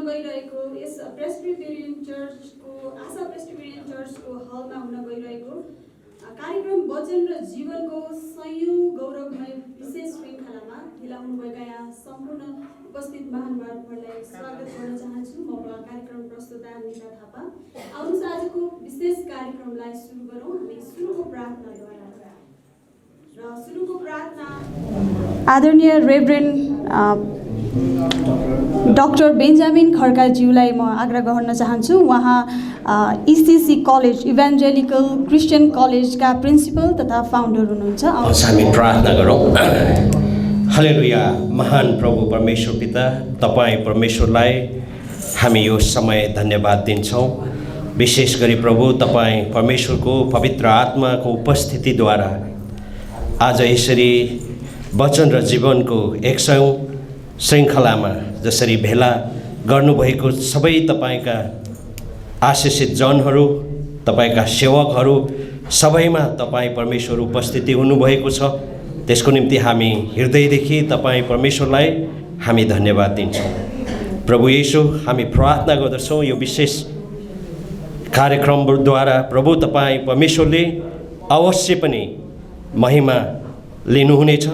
गइरहेको यस प्रेस्बिटेरियन चर्चको आशा प्रेस्बिटेरियन चर्चको हलमा हुन गइरहेको कार्यक्रम वचन र जीवनको सयौं गौरवमय विशेष श्रृङ्खलामा मिलाउनुभएका यहाँ सम्पूर्ण उपस्थित महानुभावहरूलाई स्वागत गर्न चाहन्छु। म कार्यक्रम प्रस्तुता निता थापा। आउनुहोस् आजको विशेष कार्यक्रमलाई सुरु गरौँ हामी सुरुको प्रार्थनाद्वारा। र सुरुको प्रार्थना आदरणीय रेभरेन्ड डाक्टर बेन्जामिन खड्काज्यूलाई म आग्रह गर्न चाहन्छु। उहाँ इसिसी कलेज इभान्जेलिकल क्रिस्चियन कलेजका प्रिन्सिपल तथा फाउन्डर हुनुहुन्छ। हामी प्रार्थना गरौँ। हालेलुया। महान प्रभु परमेश्वर पिता, तपाईँ परमेश्वरलाई हामी यो समय धन्यवाद दिन्छौँ। विशेष गरी प्रभु तपाईँ परमेश्वरको पवित्र आत्माको उपस्थितिद्वारा आज यसरी वचन र जीवनको 100औं श्रृङ्खलामा जसरी भेला गर्नुभएको सबै तपाईँका आशिषित जनहरू, तपाईँका सेवकहरू सबैमा तपाईँ परमेश्वर उपस्थिति हुनुभएको छ। त्यसको निम्ति हामी हृदयदेखि तपाईँ परमेश्वरलाई हामी धन्यवाद दिन्छौँ। प्रभु येशू, हामी प्रार्थना गर्दछौँ यो विशेष कार्यक्रमद्वारा प्रभु तपाईँ परमेश्वरले अवश्य पनि महिमा लिनुहुनेछ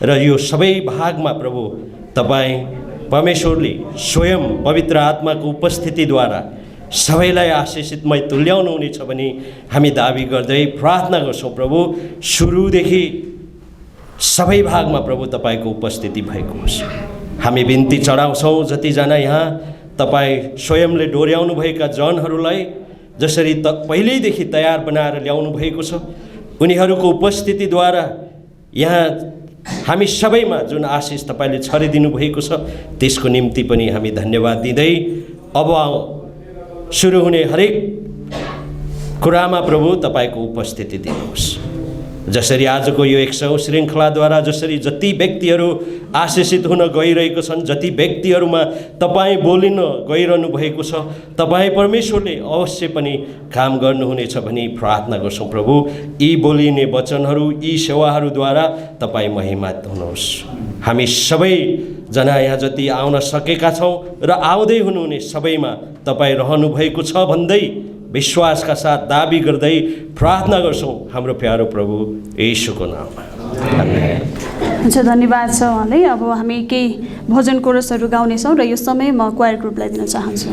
र यो सबै भागमा प्रभु तपाईँ परमेश्वरले स्वयं पवित्र आत्माको उपस्थितिद्वारा सबैलाई आशिषितमय तुल्याउनुहुनेछ भनी हामी दाबी गर्दै प्रार्थना गर्छौँ। प्रभु सुरुदेखि सबै भागमा प्रभु तपाईँको उपस्थिति भएको होस्। हामी बिन्ती चढाउँछौँ जतिजना यहाँ तपाईँ स्वयंले डोर्याउनुभएका जनहरूलाई जसरी पहिल्यैदेखि तयार बनाएर ल्याउनु भएको छ, उनीहरूको उपस्थितिद्वारा यहाँ हामी सबैमा जुन आशिष तपाईँले छरिदिनु भएको छ त्यसको निम्ति पनि हामी धन्यवाद दिँदै अब सुरु हुने हरेक कुरामा प्रभु तपाईँको उपस्थिति दिनुहोस्। जसरी आजको यो 100औं श्रृङ्खलाद्वारा जसरी जति व्यक्तिहरू आशिषित हुन गइरहेको छन्, जति व्यक्तिहरूमा तपाईँ बोलिन गइरहनु भएको छ, तपाईँ परमेश्वरले अवश्य पनि काम गर्नुहुनेछ भनी प्रार्थना गर्छौँ। प्रभु यी बोलिने वचनहरू, यी सेवाहरूद्वारा तपाईँ महिमान्वित हुनुहोस्। हामी सबैजना यहाँ जति आउन सकेका छौँ र आउँदै हुनुहुने सबैमा तपाईँ रहनुभएको छ भन्दै विश्वासका साथ दाबी गर्दै प्रार्थना गर्छौँ हाम्रो प्यारो प्रभु येशूको नाममा। हुन्छ, धन्यवाद छ उहाँलाई। अब हामी केही भजन कोरसहरू गाउनेछौँ र यो समय म क्वायर ग्रुपलाई दिन चाहन्छु।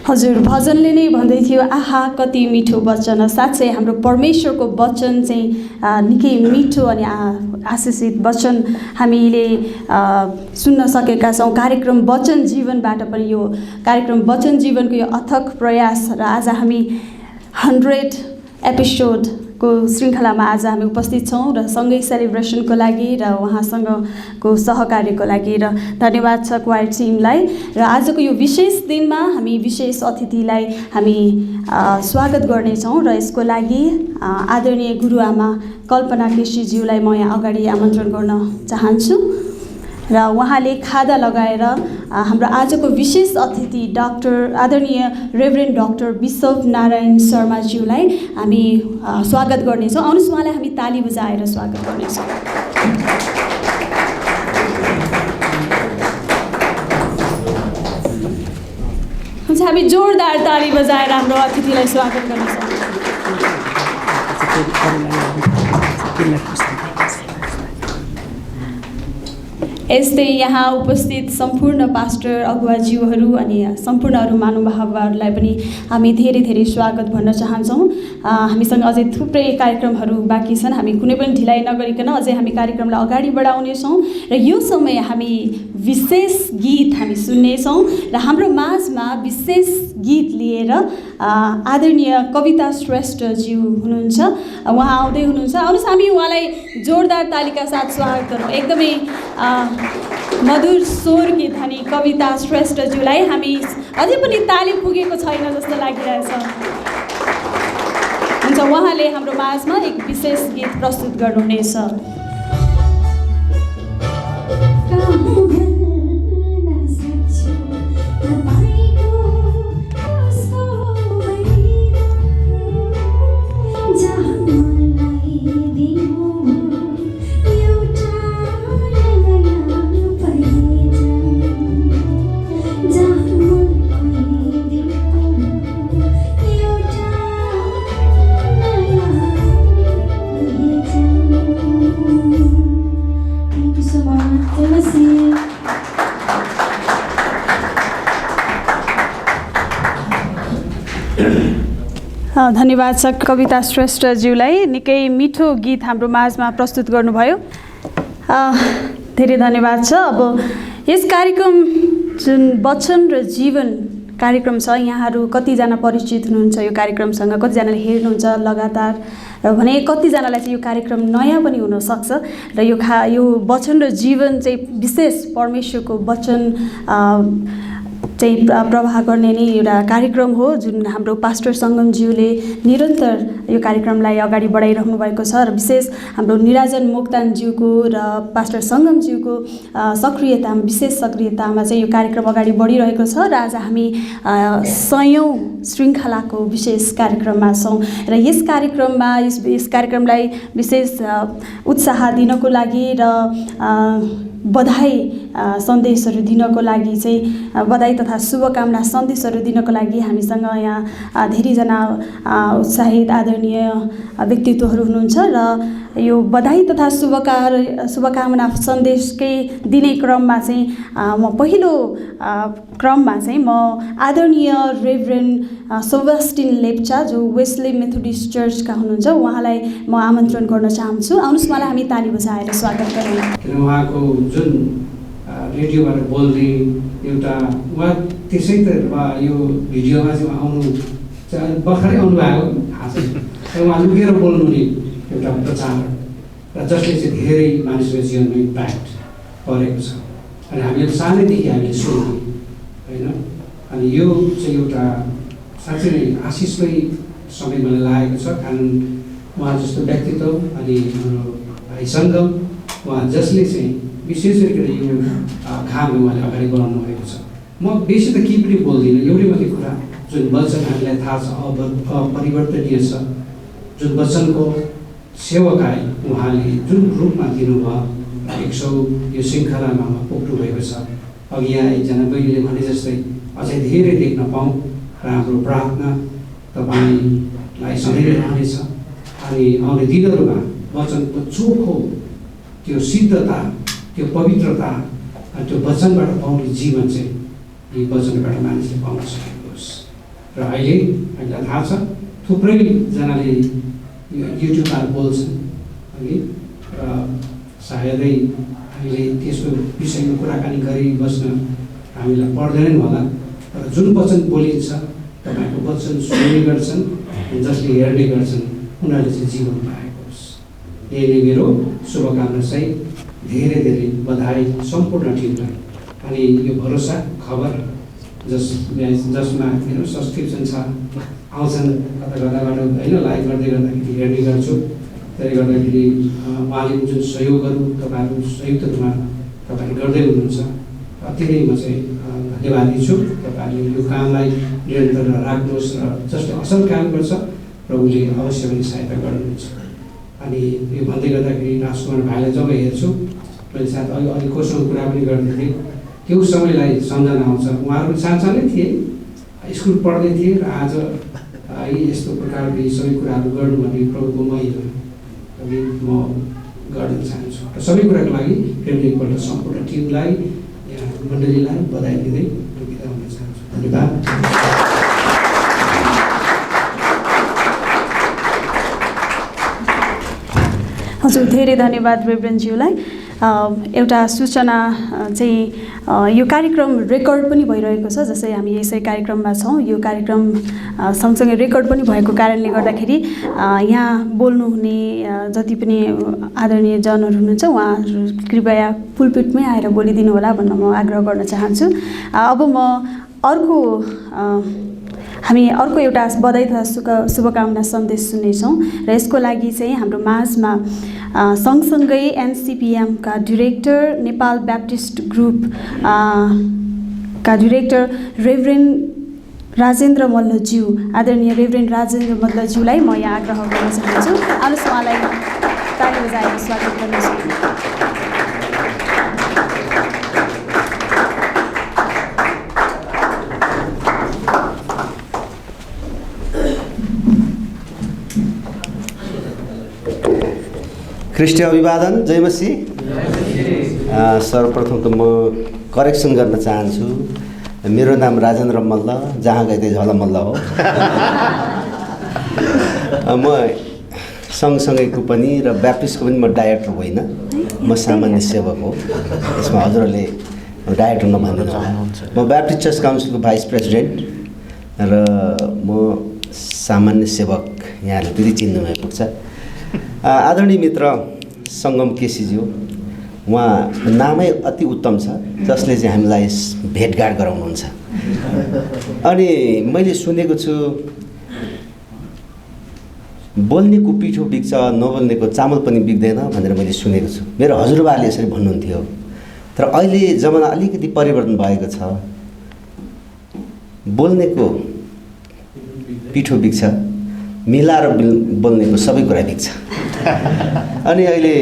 हजुर, भजनले नै भन्दै थियो, आहा कति मिठो वचन। साँच्चै हाम्रो परमेश्वरको वचन चाहिँ निकै मिठो अनि आशिषित वचन हामीले सुन्न सकेका छौँ। कार्यक्रम वचन जीवनबाट पनि यो कार्यक्रम वचन जीवनको यो अथक प्रयास र आज हामी 100 एपिसोडको श्रृङ्खलामा आज हामी उपस्थित छौँ र सँगै सेलिब्रेसनको लागि र उहाँसँगको सहकार्यको लागि र धन्यवाद छ क्वायर टिमलाई। र आजको यो विशेष दिनमा हामी विशेष अतिथिलाई हामी स्वागत गर्नेछौँ र यसको लागि आदरणीय गुरुआमा कल्पना केसीज्यूलाई म यहाँ अगाडि आमन्त्रण गर्न चाहन्छु। र उहाँले खादा लगाएर हाम्रो आजको विशेष अतिथि आदरणीय रेभरेन्ड डाक्टर विश्व नारायण शर्माज्यूलाई हामी स्वागत गर्नेछौँ। आउनुहोस् उहाँलाई हामी ताली बजाएर स्वागत गर्नेछौँ। हुन्छ, हामी जोरदार ताली बजाएर हाम्रो अतिथिलाई स्वागत गर्नेछौँ। यस्तै यहाँ उपस्थित सम्पूर्ण पास्टर अगुवाज्यूहरू अनि सम्पूर्ण अरू महानुभावहरूलाई पनि हामी धेरै धेरै स्वागत भन्न चाहन्छौँ। हामीसँग अझै थुप्रै कार्यक्रमहरू बाँकी छन्। हामी कुनै पनि ढिलाइ नगरिकन अझै हामी कार्यक्रमलाई अगाडि बढाउनेछौँ र यो समय हामी विशेष गीत हामी सुन्नेछौँ र हाम्रो माझमा विशेष गीत लिएर आदरणीय कविता श्रेष्ठज्यू हुनुहुन्छ। उहाँ आउँदै हुनुहुन्छ। आउनुहोस् हामी उहाँलाई जोरदार तालीका साथ स्वागत गरौँ। एकदमै मधुर स्वरकी धनी कविता श्रेष्ठज्यूलाई हामी अझै पनि ताली पुगेको छैन जस्तो लागिरहेछ। हुन्छ, उहाँले हाम्रो माझमा एक विशेष गीत प्रस्तुत गर्नुहुनेछ। धन्यवाद छ कविता श्रेष्ठज्यूलाई। निकै मिठो गीत हाम्रो माझमा प्रस्तुत गर्नुभयो। धेरै धन्यवाद छ। अब यस कार्यक्रम जुन वचन र जीवन कार्यक्रम छ, यहाँहरू कतिजना परिचित हुनुहुन्छ यो कार्यक्रमसँग, कतिजनाले हेर्नुहुन्छ लगातार र भने कतिजनालाई चाहिँ यो कार्यक्रम नयाँ पनि हुनसक्छ र यो वचन र जीवन चाहिँ विशेष परमेश्वरको वचन चाहिँ प्रवाह गर्ने नै एउटा कार्यक्रम हो जुन हाम्रो पास्टर सङ्गमज्यूले निरन्तर यो कार्यक्रमलाई अगाडि बढाइरहनु भएको छ र विशेष हाम्रो निराजन मोक्तानज्यूको र पास्टर सङ्गमज्यूको विशेष सक्रियतामा चाहिँ यो कार्यक्रम अगाडि बढिरहेको छ र आज हामी 100औं श्रृङ्खलाको विशेष कार्यक्रममा छौँ र यस कार्यक्रमलाई विशेष उत्साह दिनको लागि र बधाई सन्देशहरू दिनको लागि चाहिँ बधाई तथा शुभकामना सन्देशहरू दिनको लागि हामीसँग यहाँ धेरैजना उत्साहित आदरणीय व्यक्तित्वहरू हुनुहुन्छ र यो बधाई तथा शुभकामना सन्देशकै दिने क्रममा चाहिँ म पहिलो क्रममा चाहिँ म आदरणीय रेभरेन्ड सेबेस्टियन लेप्चा जो वेस्ले मेथोडिस्ट चर्चका हुनुहुन्छ उहाँलाई म आमन्त्रण गर्न चाहन्छु। आउनुहोस्, उहाँलाई हामी ताली बजाएर स्वागत गरौँ। उहाँको जुन रेडियोबाट बोल्ने एउटा उहाँ त्यसै त यो भिडियोमा चाहिँ आउनु भर्खरै आउनुभएको थाहा छ र उहाँ लुकेर बोल्नुहुने एउटा प्रचारक र जसले चाहिँ धेरै मानिसको जीवनमा इम्प्याक्ट परेको छ अनि हामीले सानैदेखि हामीले सुन्यौँ होइन। अनि यो चाहिँ एउटा साँच्चै नै आशिषमै समय मलाई लागेको छ, कारण उहाँ जस्तो व्यक्तित्व अनि हाम्रो भाइ सङ्गम उहाँ जसले चाहिँ विशेष गरेर यो कामलाई उहाँले अगाडि बढाउनु भएको छ। म बेसी त केही पनि बोल्दिनँ, एउटै मात्रै कुरा जुन वचन हामीलाई थाहा छ अपरिवर्तनीय छ, जुन वचनको सेवकाई उहाँले जुन रूपमा दिनुभयो 100 यो श्रृङ्खलामा पुग्नु भएको छ। अघि यहाँ एकजना बहिनीले भने जस्तै अझै धेरै देख्न पाऊँ र हाम्रो प्रार्थना तपाईँलाई सधैँ रहनेछ अनि आउने दिनहरूमा वचनको चोखो त्यो सिद्धता त्यो पवित्रता त्यो वचनबाट पाउने जीवन चाहिँ यी वचनबाट मानिसले पाउन सकेको होस्। र हामीलाई थाहा छ थुप्रैजनाले युट्युबमा बोल्छन् अनि सायदै हामीले त्यसको विषयमा कुराकानी गरिबस्न हामीलाई पर्दैन होला, तर जुन वचन बोलिन्छ तपाईँको वचन सुन्ने गर्छन् जसले हेर्ने गर्छन् उनीहरूले चाहिँ जीवन पाएको होस्। यही नै मेरो शुभकामना सहित धेरै धेरै बधाई सम्पूर्ण टिमलाई। अनि यो भरोसा खबर जसमा सब्सक्रिप्सन छ आउँछन् कता कताबाट होइन, लाइक गर्दै गर्दाखेरि हेर्ने गर्छु। त्यसले गर्दाखेरि उहाँले जुन सहयोगहरू तपाईँहरू संयुक्त रूपमा तपाईँले गर्दै हुनुहुन्छ। अति नै म चाहिँ धन्यवादी छु। तपाईँहरूले यो कामलाई निरन्तर राख्नुहोस् र जसले असल काम गर्छ प्रभुले अवश्य पनि सहायता गर्नुहुन्छ। अनि यो भन्दै गर्दाखेरि राजकुमार भाइलाई जब हेर्छु मैले साथ अघि कोसँग कुरा पनि गर्दै थिएँ, केही समयलाई सम्झना आउँछ। उहाँहरू पनि सानसानै थिए, स्कुल पढ्दै थिए र आज यस्तो प्रकारको यी सबै कुराहरू गर्नु भने प्रभुको महिमा अनि म गर्न चाहन्छु। र सबै कुराको लागि फेरि एकपल्ट सम्पूर्ण टिमलाई मण्डलीलाई बधाई दिँदै बिदा हुन चाहन्छु। धन्यवाद। हजुर, धेरै धन्यवाद रेभरेन्डज्यूलाई। एउटा सूचना चाहिँ यो कार्यक्रम रेकर्ड पनि भइरहेको छ। जस्तै हामी यसै कार्यक्रममा छौँ, यो कार्यक्रम सँगसँगै रेकर्ड पनि भएको कारणले गर्दाखेरि यहाँ बोल्नुहुने जति पनि आदरणीय जनहरू हुनुहुन्छ उहाँहरू कृपया पुलपिटमै आएर बोलिदिनु होला भन्न म आग्रह गर्न चाहन्छु। अब म हामी अर्को एउटा बधाई तथा शुभकामना सन्देश सुन्नेछौँ र यसको लागि चाहिँ हाम्रो माझमा सँगसँगै एनसिपिएमका डिरेक्टर, नेपाल ब्याप्टिस्ट ग्रुप का डिरेक्टर रेभरेन्ड राजेन्द्र मल्लज्यू, आदरणीय रेभरेन्ड राजेन्द्र मल्लज्यूलाई म यहाँ आग्रह गर्न चाहन्छु। आउनुहोस् उहाँलाई ताली बजाएर स्वागत गर्नुहोस्। ख्रिस्टीय अभिवादन, जय मसीह। सर्वप्रथम त म करेक्सन गर्न चाहन्छु, मेरो नाम राजेन्द्र मल्ल, जहाँ गए त्यही झल मल्ल हो। म सँगसँगैको पनि र ब्याप्टिस्टको पनि म डाइरेक्टर होइन, म सामान्य सेवक हो। यसमा हजुरहरूले डाइरेक्टर नभनिदिनु होला। म ब्याप्टिस्ट चर्च काउन्सिलको भाइस प्रेसिडेन्ट र म सामान्य सेवक, यहाँले फेरि चिन्नुभयो पुग्छ। आदरणीय मित्र सङ्गम केसीज्यू, उहाँ नामै अति उत्तम छ, जसले चाहिँ हामीलाई भेटघाट गराउनुहुन्छ। अनि मैले सुनेको छु बोल्नेको पिठो बिग्छ, नबोल्नेको चामल पनि बिग्दैन भनेर मैले सुनेको छु। मेरो हजुरबाले यसरी भन्नुहुन्थ्यो। तर अहिले जमाना अलिकति परिवर्तन भएको छ, बोल्नेको पिठो बिग्छ, मिलाएर बोल्नेको सबै कुरा बिग्छ। अनि अहिले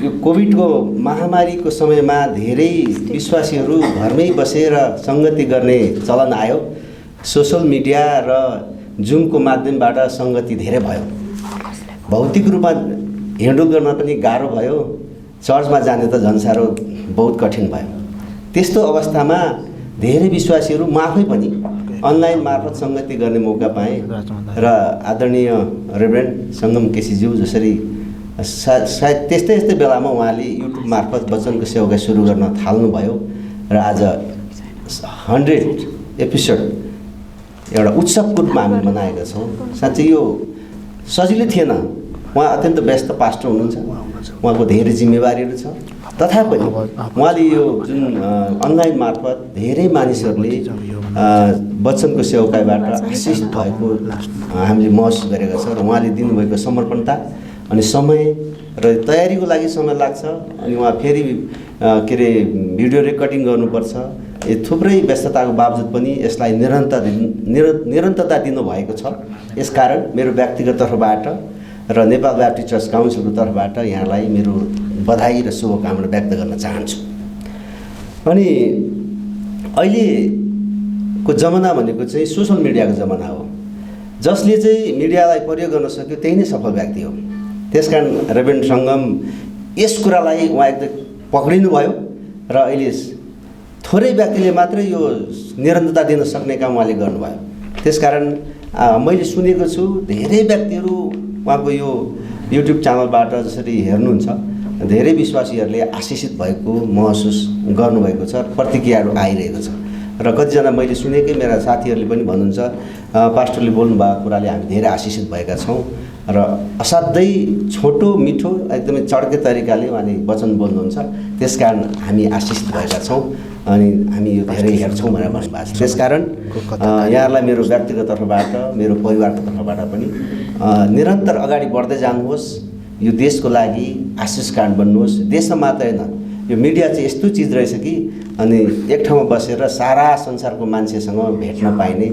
यो कोभिडको महामारीको समयमा धेरै विश्वासीहरू घरमै बसेर सङ्गति गर्ने चलन आयो। सोसल मिडिया र जुमको माध्यमबाट सङ्गति धेरै भयो। भौतिक रूपमा हिँडुल गर्न पनि गाह्रो भयो, चर्चमा जाने त झन् साह्रो बहुत कठिन भयो। त्यस्तो अवस्थामा धेरै विश्वासीहरू, म आफै पनि अनलाइन मार्फत सङ्गति गर्ने मौका पाएँ र आदरणीय रेभरेन्ड सङ्गम केसीज्यू जसरी सायद त्यस्तै बेलामा उहाँले युट्युब मार्फत वचनको सेवा सुरु गर्न थाल्नुभयो र आज 100 एपिसोड एउटा उत्सवको रूपमा हामी मनाएका छौँ। साँच्चै यो सजिलो थिएन। उहाँ अत्यन्त व्यस्त पास्टर हुनुहुन्छ, उहाँको धेरै जिम्मेवारीहरू छ। तथापि उहाँले यो जुन अनलाइन मार्फत धेरै मानिसहरूले वचनको सेवाकाईबाट आशिषित भएको हामीले महसुस गरेका छौँ। र उहाँले दिनुभएको समर्पणता अनि समय र तयारीको लागि समय लाग्छ। अनि उहाँ फेरि के अरे भिडियो रेकर्डिङ गर्नुपर्छ। यो थुप्रै व्यस्तताको बावजुद पनि यसलाई निरन्तरता दिनुभएको छ। यसकारण मेरो व्यक्तिगत तर्फबाट र नेपाल ब्याप्टिस्ट चर्च काउन्सिलको तर्फबाट यहाँलाई मेरो बधाई र शुभकामना व्यक्त गर्न चाहन्छु। अनि अहिलेको जमाना भनेको चाहिँ सोसल मिडियाको जमाना हो। जसले चाहिँ मिडियालाई प्रयोग गर्न सक्यो त्यही नै सफल व्यक्ति हो। त्यसकारण रेभरेन्ड सङ्गम यस कुरालाई उहाँ एकदम पक्रिनुभयो र अहिले थोरै व्यक्तिले मात्रै यो निरन्तरता दिन सक्ने काम उहाँले गर्नुभयो। त्यसकारण मैले सुनेको छु धेरै व्यक्तिहरू उहाँको यो युट्युब च्यानलबाट जसरी हेर्नुहुन्छ, धेरै विश्वासीहरूले आशिषित भएको महसुस गर्नुभएको छ, प्रतिक्रियाहरू आइरहेको छ। र कतिजना मैले सुनेकै मेरा साथीहरूले पनि भन्नुहुन्छ, पास्टरले बोल्नुभएको कुराले हामी धेरै आशिषित भएका छौँ र असाध्यै छोटो मिठो एकदमै चड्के तरिकाले उहाँले वचन बोल्नुहुन्छ। त्यसकारण हामी आशिषित भएका छौँ अनि हामी यो धेरै हेर्छौँ भनेर भन्नुभएको छ। त्यसकारण यहाँहरूलाई मेरो व्यक्तिगत तर्फबाट, मेरो परिवारको तर्फबाट पनि निरन्तर अगाडि बढ्दै जानुहोस्। यो देशको लागि आशिष कारण बन्नुहोस्। देशमा मात्रै होइन, यो मिडिया चाहिँ यस्तो चिज रहेछ कि अनि एक ठाउँमा बसेर सारा संसारको मान्छेसँग भेट्न पाइने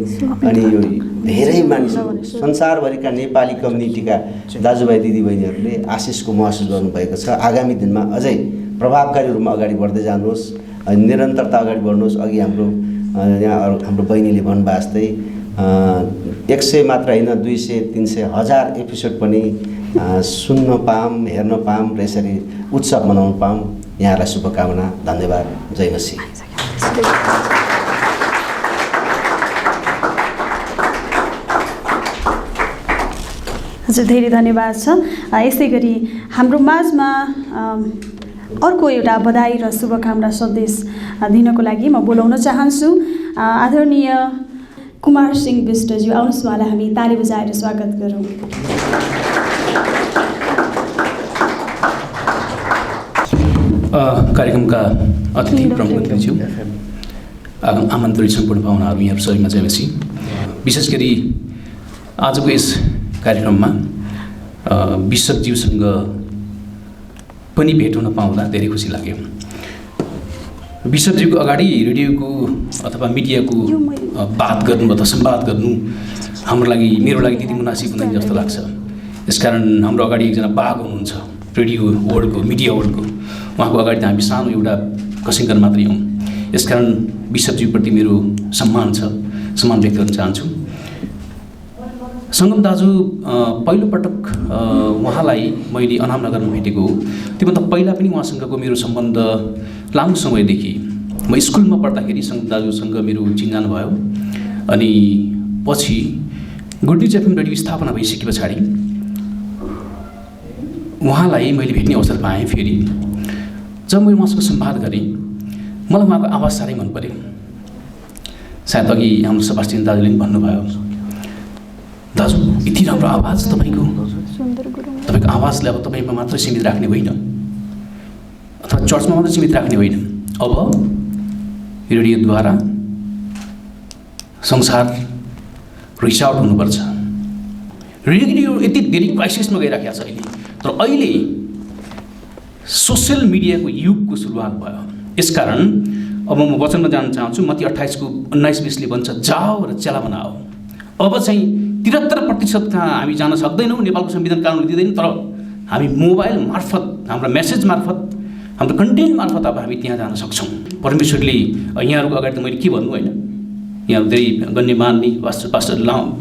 अनि यो धेरै मानिसहरू संसारभरिका नेपाली कम्युनिटीका दाजुभाइ दिदीबहिनीहरूले आशिषको महसुस गर्नुभएको छ। आगामी दिनमा अझै प्रभावकारी रूपमा अगाडि बढ्दै जानुहोस्, निरन्तरता अगाडि बढ्नुहोस्। अघि यहाँ हाम्रो बहिनीले भन्नुभयो जस्तै 100 मात्र होइन 200, 300, 1000 एपिसोड पनि सुन्न पाऊँ, हेर्न पाऊँ र यसरी उत्सव मनाउन पाऊँ। यहाँलाई शुभकामना, धन्यवाद, जय मसीह। हजुर धेरै धन्यवाद छ। यसै गरी हाम्रो माझमा अर्को एउटा बधाई र शुभकामना सन्देश दिनको लागि म बोलाउन चाहन्छु आदरणीय कुमार सिंह विष्टज्यू। आउनुहोस्, उहाँलाई हामी ताली बजाएर स्वागत गरौँ। कार्यक्रमका अतिथि प्रमुख अतिथिज्यू, आमन्त्रित सम्पूर्ण पाहुनाहरू, यहाँहरू सबैमा जय मसीह। विशेष गरी आजको यस कार्यक्रममा बिशपज्यूसँग पनि भेट हुन पाउँदा धेरै खुसी लाग्यो। बिशपज्यूको अगाडि रेडियोको अथवा मिडियाको बात गर्नु अथवा संवाद गर्नु हाम्रो लागि, मेरो लागि त्यति मुनासिब हुँदैन जस्तो लाग्छ। यसकारण हाम्रो अगाडि एकजना बाघ हुनुहुन्छ रेडियो वर्ल्डको, मिडिया वर्ल्डको। उहाँको अगाडि त हामी सानो एउटा कसिङ्कर मात्रै हौँ। यसकारण बिशपज्यूप्रति मेरो सम्मान छ, सम्मान व्यक्त गर्न चाहन्छु। सङ्गम दाजु पहिलोपटक उहाँलाई मैले अनामनगरमा भेटेको हो। त्योभन्दा पहिला पनि उहाँसँगको मेरो सम्बन्ध लामो समयदेखि, म स्कुलमा पढ्दाखेरि सङ्गम दाजुसँग मेरो चिन्जान भयो। अनि पछि गुड न्युज एफएम रेडियो स्थापना भइसके पछाडि उहाँलाई मैले भेट्ने अवसर पाएँ। फेरि जब मैले उहाँसँग संवाद गरेँ, मलाई उहाँको आवाज साह्रै मन पऱ्यो। सायद अघि हाम्रो सबास्टियन दाजुले पनि भन्नुभयो, दाजु यति राम्रो आवाज तपाईँको आवाजलाई अब तपाईँमा मात्र सीमित राख्ने होइन, अथवा चर्चमा मात्र सीमित राख्ने होइन, अब रेडियोद्वारा संसार रिच आउट हुनुपर्छ। रेडियो यति धेरै क्राइसिसमा गइराखेको छ अहिले, तर अहिले सोसियल मिडियाको युगको सुरुवात भयो। यसकारण अब म वचनमा जान चाहन्छु। मत्ती 28:19-20ले भन्छ, जाओ र चेला बनाओ। अब चाहिँ 73% कहाँ हामी जान सक्दैनौँ, नेपालको संविधान कानुनले दिँदैन, तर हामी मोबाइल मार्फत, हाम्रो मेसेज मार्फत, हाम्रो कन्टेन्ट मार्फत अब हामी त्यहाँ जान सक्छौँ। परमेश्वरले यहाँहरूको अगाडि त मैले के भन्नु होइन, यहाँहरू धेरै गण्यमान्य पास्टर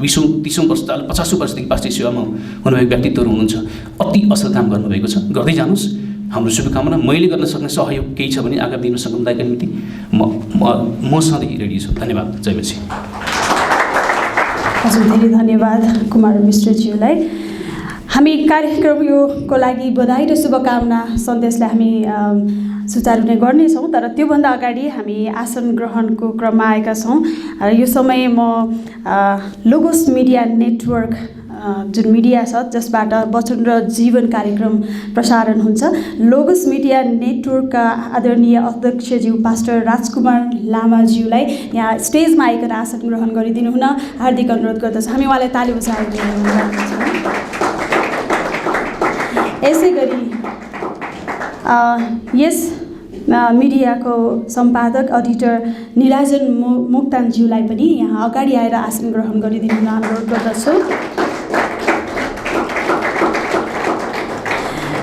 20-30 वर्ष 50 वर्षदेखि पास्टर सेवामा हुनुभएको व्यक्तित्वहरू हुनुहुन्छ। अति असल काम गर्नुभएको छ, गर्दै जानुहोस्। हाम्रो शुभकामना। मैले गर्न सक्ने सहयोग केही छ भने आगामी दिनमा समुदायका निम्ति म सधैँ रेडी छु। धन्यवाद, जय मसीह। हजुर धेरै धन्यवाद कुमार मिश्रज्यूलाई। हामी कार्यक्रमको लागि बधाई र शुभकामना सन्देशलाई हामी सुचारू नै गर्नेछौँ, तर त्योभन्दा अगाडि हामी आसन ग्रहणको क्रममा आएका छौँ। यो समय म लोगोस मिडिया नेटवर्क जुन मिडिया छ जसबाट वचन र जीवन कार्यक्रम प्रसारण हुन्छ, लोगोस मिडिया नेटवर्कका आदरणीय अध्यक्षज्यू पास्टर राजकुमार लामाज्यूलाई यहाँ स्टेजमा आइकन आसन ग्रहण गरिदिनु हुन हार्दिक अनुरोध गर्दछु। हामी उहाँलाई ताली बजाएर यसै गरी यस मिडियाको सम्पादक अडिटर निराजन मोक्तानज्यूलाई पनि यहाँ अगाडि आएर आसन ग्रहण गरिदिनु हुन अनुरोध गर्दछु।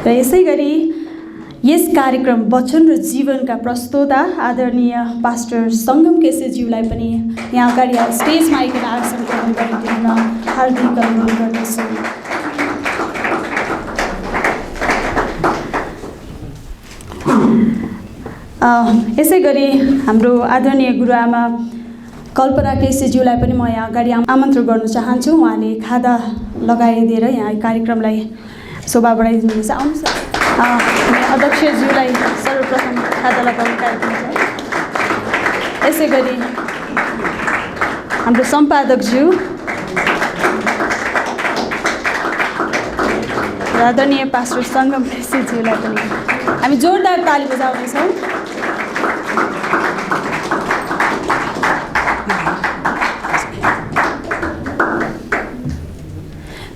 र यसै गरी यस कार्यक्रम वचन र जीवनका प्रस्तोता आदरणीय पास्टर सङ्गम केसीज्यूलाई पनि यहाँ अगाडि आएर स्टेजमा आइकन आसन ग्रहण गरिदिनु हार्दिक अनुरोध गर्दछु। यसै गरी हाम्रो आदरणीय गुरुआमा कल्पना केसीज्यूलाई पनि म यहाँ अगाडि आमन्त्रण गर्न चाहन्छु। उहाँले खादा लगाइदिएर यहाँ कार्यक्रमलाई शोभा बढाइदिनुहुन्छ। आउनुहोस्, अध्यक्षज्यूलाई सर्वप्रथम खादा लगाउने कार्यक्रम छ। यसै गरी हाम्रो सम्पादकज्यू आदरणीय पास्टर सङ्गम केसीज्यूलाई पनि हामी जोरदार ताली बजाउनेछौँ।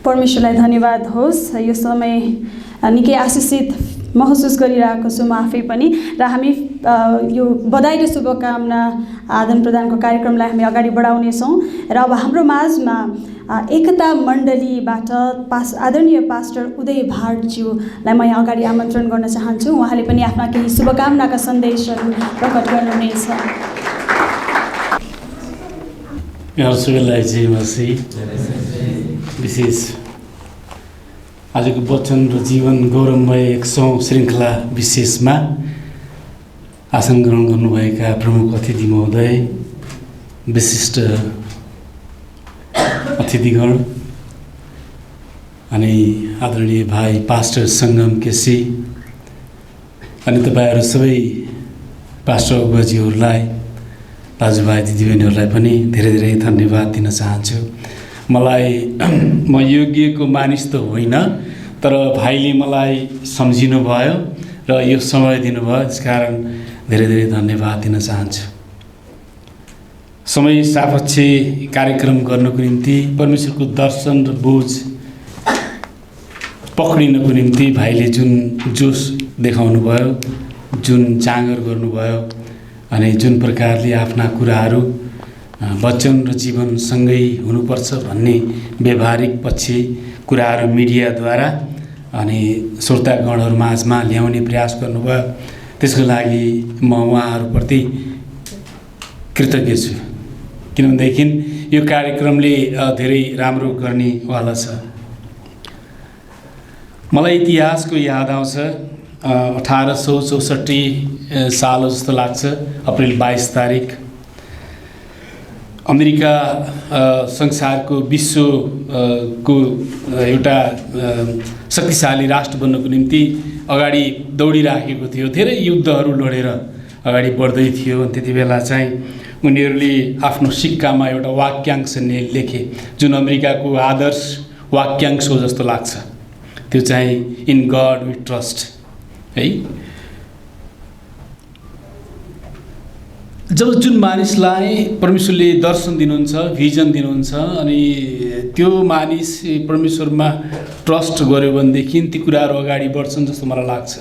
परमेश्वरलाई धन्यवाद होस्। यो समय निकै आशिषित महसुस गरिरहेको छु म आफै पनि। र हामी यो बधाई र शुभकामना आदान प्रदानको कार्यक्रमलाई हामी अगाडि बढाउनेछौँ। र अब हाम्रो माझमा एकता मण्डलीबाट आदरणीय पास्टर उदय भाटज्यूलाई म यहाँ अगाडि आमन्त्रण गर्न चाहन्छु। उहाँले पनि आफ्ना केही शुभकामनाका सन्देशहरू प्रकट गर्नुहुनेछ। सबैलाई जय मसीह। विशेष आजको वचन र जीवन गौरवमय 100औं श्रृङ्खला विशेषमा आसन ग्रहण गर्नुभएका प्रमुख अतिथि महोदय, विशिष्ट अतिथिगण अनि आदरणीय भाइ पास्टर सङ्गम केसी अनि तपाईँहरू सबै पास्टर अगुवाजीहरूलाई, दाजुभाइ दिदीबहिनीहरूलाई पनि धेरै धेरै धन्यवाद दिन चाहन्छु। म योग्यको मानिस त होइन, तर भाइले मलाई सम्झिनु भयो र यो समय दिनुभयो, त्यसकारण धेरै धेरै धन्यवाद दिन चाहन्छु। समय सापेक्ष कार्यक्रम गर्नको निम्ति, परमेश्वरको दर्शन र बोझ पक्रिनको निम्ति भाइले जुन जोस देखाउनु भयो, जुन जाँगर गर्नुभयो अनि जुन प्रकारले आफ्ना कुराहरू वचन र जीवनसँगै हुनुपर्छ भन्ने व्यवहारिक पक्ष कुराहरू मिडियाद्वारा अनि श्रोतागणहरू माझमा ल्याउने प्रयास गर्नुभयो, त्यसको लागि म उहाँहरूप्रति कृतज्ञ छु। किनभनेदेखि यो कार्यक्रमले धेरै राम्रो गर्नेवाला छ। मलाई इतिहासको याद आउँछ। 1864 साल जस्तो लाग्छ, अप्रिल 22 तारिक अमेरिका संसारको विश्वको एउटा शक्तिशाली राष्ट्र बन्नको निम्ति अगाडि दौडिराखेको थियो। धेरै युद्धहरू लडेर अगाडि बढ्दै थियो। त्यति बेला चाहिँ उनीहरूले आफ्नो सिक्कामा एउटा वाक्यांश लेखे, जुन अमेरिकाको आदर्श वाक्यांश हो जस्तो लाग्छ। त्यो चाहिँ इन गड वी ट्रस्ट है। जब जुन मानिसलाई परमेश्वरले दर्शन दिनुहुन्छ, भिजन दिनुहुन्छ अनि त्यो मानिस परमेश्वरमा ट्रस्ट गर्यो भनेदेखि ती कुराहरू अगाडि बढ्छन् जस्तो मलाई लाग्छ।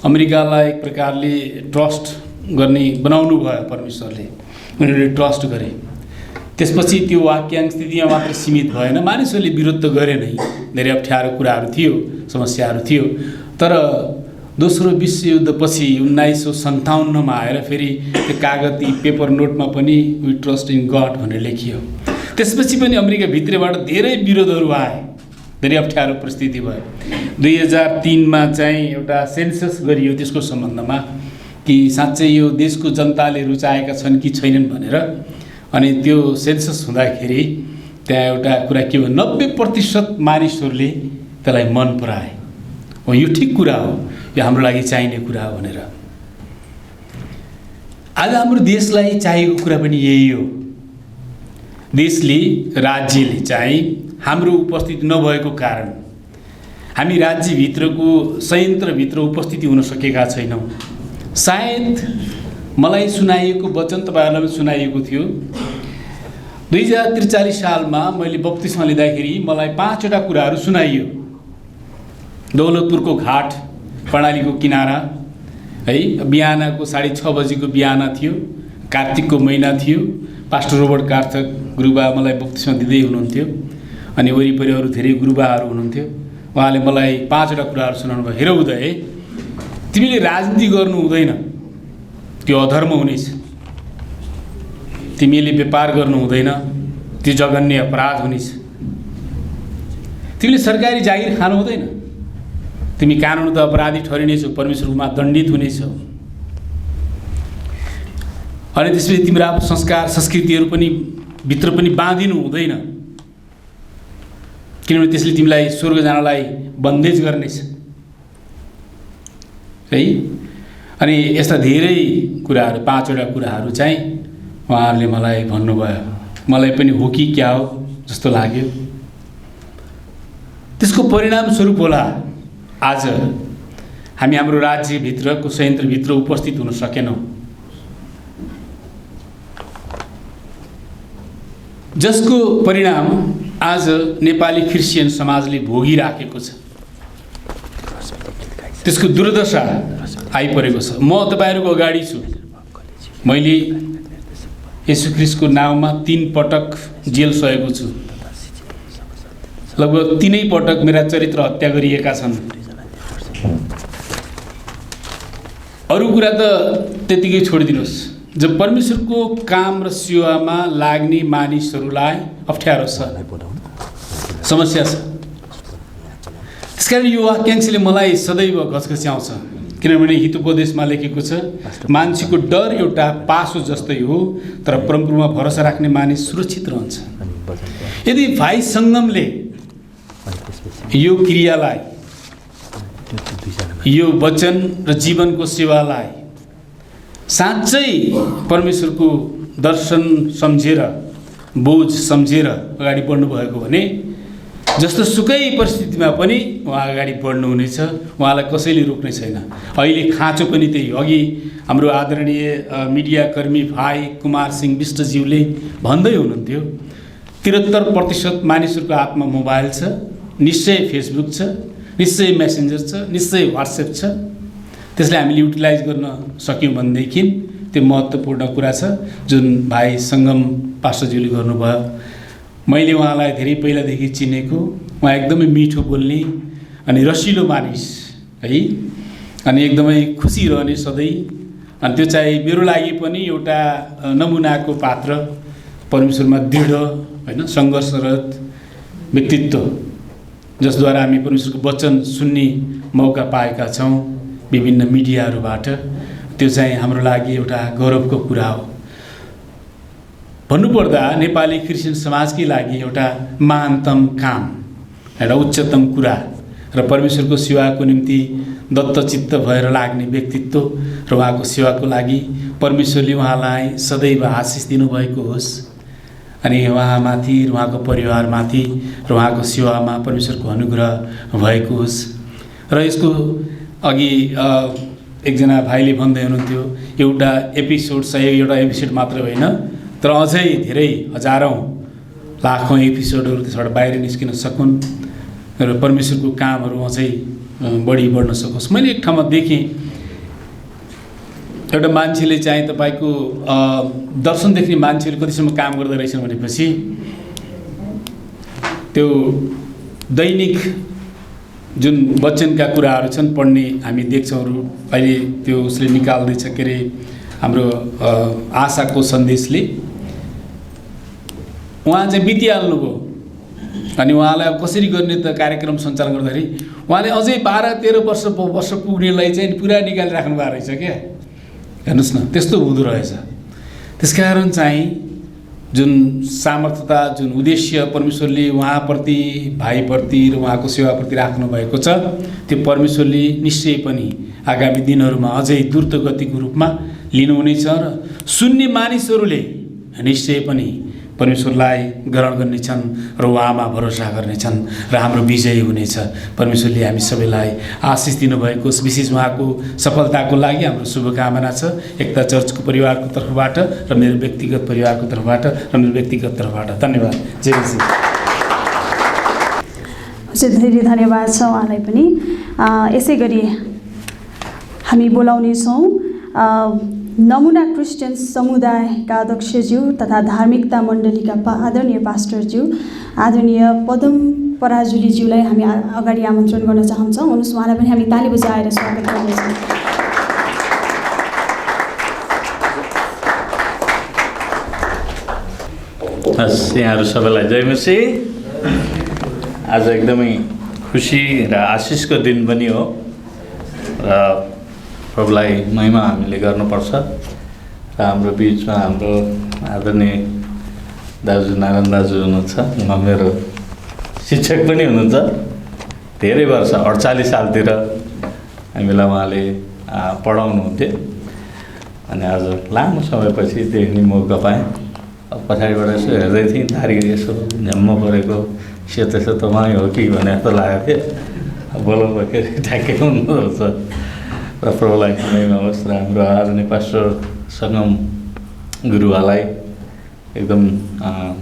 अमेरिकालाई एक प्रकारले ट्रस्ट गर्ने बनाउनु भयो परमेश्वरले, उनीहरूले ट्रस्ट गरे। त्यसपछि त्यो वाक्यांश त्यतिमा मात्र सीमित भएन, मानिसहरूले विरोध त गरे नै, धेरै अप्ठ्यारो कुराहरू थियो, समस्याहरू थियो। तर दोस्रो विश्वयुद्धपछि 1957मा आएर फेरि त्यो कागती पेपर नोटमा पनि वी ट्रस्ट इन गड भनेर लेखियो। त्यसपछि पनि अमेरिकाभित्रबाट धेरै विरोधहरू आए, धेरै अप्ठ्यारो परिस्थिति भयो। 2003मा चाहिँ एउटा सेन्सस गरियो त्यसको सम्बन्धमा कि साँच्चै यो देशको जनताले रुचाएका छन् कि छैनन् भनेर। अनि त्यो सेन्सस हुँदाखेरि त्यहाँ एउटा कुरा के भयो, 90% मानिसहरूले त्यसलाई मन पराए। हो, यो ठिक कुरा हो, यो हाम्रो लागि चाहिने कुरा हो भनेर। आज हाम्रो देशलाई चाहिएको कुरा पनि यही हो। देशले, राज्यले चाहिँ हाम्रो उपस्थिति नभएको कारण हामी राज्यभित्रको संयन्त्रभित्र उपस्थिति हुन सकेका छैनौँ। सायद मलाई सुनाइएको वचन तपाईँहरूलाई पनि सुनाइएको थियो। 2043 सालमा मैले बप्तिस्मा लिँदाखेरि मलाई 5वटा कुराहरू सुनाइयो। दौलतपुरको घाट, कर्णालीको किनारा है, बिहानको 6:30 बजेको बिहान थियो, कार्तिकको महिना थियो। पास्टर रोबर्ट कार्थक गुरुबा मलाई बप्तिस्मा दिँदै हुनुहुन्थ्यो अनि वरिपरि अरू धेरै गुरुबाहरू हुनुहुन्थ्यो। उहाँले मलाई 5वटा कुराहरू सुनाउनु भयो। हेर उदय, तिमीले राजनीति गर्नु हुँदैन, त्यो अधर्म हुनेछ। तिमीले व्यापार गर्नु हुँदैन, त्यो जघन्य अपराध हुनेछ। तिमीले सरकारी जागिर खानु हुँदैन, तिमी कानुन त अपराधी ठहरिनेछौ, परमेश्वरमा दण्डित हुनेछौ। अनि त्यसपछि तिम्रो संस्कार संस्कृतिहरू पनि भित्र पनि बाँधिनु हुँदैन, किनभने त्यसले तिमीलाई स्वर्ग जानलाई बन्देज गर्नेछ है। अनि यस्ता धेरै कुराहरू, 5वटा कुराहरू चाहिँ उहाँहरूले मलाई भन्नुभयो। मलाई पनि हो कि क्या हो जस्तो लाग्यो। त्यसको परिणाम स्वरूप होला आज हामी हाम्रो राज्यभित्रको संयन्त्रभित्र उपस्थित हुन सकेनौँ, जसको परिणाम आज नेपाली क्रिस्चियन समाजले भोगिराखेको छ। त्यसको दुर्दशा आइपरेको छ। म तपाईँहरूको अगाडि छु। मैले येशू ख्रीष्टको नाममा 3 पटक जेल सहेको छु। लगभग 3 पटक मेरा चरित्र हत्या गरिएका छन्। अरू कुरा त त्यतिकै छोडिदिनुहोस्। जब परमेश्वरको काम र सेवामा लाग्ने मानिसहरूलाई अप्ठ्यारो छ, समस्या छ। त्यसकारण यो वाक्यांशले मलाई सदैव घचघच्याउँछ, किनभने हितोपदेशमा लेखेको छ, मान्छेको डर एउटा पासो जस्तै हो, तर परमप्रभुमा भरोसा राख्ने मानिस सुरक्षित रहन्छ। यदि भाइ सङ्गमले यो क्रियालाई, यो वचन र जीवनको सेवालाई साँच्चै परमेश्वरको दर्शन सम्झेर, बोझ सम्झेर अगाडि बढ्नुभएको भने जस्तो सुकै परिस्थितिमा पनि उहाँ अगाडि बढ्नुहुनेछ। उहाँलाई कसैले रोक्ने छैन। अहिले खाँचो पनि त्यही। अघि हाम्रो आदरणीय मिडियाकर्मी भाइ कुमार सिंह विष्टज्यूले भन्दै हुनुहुन्थ्यो, 73% मानिसहरूको हातमा मोबाइल छ, निश्चय फेसबुक छ, निश्चय मेसेन्जर छ, निश्चय वाट्सएप छ। त्यसलाई हामीले युटिलाइज गर्न सक्यौँ भनेदेखि त्यो महत्त्वपूर्ण कुरा छ जुन भाइ सङ्गम पास्टरज्यूले गर्नुभयो। मैले उहाँलाई धेरै पहिलादेखि चिनेको। उहाँ एकदमै मिठो बोल्ने अनि रसिलो मानिस है, अनि एकदमै खुसी रहने सधैँ। अनि त्यो चाहिँ मेरो लागि पनि एउटा नमुनाको पात्र, परमेश्वरमा दृढ होइन सङ्घर्षरत व्यक्तित्व, जसद्वारा हामी परमेश्वरको वचन सुन्ने मौका पाएका छौँ विभिन्न मिडियाहरूबाट। त्यो चाहिँ हाम्रो लागि एउटा गौरवको कुरा हो। भन्नुपर्दा नेपाली क्रिस्चियन समाजकै लागि एउटा महानतम काम, एउटा उच्चतम कुरा र परमेश्वरको सेवाको निम्ति दत्तचित्त भएर लाग्ने व्यक्तित्व र उहाँको सेवाको लागि परमेश्वरले उहाँलाई सदैव आशिष दिनुभएको होस्। अनि उहाँमाथि र उहाँको परिवारमाथि र उहाँको सेवामा परमेश्वरको अनुग्रह भएको होस्। र यसको अघि एकजना भाइले भन्दै हुनुहुन्थ्यो, एउटा एपिसोड सही एउटा एपिसोड मात्र होइन, तर अझै धेरै हजारौँ लाखौँ एपिसोडहरू त्यसबाट बाहिर निस्किन सकुन् र परमेश्वरको कामहरू अझै बढ्न सकोस्। मैले एक ठाउँमा देखेँ, एउटा मान्छेले चाहिँ तपाईँको दर्शन देख्ने मान्छेले कतिसम्म काम गर्दो रहेछन् भनेपछि त्यो दैनिक जुन वचनका कुराहरू छन् पढ्ने हामी देख्छौँ। अहिले त्यो उसले निकाल्दैछ के अरे हाम्रो आशाको सन्देशले, उहाँ चाहिँ बितिहाल्नुभयो। अनि उहाँलाई अब कसरी गर्ने त कार्यक्रम सञ्चालन गर्दाखेरि उहाँले अझै 12-13 वर्ष पुग्नेलाई चाहिँ पुरा निकालिराख्नु भएको रहेछ क्या। हेर्नुहोस् न, त्यस्तो हुँदो रहेछ। त्यसकारण चाहिँ जुन सामर्थ्यता, जुन उद्देश्य परमेश्वरले उहाँप्रति, भाइप्रति र उहाँको सेवाप्रति राख्नु भएको छ, त्यो परमेश्वरले निश्चय पनि आगामी दिनहरूमा अझै द्रुत गतिको रूपमा लिनुहुनेछ र सुन्ने मानिसहरूले निश्चय पनि परमेश्वरलाई ग्रहण गर्नेछन् र उहाँमा भरोसा गर्नेछन् र हाम्रो विजय हुनेछ। परमेश्वरले हामी सबैलाई आशिष दिनुभएको, विशेष उहाँको सफलताको लागि हाम्रो शुभकामना छ, एकता चर्चको परिवारको तर्फबाट र मेरो व्यक्तिगत परिवारको तर्फबाट र मेरो व्यक्तिगत तर्फबाट। धन्यवाद। जय मसीह। हजुर, धेरै धन्यवाद छ उहाँलाई पनि। यसै गरी हामी बोलाउनेछौँ नमुना क्रिस्चियन समुदायका अध्यक्षज्यू तथा धार्मिकता मण्डलीका आदरणीय पास्टरज्यू आदरणीय पदम पराजुलीज्यूलाई हामी अगाडि आमन्त्रण गर्न चाहन्छौँ। हुनुहोस्, उहाँलाई पनि हामी ताली बजाएर स्वागत गर्नेछौँ। हस्, यहाँहरू सबैलाई जय मसीह। आज एकदमै खुसी र आशिषको दिन पनि हो र प्रभुलाई महिमा हामीले गर्नुपर्छ। र हाम्रो बिचमा हाम्रो आदरणीय दाजु नारायण दाजु हुनुहुन्छ, उहाँ मेरो शिक्षक पनि हुनुहुन्छ। धेरै वर्ष 48 सालतिर हामीलाई उहाँले पढाउनुहुन्थ्यो। अनि आज लामो समयपछि देख्ने मौका पाएँ। पछाडिबाट यसो हेर्दै थिएँ, तारिक यसो झ्याम्म परेको सेतो सेतो उहाँ हो कि भने जस्तो लागेको थियो। बोलाउँदाखेरि ठ्याक्कै हुँदो रहेछ। र प्रभुलाई महिमा होस्। र हाम्रो आदरणीय पास्टर सङ्गम गुरुवालाई एकदम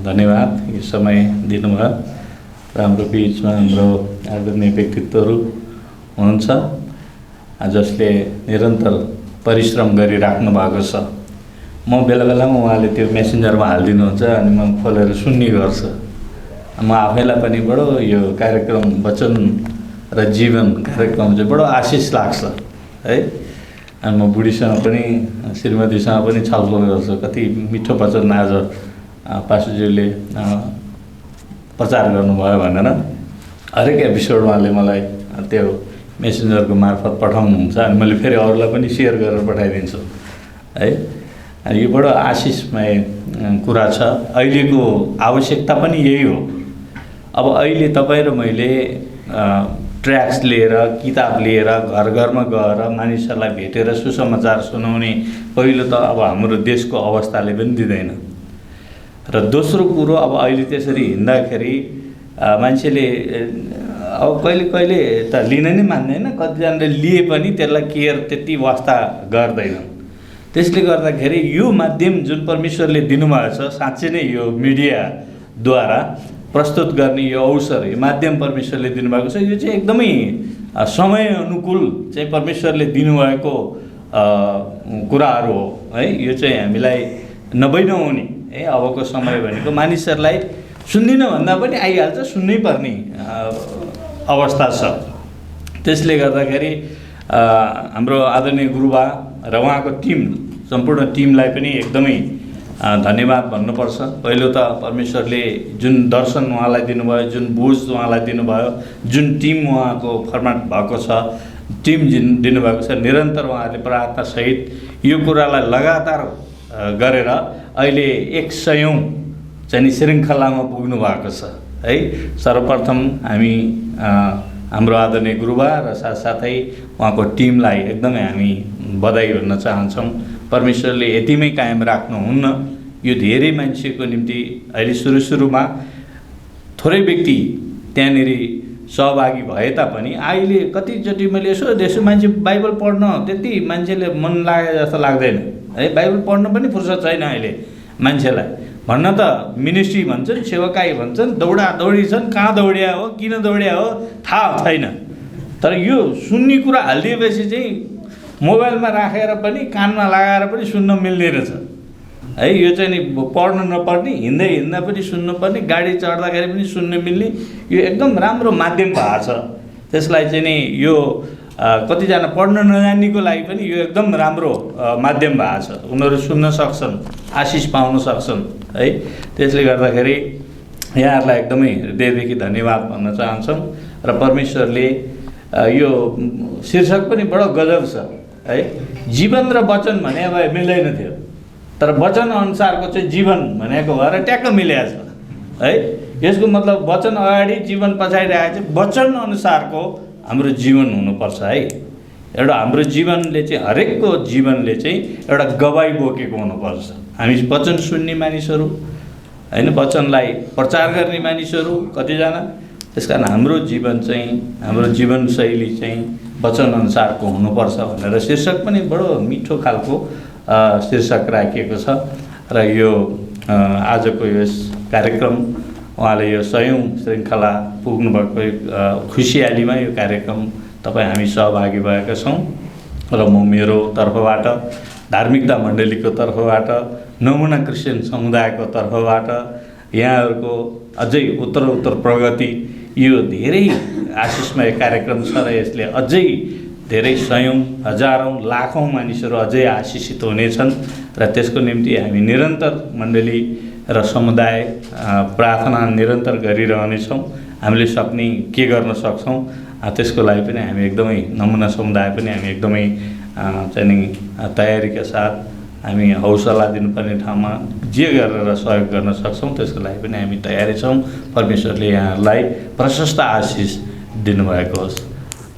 धन्यवाद, यो समय दिनुभयो। र हाम्रो बिचमा हाम्रो आदरणीय व्यक्तित्वहरू हुनुहुन्छ। जसले निरन्तर परिश्रम गरिराख्नु भएको छ। म बेला बेलामा उहाँले त्यो मेसेन्जरमा हालिदिनुहुन्छ अनि म खोलेर सुन्ने गर्छु। म आफैलाई पनि बडो यो कार्यक्रम वचन र जीवन कार्यक्रम चाहिँ बडो आशिष लाग्छ है। अनि म बुढीसँग पनि श्रीमतीसँग पनि छलफल गर्छु, कति मिठो वचन आज पास्टरज्यूले प्रचार गर्नुभयो भनेर। हरेक एपिसोड उहाँले मलाई त्यो मेसेन्जरको मार्फत पठाउनुहुन्छ अनि मैले फेरि अरूलाई पनि सेयर गरेर पठाइदिन्छु है। यो बडो आशिषमय कुरा छ। अहिलेको आवश्यकता पनि यही हो। अब अहिले तपाईँ र मैले ट्र्याक्स लिएर, किताब लिएर घर घरमा गएर मानिसहरूलाई भेटेर सुसमाचार सुनाउने पहिलो त अब हाम्रो देशको अवस्थाले पनि दिँदैन। र दोस्रो कुरो, अब अहिले त्यसरी हिँड्दाखेरि मान्छेले अब कहिले कहिले त लिन नै मान्दैन, कतिजनाले लिए पनि त्यसलाई केयर त्यति वास्ता गर्दैन। त्यसले गर्दाखेरि यो माध्यम जुन परमेश्वरले दिनुभएको छ, साँच्चै नै यो मिडियाद्वारा प्रस्तुत गर्ने यो अवसर, यो माध्यम परमेश्वरले दिनुभएको छ। यो चाहिँ एकदमै समय अनुकूल चाहिँ परमेश्वरले दिनुभएको कुराहरू हो है। यो चाहिँ हामीलाई नभई नहुने है। अबको समय भनेको मानिसहरूलाई सुन्दिनँ भन्दा पनि आइहाल्छ, सुन्नै पर्ने अवस्था छ। त्यसले गर्दाखेरि हाम्रो आदरणीय गुरुबा र उहाँको टिम, सम्पूर्ण टिमलाई पनि एकदमै धन्यवाद भन्नुपर्छ। पहिलो त परमेश्वरले जुन दर्शन उहाँलाई दिनुभयो, जुन बुझ उहाँलाई दिनुभयो, जुन टिम उहाँको फर्मेट भएको छ, टिम जुन दिनुभएको छ, निरन्तर उहाँहरूले प्रार्थनासहित यो कुरालाई लगातार गरेर अहिले 100औं चाहिँ श्रृङ्खलामा पुग्नु भएको छ है। सर्वप्रथम हामी हाम्रो आदरणीय गुरुबा र साथसाथै उहाँको टिमलाई एकदमै हामी बधाई भन्न चाहन्छौँ। परमेश्वरले यतिमै कायम राख्नुहुन्न। यो धेरै मान्छेको निम्ति अहिले सुरुमा थोरै व्यक्ति त्यहाँनिर सहभागी भए तापनि अहिले कतिचोटि मैले यसो मान्छे बाइबल पढ्न त्यति मान्छेले मन लागे जस्तो लाग्दैन है। बाइबल पढ्न पनि फुर्सद छैन अहिले मान्छेलाई। भन्न त मिनिस्ट्री भन्छन्, सेवकाई भन्छन्, दौडी छन्, कहाँ दौड्या हो, किन दौड्या हो थाहा छैन। तर यो सुन्ने कुरा हालिदिएपछि चाहिँ मोबाइलमा राखेर पनि कानमा लगाएर पनि सुन्न मिल्ने रहेछ है। यो चाहिँ नि पढ्नु नपर्ने, हिँड्दै हिँड्दा पनि सुन्नुपर्ने, गाडी चढ्दाखेरि पनि सुन्न मिल्ने यो एकदम राम्रो माध्यम भएको छ। त्यसलाई चाहिँ नि यो कतिजना पढ्न नजान्नेको लागि पनि यो एकदम राम्रो माध्यम भएको छ। उनीहरू सुन्न सक्छन्, आशिष पाउन सक्छन् है। त्यसले गर्दाखेरि यहाँहरूलाई एकदमै हृदयदेखि धन्यवाद भन्न चाहन्छौँ। र परमेश्वरले यो शीर्षक पनि बडो गजब छ है। जीवन र वचन भने अब मिल्दैन थियो, तर वचन अनुसारको चाहिँ जीवन भनेको भएर ट्याक्क मिलेको छ है। यसको मतलब वचन अगाडि, जीवन पछाडि आएको चाहिँ वचन अनुसारको हाम्रो जीवन हुनुपर्छ है। एउटा हाम्रो जीवनले चाहिँ, हरेकको जीवनले चाहिँ एउटा गवाई बोकेको हुनुपर्छ। हामी वचन सुन्ने मानिसहरू होइन, वचनलाई प्रचार गर्ने मानिसहरू कतिजना। त्यस कारण हाम्रो जीवन चाहिँ, हाम्रो जीवनशैली चाहिँ वचन अनुसारको हुनुपर्छ भनेर शीर्षक पनि बडो मिठो खालको शीर्षक राखिएको छ। र यो आजको यस कार्यक्रम उहाँले यो 100औं श्रृङ्खला पुग्नुभएको खुसियालीमा यो कार्यक्रम तपाईँ हामी सहभागी भएका छौँ। र म मेरो तर्फबाट, धार्मिकता मण्डलीको तर्फबाट, नमुना क्रिस्चियन समुदायको तर्फबाट यहाँहरूको अझै उत्तर प्रगति, यो धेरै आशिषमय कार्यक्रम छ र यसले अझै धेरै 100औं, हजारौं, लाखौं मानिसहरू अझै आशिषित हुनेछन्। र त्यसको निम्ति हामी निरन्तर मण्डली र समुदाय प्रार्थना निरन्तर गरिरहनेछौँ। हामीले सक्ने के गर्न सक्छौँ त्यसको लागि पनि हामी एकदमै, नमुना समुदाय पनि हामी एकदमै चाहिँ तयारीका साथ हामी हौसला दिनुपर्ने ठाउँमा जे गरेर सहयोग गर्न सक्छौँ त्यसको लागि पनि हामी तयारी छौँ। परमेश्वरले यहाँहरूलाई प्रशस्त आशिष दिनुभएको होस्।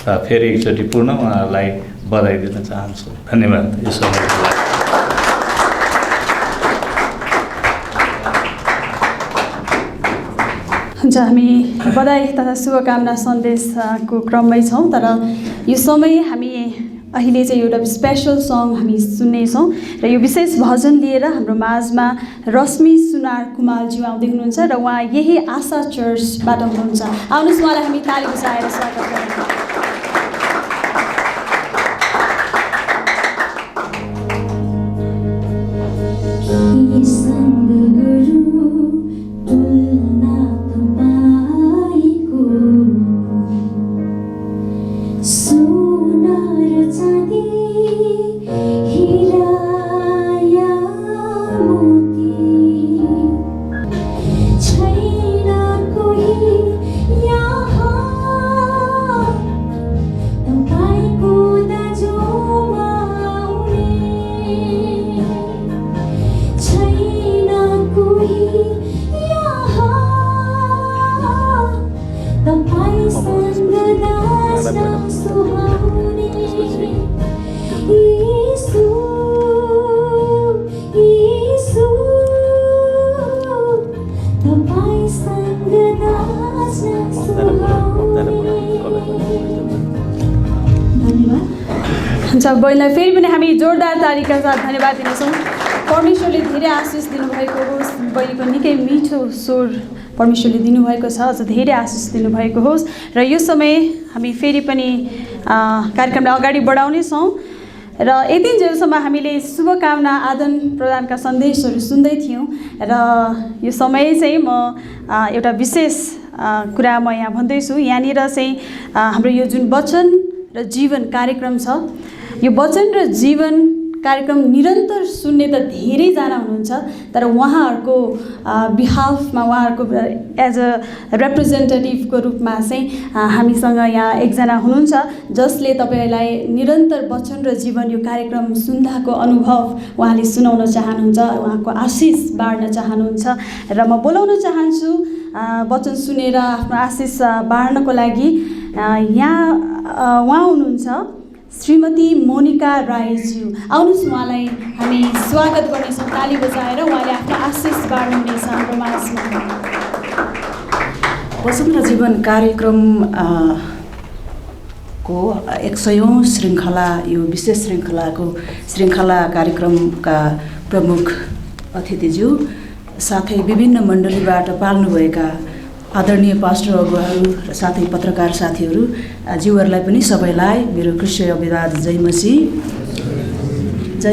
र फेरि एकचोटि पुनः उहाँहरूलाई बधाई दिन चाहन्छु। धन्यवाद। यो समयको लागि हुन्छ। हामी बधाई तथा शुभकामना सन्देशको क्रममै छौँ। तर यो समय हामी अहिले चाहिँ एउटा स्पेसल सङ हामी सुन्नेछौँ र यो विशेष भजन लिएर हाम्रो माझमा रश्मि सुनार कुमारज्यू आउँदै हुनुहुन्छ र उहाँ यही आशा चर्चबाट हुनुहुन्छ। आउनुहोस्, उहाँलाई हामी ताली बजाएर स्वागत गरौँ। हुन्छ, बहिनीलाई फेरि पनि हामी जोरदार तालीका साथ धन्यवाद दिनेछौँ। परमेश्वरले धेरै आशिष दिनुभएको होस्, बहिनीको निकै मिठो स्वर परमेश्वरले दिनुभएको छ, अझ धेरै आशिष दिनुभएको होस्। र यो समय हामी फेरि पनि कार्यक्रमलाई अगाडि बढाउनेछौँ र यतिन्जेलसम्म हामीले शुभकामना आदान प्रदानका सन्देशहरू सुन्दै थियौँ र यो समय चाहिँ म एउटा विशेष कुरा म यहाँ भन्दैछु। यहाँनिर चाहिँ हाम्रो यो जुन वचन र जीवन कार्यक्रम छ, यो वचन र जीवन कार्यक्रम निरन्तर सुन्ने त धेरैजना हुनुहुन्छ, तर उहाँहरूको बिहाफमा, उहाँहरूको एज अ रिप्रेजेन्टेटिभको रूपमा चाहिँ हामीसँग यहाँ एकजना हुनुहुन्छ जसले तपाईँलाई निरन्तर वचन र जीवन यो कार्यक्रम सुन्दाको अनुभव उहाँले सुनाउन चाहनुहुन्छ, उहाँको आशिष बाँड्न चाहनुहुन्छ र म बोलाउन चाहन्छु वचन सुनेर आफ्नो आशिष बाँड्नको लागि यहाँ उहाँ हुनुहुन्छ श्रीमती मोनिका राईज्यू। आउनुहोस्, उहाँलाई हामी स्वागत गर्नेछौँ ताली बजाएर। उहाँले आफ्नो आशिष बाँड्नुहुनेछ हाम्रो माझमा। वचन र जीवन कार्यक्रम को 100औं श्रृङ्खला, यो विशेष श्रृङ्खला कार्यक्रमका प्रमुख अतिथिज्यू साथै विभिन्न मण्डलीबाट पाल्नुभएका आदरणीय पास्टर अगुवाहरू र साथै पत्रकार साथीहरू ज्यूहरूलाई पनि सबैलाई मेरो क्रिस्चियन अभिवादन। जय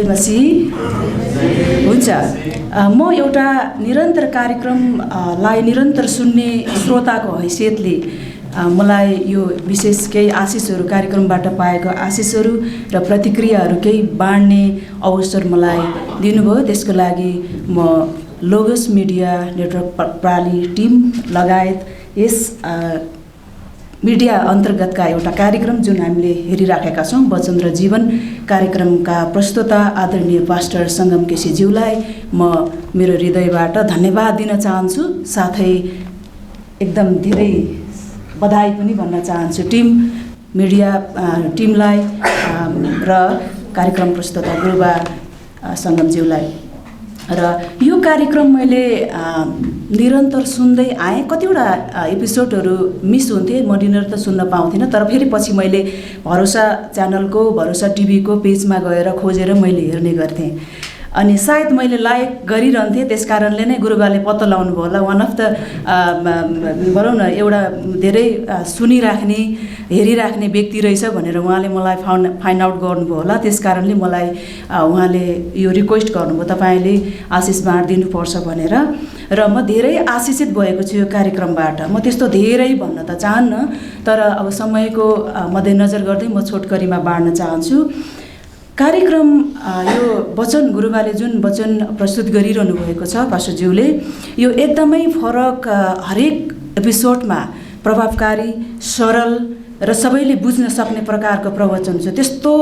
मसीह। हुन्छ, म एउटा निरन्तर कार्यक्रमलाई निरन्तर सुन्ने श्रोताको हैसियतले मलाई यो विशेष केही आशिषहरू कार्यक्रमबाट पाएको आशिषहरू र प्रतिक्रियाहरू केही बाँड्ने अवसर मलाई दिनुभयो। त्यसको लागि म लोगस मिडिया नेटवर्क प्राली टिम लगायत यस मिडिया अन्तर्गतका एउटा कार्यक्रम जुन हामीले हेरिराखेका छौँ, वचन र जीवन कार्यक्रमका प्रस्तुता आदरणीय पास्टर सङ्गम केसीज्यूलाई म मेरो हृदयबाट धन्यवाद दिन चाहन्छु। साथै एकदम धेरै बधाई पनि भन्न चाहन्छु मिडिया टिमलाई र कार्यक्रम प्रस्तुता गुरुबा सङ्गमज्यूलाई। र यो कार्यक्रम मैले निरन्तर सुन्दै आएँ। कतिवटा एपिसोडहरू मिस हुन्थे, म निरन्तर सुन्न पाउँथिनँ, तर फेरि पछि मैले भरोसा च्यानलको, भरोसा टिभीको पेजमा गएर खोजेर मैले हेर्ने गर्थेँ। अनि सायद मैले लाइक गरिरहन्थेँ, त्यस कारणले नै गुरुबाले पत्तो लगाउनु भयो होला। वान अफ द भनौँ न एउटा धेरै सुनिराख्ने, हेरिराख्ने व्यक्ति रहेछ भनेर उहाँले मलाई फाइन्ड आउट गर्नुभयो होला। त्यस कारणले मलाई उहाँले यो रिक्वेस्ट गर्नुभयो, तपाईँले आशिष बाँडिदिनुपर्छ भनेर। र म धेरै आशिषित भएको छु यो कार्यक्रमबाट। म त्यस्तो धेरै भन्न त चाहन्न, तर अब समयको मध्यनजर गर्दै म छोटकरीमा बाँड्न चाहन्छु। कार्यक्रम यो वचन गुरुबाले जुन वचन प्रस्तुत गरिरहनु भएको छ पास्टरज्यूले, यो एकदमै फरक, हरेक एपिसोडमा प्रभावकारी, सरल र सबैले बुझ्न सक्ने प्रकारको प्रवचन छ। त्यस्तो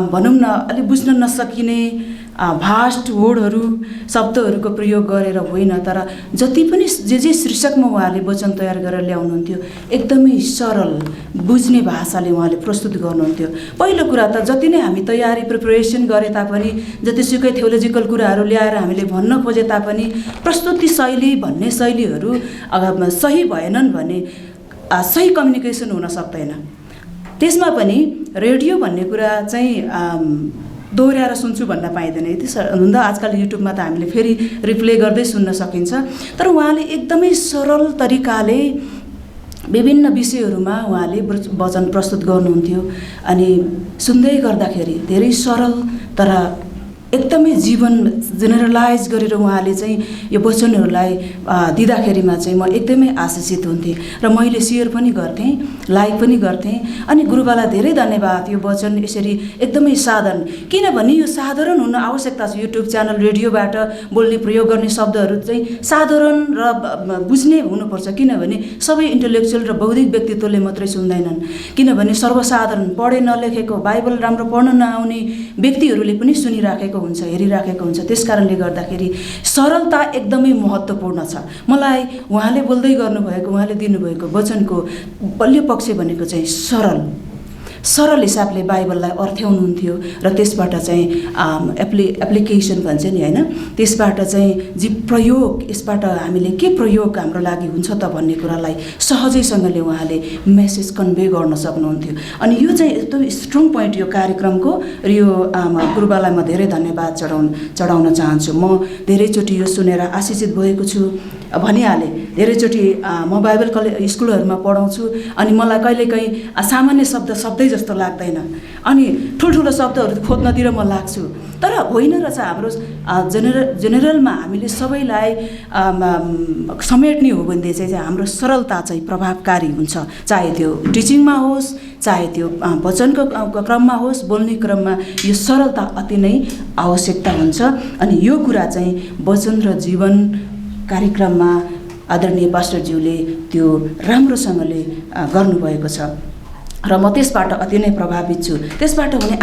भनौँ न अलि बुझ्न नसकिने भास्ट वर्डहरू, शब्दहरूको प्रयोग गरेर होइन, तर जति पनि जे शीर्षकमा उहाँले वचन तयार गरेर ल्याउनुहुन्थ्यो एकदमै सरल बुझ्ने भाषाले उहाँले प्रस्तुत गर्नुहुन्थ्यो। पहिलो कुरा त जति नै हामी तयारी प्रिपरेसन गरे तापनि, जतिसुकै थियोलोजिकल कुराहरू ल्याएर हामीले भन्न खोजे तापनि प्रस्तुति शैली भन्ने शैलीहरू सही भएनन् भने सही कम्युनिकेसन हुन सक्दैन। त्यसमा पनि रेडियो भन्ने कुरा चाहिँ दोहोऱ्याएर सुन्छु भन्न पाइँदैन। यति हुँदा आजकल युट्युबमा त हामीले फेरि रिप्ले गर्दै सुन्न सकिन्छ। तर उहाँले एकदमै सरल तरिकाले विभिन्न विषयहरूमा उहाँले वचन प्रस्तुत गर्नुहुन्थ्यो अनि सुन्दै गर्दाखेरि धेरै सरल तर एकदमै जीवन जेनरलाइज गरेर उहाँले चाहिँ यो वचनहरूलाई दिँदाखेरिमा चाहिँ म एकदमै आशिषित हुन्थेँ र मैले सेयर पनि गर्थेँ, लाइक पनि गर्थेँ। अनि गुरुबालाई धेरै धन्यवाद। यो वचन यसरी एकदमै किनभने यो साधारण हुन आवश्यकता छ। युट्युब च्यानल, रेडियोबाट बोल्ने प्रयोग गर्ने शब्दहरू चाहिँ साधारण र बुझ्ने हुनुपर्छ, किनभने सबै इन्टेलेक्चुअल र बौद्धिक व्यक्तित्वले मात्रै सुन्दैनन्। किनभने सर्वसाधारण पढे नलेखेको, बाइबल राम्रो पढ्न नआउने व्यक्तिहरूले पनि सुनिराखेको हुन्छ, हेरिराखेको हुन्छ। त्यस कारणले गर्दाखेरि सरलता एकदमै महत्त्वपूर्ण छ। मलाई उहाँले बोल्दै गर्नुभएको, उहाँले दिनुभएको वचनको बलियो पक्ष भनेको चाहिँ सरल हिसाबले बाइबललाई अर्थ्याउनुहुन्थ्यो र त्यसबाट चाहिँ एप्लिकेसन भन्छ नि होइन, त्यसबाट चाहिँ प्रयोग, यसबाट हामीले के प्रयोग हाम्रो लागि हुन्छ त भन्ने कुरालाई सहजैसँगले उहाँले मेसेज कन्भे गर्न सक्नुहुन्थ्यो। अनि यो चाहिँ एकदम स्ट्रङ पोइन्ट यो कार्यक्रमको, र यो गुरुबालाई म धेरै धन्यवाद चढाउन चाहन्छु। म धेरैचोटि यो सुनेर आशिषित भएको छु, भनिहालेँ। धेरैचोटि म बाइबल स्कुलहरूमा पढाउँछु अनि मलाई कहिलेकाहीँ सामान्य शब्दै जस्तो लाग्दैन, अनि ठुल्ठुलो शब्दहरू खोज्नतिर म लाग्छु। तर होइन रहेछ, हाम्रो जेनरलमा हामीले सबैलाई समेट्ने हो भनेदेखि चाहिँ हाम्रो सरलता चाहिँ प्रभावकारी हुन्छ, चाहे त्यो टिचिङमा होस्, चाहे त्यो वचनको क्रममा होस्, बोल्ने क्रममा यो सरलता अति नै आवश्यकता हुन्छ। अनि यो कुरा चाहिँ वचन र जीवन कार्यक्रममा आदरणीय पास्टरज्यूले त्यो राम्रोसँगले गर्नुभएको छ र म त्यसबाट अति नै प्रभावित छु। त्यसबाट हुने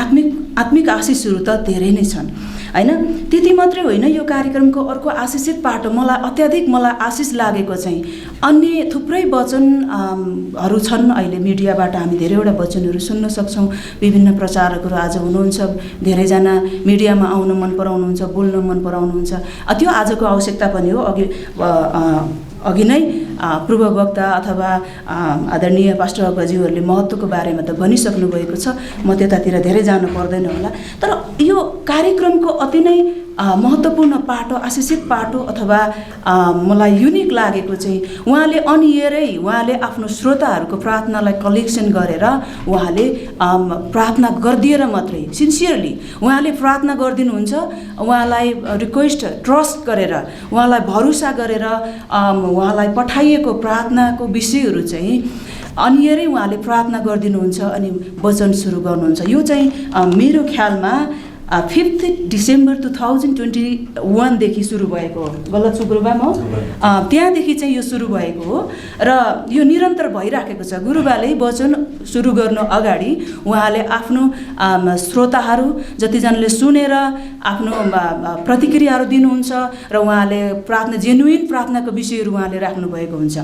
आत्मिक आशिषहरू त धेरै नै छन् होइन। त्यति मात्रै होइन, यो कार्यक्रमको अर्को आशिषित पाटो अत्याधिक आशिष लागेको चाहिँ अन्य थुप्रै वचनहरू छन्। अहिले मिडियाबाट हामी धेरैवटा वचनहरू सुन्न सक्छौँ। विभिन्न प्रचारकहरू आज हुनुहुन्छ, धेरैजना मिडियामा आउन मन पराउनुहुन्छ, बोल्न मन पराउनुहुन्छ। त्यो आजको आवश्यकता पनि हो। अघि नै पूर्व वक्ता अथवा आदरणीय पास्टर अग्रज्यूहरूले महत्त्वको बारेमा त भनिसक्नु भएको छ, म त्यतातिर धेरै जानु पर्दैन होला। तर यो कार्यक्रमको अति नै महत्त्वपूर्ण पाटो, आशिषित पाटो अथवा मलाई युनिक लागेको चाहिँ उहाँले उहाँले आफ्नो श्रोताहरूको प्रार्थनालाई कलेक्सन गरेर उहाँले प्रार्थना गरिदिएर मात्रै सिन्सियरली उहाँले प्रार्थना गरिदिनुहुन्छ। उहाँलाई रिक्वेस्ट ट्रस्ट गरेर, उहाँलाई भरोसा गरेर उहाँलाई पठाइएको प्रार्थनाको विषयहरू चाहिँ अनियरै उहाँले प्रार्थना गरिदिनुहुन्छ अनि वचन सुरु गर्नुहुन्छ। यो चाहिँ मेरो ख्यालमा 5 डिसेम्बर 2021 देखि सुरु भएको हो। गलत छु गुरुबा म? त्यहाँदेखि चाहिँ यो सुरु भएको हो र यो निरन्तर भइराखेको छ। गुरुबाले वचन सुरु गर्नु अगाडि उहाँले आफ्नो श्रोताहरू जतिजनाले सुनेर आफ्नो प्रतिक्रियाहरू दिनुहुन्छ र उहाँले जेन्युइन प्रार्थनाको विषयहरू उहाँले राख्नुभएको हुन्छ।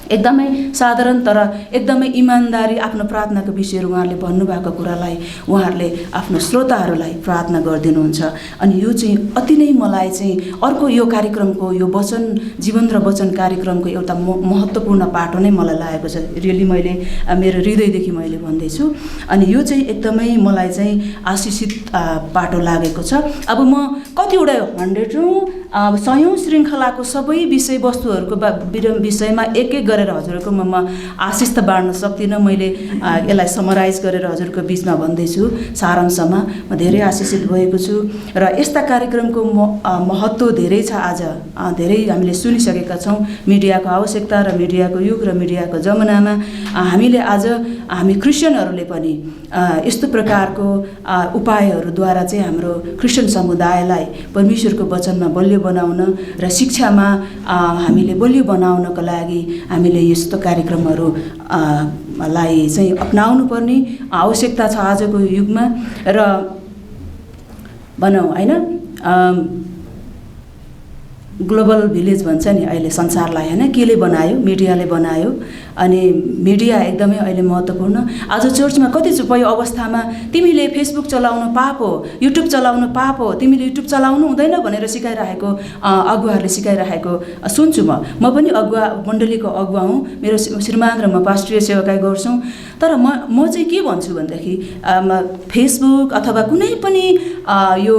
एकदमै साधारण तर एकदमै इमान्दारी आफ्नो प्रार्थनाको विषयहरू उहाँहरूले भन्नुभएको कुरालाई उहाँहरूले आफ्नो श्रोताहरूलाई प्रार्थना गरिदिनुहुन्छ। अनि यो चाहिँ अति नै मलाई चाहिँ अर्को यो कार्यक्रमको यो वचन जीवन र वचन कार्यक्रमको एउटा महत्त्वपूर्ण पाटो नै मलाई लागेको छ। रियली मैले मेरो हृदयदेखि मैले भन्दैछु। अनि यो चाहिँ एकदमै मलाई चाहिँ आशिषित पाटो लागेको छ। अब म कतिवटा 100औं श्रृङ्खलाको सबै विषयवस्तुहरूको विषयमा एक गरेर हजुरहरूकोमा म आशिष त बाँड्न सक्दिनँ। मैले यसलाई समराइज गरेर हजुरको बिचमा भन्दैछु। सारांशमा म धेरै आशिषित भएको छु र यस्ता कार्यक्रमको महत्त्व धेरै छ। आज धेरै हामीले सुनिसकेका छौँ। मिडियाको आवश्यकता र मिडियाको युग र मिडियाको जमानामा हामी क्रिस्चियनहरूले पनि यस्तो प्रकारको उपायहरूद्वारा चाहिँ हाम्रो क्रिस्चियन समुदायलाई परमेश्वरको वचनमा बलियो बनाउन र शिक्षामा हामीले बलियो बनाउनको लागि हामीले यस्तो कार्यक्रमहरू लाई चाहिँ अपनाउनु पर्ने आवश्यकता छ आजको युगमा। र भनौँ होइन, ग्लोबल भिलेज भन्छ नि अहिले संसारलाई, होइन, केले बनायो? मिडियाले बनायो। अनि मिडिया एकदमै अहिले महत्त्वपूर्ण। आज चर्चमा कति भयो अवस्थामा तिमीले फेसबुक चलाउनु पाप हो, युट्युब चलाउनु पाप हो, तिमीले युट्युब चलाउनु हुँदैन भनेर सिकाइरहेको अगुवाहरूले सिकाइरहेको सुन्छु। म पनि अगुवा मण्डलीको अगुवा हुँ। मेरो श्रीमान र म पास्टरीय सेवाकाई गर्छौँ। तर म चाहिँ के भन्छु भनेदेखि फेसबुक अथवा कुनै पनि यो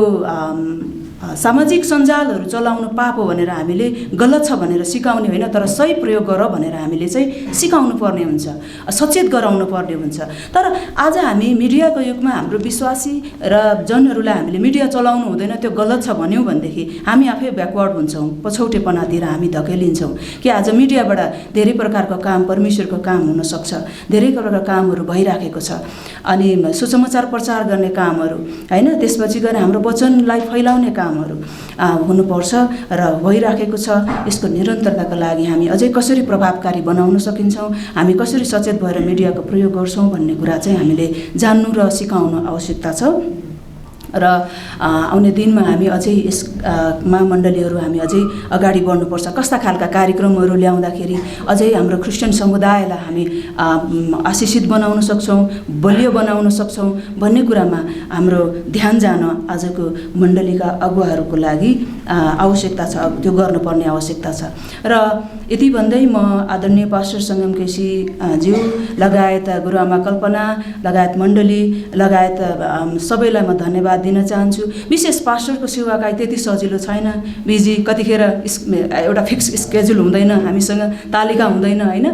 सामाजिक सञ्जालहरू चलाउनु पाप हो भनेर हामीले गलत छ भनेर सिकाउने होइन, तर सही प्रयोग गर भनेर हामीले चाहिँ सिकाउनु पर्ने हुन्छ, सचेत गराउनु पर्ने हुन्छ। तर आज हामी मिडियाको युगमा हाम्रो विश्वासी र जनहरूलाई हामीले मिडिया चलाउनु हुँदैन, त्यो गलत छ भन्यौँ भनेदेखि हामी आफै ब्याकवर्ड हुन्छौँ, पछौटेपनातिर हामी धकेलिन्छौँ। कि आज मिडियाबाट धेरै प्रकारको काम, परमेश्वरको काम हुनसक्छ, धेरै प्रकारको कामहरू भइराखेको छ। अनि सुसमाचार प्रचार गर्ने कामहरू, होइन, त्यसपछि गएर हाम्रो वचनलाई फैलाउने कामहरू हुनुपर्छ र भइराखेको छ। यसको निरन्तरताको लागि हामी अझै कसरी प्रभावकारी बनाउन सकिन्छौँ, हामी कसरी सचेत भएर मिडियाको प्रयोग गर्छौँ भन्ने कुरा चाहिँ हामीले जान्नु र सिकाउनु आवश्यकता छ। र आउने दिनमा हामी अझै यस महामण्डलीहरू हामी अझै अगाडि बढ्नुपर्छ। कस्ता खालका कार्यक्रमहरू ल्याउँदाखेरि अझै हाम्रो क्रिस्चियन समुदायलाई हामी आशिषित बनाउन सक्छौँ, बलियो बनाउन सक्छौँ भन्ने कुरामा हाम्रो ध्यान जान आजको मण्डलीका अगुवाहरूको लागि आवश्यकता छ, त्यो गर्नुपर्ने आवश्यकता छ। र यति भन्दै म आदरणीय पास्टर सङ्गम केसी ज्यू लगायत गुरुआमा कल्पना लगायत मण्डली लगायत सबैलाई म धन्यवाद दिन चाहन्छु। विशेष पास्टरको सेवाकाई त्यति सजिलो छैन, बिजी, कतिखेर एउटा फिक्स स्केड्युल हुँदैन, हामीसँग तालिका हुँदैन होइन,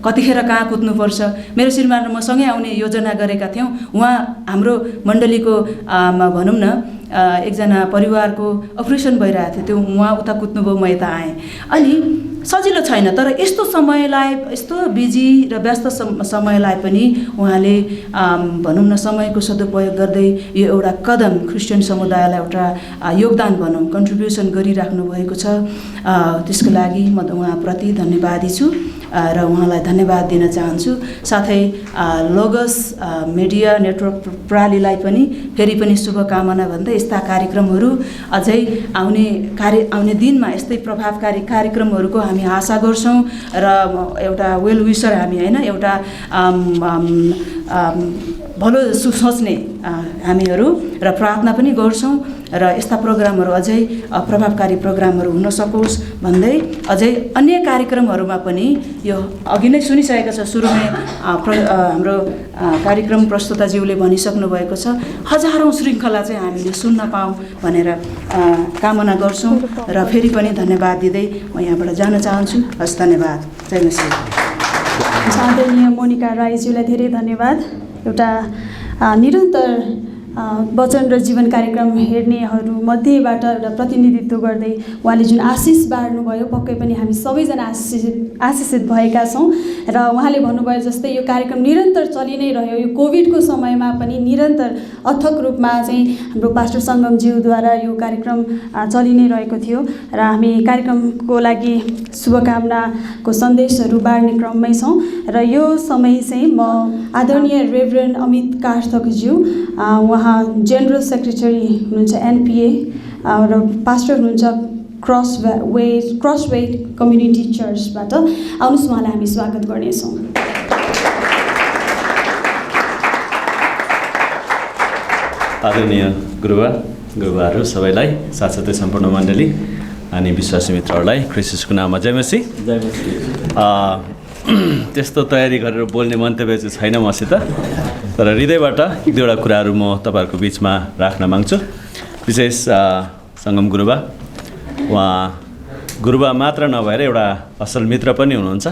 कतिखेर कहाँ कुद्नुपर्छ। मेरो श्रीमान र म सँगै आउने योजना गरेका थियौँ। उहाँ हाम्रो मण्डलीको भनौँ न एकजना परिवारको अपरेसन भइरहेको थियो, त्यो उहाँ उता कुद्नुभयो, म यता आएँ। अनि सजिलो छैन, तर यस्तो समयलाई, यस्तो बिजी र व्यस्त समयलाई पनि उहाँले भनौँ न समयको सदुपयोग गर्दै यो एउटा कदम क्रिस्चियन समुदायलाई एउटा योगदान भनौँ कन्ट्रिब्युसन गरिराख्नु भएको छ। त्यसको लागि म उहाँप्रति धन्यवादी छु र उहाँलाई धन्यवाद दिन चाहन्छु। साथै लोगस मिडिया नेटवर्क प्रणालीलाई पनि फेरि पनि शुभकामना भन्दै यस्ता कार्यक्रमहरू अझै आउने दिनमा यस्तै प्रभावकारी कार्यक्रमहरूको हामी आशा गर्छौँ र एउटा वेल विसर हामी होइन, एउटा भलो सोच्ने हामीहरू र प्रार्थना पनि गर्छौँ र यस्ता प्रोग्रामहरू अझै प्रभावकारी प्रोग्रामहरू हुन सकोस् भन्दै अझै अन्य कार्यक्रमहरूमा पनि यो अघि नै सुनिसकेको छ, सुरुमै हाम्रो कार्यक्रम प्रस्तुताज्यूले भनिसक्नु भएको छ, हजारौँ श्रृङ्खला चाहिँ हामीले सुन्न पाऊँ भनेर कामना गर्छौँ र फेरि पनि धन्यवाद दिँदै म यहाँबाट जान चाहन्छु। हस्, धन्यवाद। जय मसीह। आदरणीय मोनिका राईज्यूलाई धेरै धन्यवाद। एउटा निरन्तर वचन र जीवन कार्यक्रम हेर्नेहरू मध्येबाट एउटा प्रतिनिधित्व गर्दै उहाँले जुन आशिष बाँड्नुभयो, पक्कै पनि हामी सबैजना आशिषित भएका छौँ। र उहाँले भन्नुभयो जस्तै यो कार्यक्रम निरन्तर चलि नै रह्यो। यो कोभिडको समयमा पनि निरन्तर अथक रूपमा चाहिँ हाम्रो पास्टर सङ्गमज्यूद्वारा यो कार्यक्रम चलि नै रहेको थियो र हामी कार्यक्रमको लागि शुभकामनाको सन्देशहरू बाँड्ने क्रममै छौँ। र यो समय चाहिँ म आदरणीय रेभरेन्ड अमित कार्थकज्यू, उहाँ जेनरल सेक्रेटरी हुनुहुन्छ एनपिए र पास्टर हुनुहुन्छ क्रसवे कम्युनिटी चर्चबाट। आउनुहोस्, उहाँलाई हामी स्वागत गर्नेछौँ। आदरणीय गुरुबाहरू सबैलाई, साथसाथै सम्पूर्ण मण्डली अनि विश्वासी मित्रहरूलाई क्रिस्टको नाममा जय मसीह। त्यस्तो तयारी गरेर बोल्ने मन्तव्य चाहिँ छैन मसित, तर हृदयबाट एक दुईवटा कुराहरू म तपाईँहरूको बिचमा राख्न माग्छु। विशेष सङ्गम गुरुबा, उहाँ गुरुबा मात्र नभएर एउटा असल मित्र पनि हुनुहुन्छ।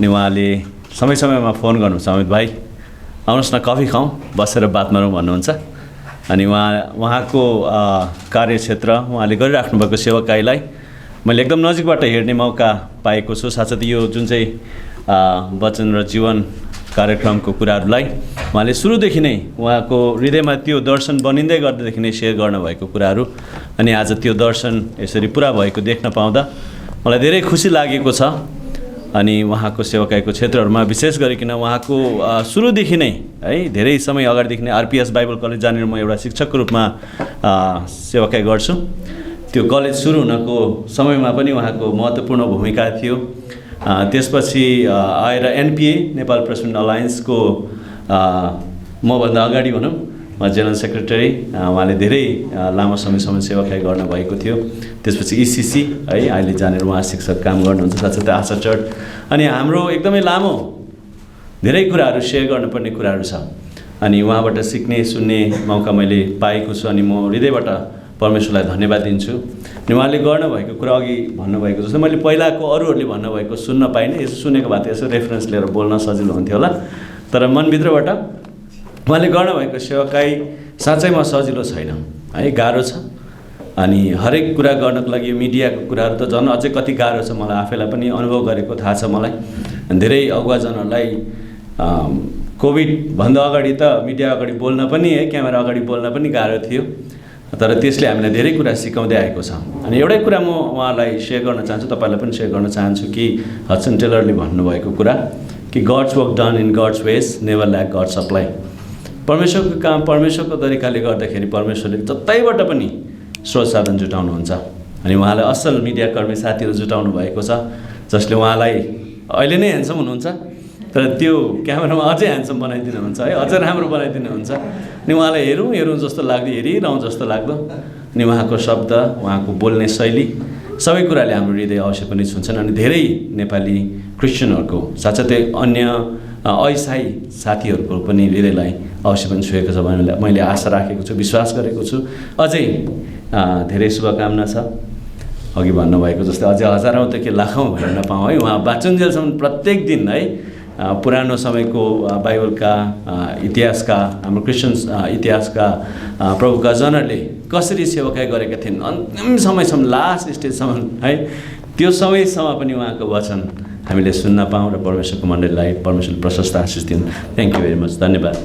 अनि उहाँले समय समयमा फोन गर्नुहुन्छ, अमित भाइ आउनुहोस् न, कफी खाउँ, बसेर बात मारौँ भन्नुहुन्छ। अनि उहाँको कार्यक्षेत्र, उहाँले गरिराख्नु भएको सेवाकाईलाई मैले एकदम नजिकबाट हेर्ने मौका पाएको छु। साथसाथै यो जुन चाहिँ वचन र जीवन कार्यक्रमको कुराहरूलाई उहाँले सुरुदेखि नै उहाँको हृदयमा त्यो दर्शन बनिँदै गर्दादेखि नै सेयर गर्नुभएको कुराहरू, अनि आज त्यो दर्शन यसरी पुरा भएको देख्न पाउँदा मलाई धेरै खुसी लागेको छ। अनि उहाँको सेवाकाईको क्षेत्रहरूमा विशेष गरिकन उहाँको सुरुदेखि नै है, धेरै समय अगाडिदेखि नै आरपिएस बाइबल कलेज जानेर म एउटा शिक्षकको रूपमा सेवाकाई गर्छु। त्यो कलेज सुरु हुनको समयमा पनि उहाँको महत्त्वपूर्ण भूमिका थियो। त्यसपछि आएर एनपिए नेपाल प्रेसिडेन्ट अलायन्सको मभन्दा अगाडि भनौँ म जेनरल सेक्रेटरी, उहाँले धेरै लामो समयसम्म सेवाकाई गर्नुभएको थियो। त्यसपछि इसिसी है, अहिले जानेर उहाँ शिक्षक काम गर्नुहुन्छ, साथसाथै आशा चर्च। अनि हाम्रो एकदमै लामो धेरै कुराहरू सेयर गर्नुपर्ने कुराहरू छ, अनि उहाँबाट सिक्ने सुन्ने मौका मैले पाएको छु। अनि म हृदयबाट परमेश्वरलाई धन्यवाद दिन्छु। अनि उहाँले गर्नुभएको कुरा अघि भन्नुभएको जस्तो मैले पहिलाको अरूहरूले भन्नुभएको सुन्न पाइनँ, यसो सुनेको भए त यसो रेफरेन्स लिएर बोल्न सजिलो हुन्थ्यो होला, तर मनभित्रबाट उहाँले गर्नुभएको सेवाकाई साँच्चैमा सजिलो छैन है, गाह्रो छ। अनि हरेक कुरा गर्नको लागि मिडियाको कुराहरू त झन् अझै कति गाह्रो छ, मलाई आफैलाई पनि अनुभव गरेको थाहा छ। मलाई धेरै अगुवाजनहरूलाई कोभिडभन्दा अगाडि त मिडिया अगाडि बोल्न पनि है, क्यामेरा अगाडि बोल्न पनि गाह्रो थियो, तर त्यसले हामीलाई धेरै कुरा सिकाउँदै आएको छ। अनि एउटै कुरा म उहाँलाई सेयर गर्न चाहन्छु, तपाईँलाई पनि सेयर गर्न चाहन्छु कि हडसन टेलरले भन्नुभएको कुरा कि God's work done in God's ways never lack God's supply. परमेश्वरको काम परमेश्वरको तरिकाले गर्दाखेरि परमेश्वरले जतैबाट पनि स्रोत साधन जुटाउनुहुन्छ अनि उहाँलाई असल मिडियाकर्मी साथीहरू जुटाउनु भएको छ जसले उहाँलाई अहिले नै ह्यान्डसम हुनुहुन्छ तर त्यो क्यामेरामा अझै ह्यान्डसम बनाइदिनुहुन्छ है, अझै राम्रो बनाइदिनुहुन्छ अनि उहाँलाई हेरौँ जस्तो लाग्दो, हेरिरहँ जस्तो लाग्दो अनि उहाँको शब्द, उहाँको बोल्ने शैली सबै कुराले हाम्रो हृदय अवश्य पनि छुन्छन् अनि धेरै नेपाली क्रिस्चियनहरूको साथसाथै अन्य अइसाई साथीहरूको पनि हृदयलाई अवश्य पनि छुएको छ भनेर मैले आशा राखेको छु, विश्वास गरेको छु। अझै धेरै शुभकामना छ, अघि भन्नुभएको जस्तै अझै हजारौँ त के लाखौँ भएर नपाउँ है, उहाँ बाँचुन्जेलसम्म प्रत्येक दिन है पुरानो समयको बाइबलका इतिहासका हाम्रो क्रिस्चियन इतिहासका प्रभुका जनहरूले कसरी सेवकाई गरेका थिइन् अन्तिम समयसम्म लास्ट स्टेजसम्म है, त्यो समयसम्म पनि उहाँको वचन हामीले सुन्न पाऊँ र परमेश्वरको मण्डलीलाई परमेश्वरले प्रशस्त आशिष दिउँ। थ्याङ्क यू भेरी मच, धन्यवाद।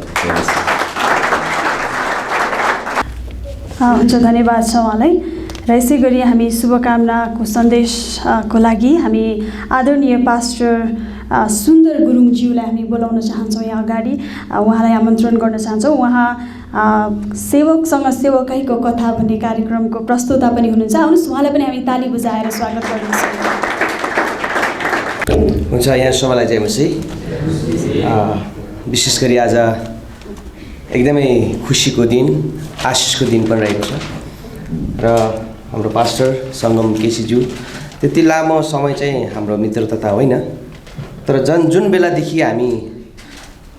हुन्छ, धन्यवाद छ उहाँलाई। र यसै गरी हामी शुभकामनाको सन्देशको लागि हामी आदरणीय पास्टर सुन्दर गुरुङज्यूलाई हामी बोलाउन चाहन्छौँ यहाँ अगाडि, उहाँलाई आमन्त्रण गर्न चाहन्छौँ। उहाँ सेवकसँग सेवकाईको कथा भन्ने कार्यक्रमको प्रस्तुता पनि हुनुहुन्छ। आउनुहोस् उहाँलाई पनि हामी ताली बजाएर स्वागत गर्नेछौँ। हुन्छ, यहाँ सबैलाई जय मसीह। विशेष गरी आज एकदमै खुसीको दिन, आशिषको दिन पनि रहेको छ र हाम्रो पास्टर सङ्गम केसीज्यू त्यति लामो समय चाहिँ हाम्रो मित्रता त होइन, तर जुन बेलादेखि हामी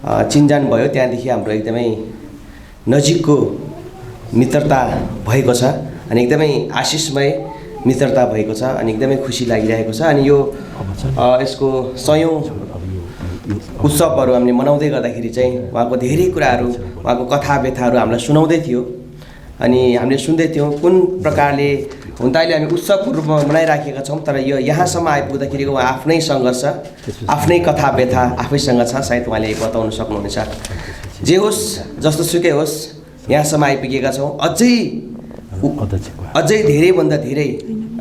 चिनजान भयो त्यहाँदेखि हाम्रो एकदमै नजिकको मित्रता भएको छ अनि एकदमै आशिषमय मित्रता भएको छ अनि एकदमै खुसी लागिरहेको छ। अनि यो यसको 100औं उत्सवहरू हामीले मनाउँदै गर्दाखेरि चाहिँ उहाँको धेरै कुराहरू, उहाँको कथा व्यथाहरू हामीलाई सुनाउँदै थियो अनि हामीले सुन्दै थियौँ कुन प्रकारले हुन त अहिले हामी उत्सवको रूपमा मनाइराखेका छौँ, तर यो यहाँसम्म आइपुग्दाखेरि उहाँ आफ्नै सङ्घर्ष, आफ्नै कथा व्यथा आफैसँग छ, सायद उहाँले बताउन सक्नुहुनेछ। जे होस् जस्तो सुकै होस् यहाँसम्म आइपुगेका छौँ, अझै धेरैभन्दा धेरै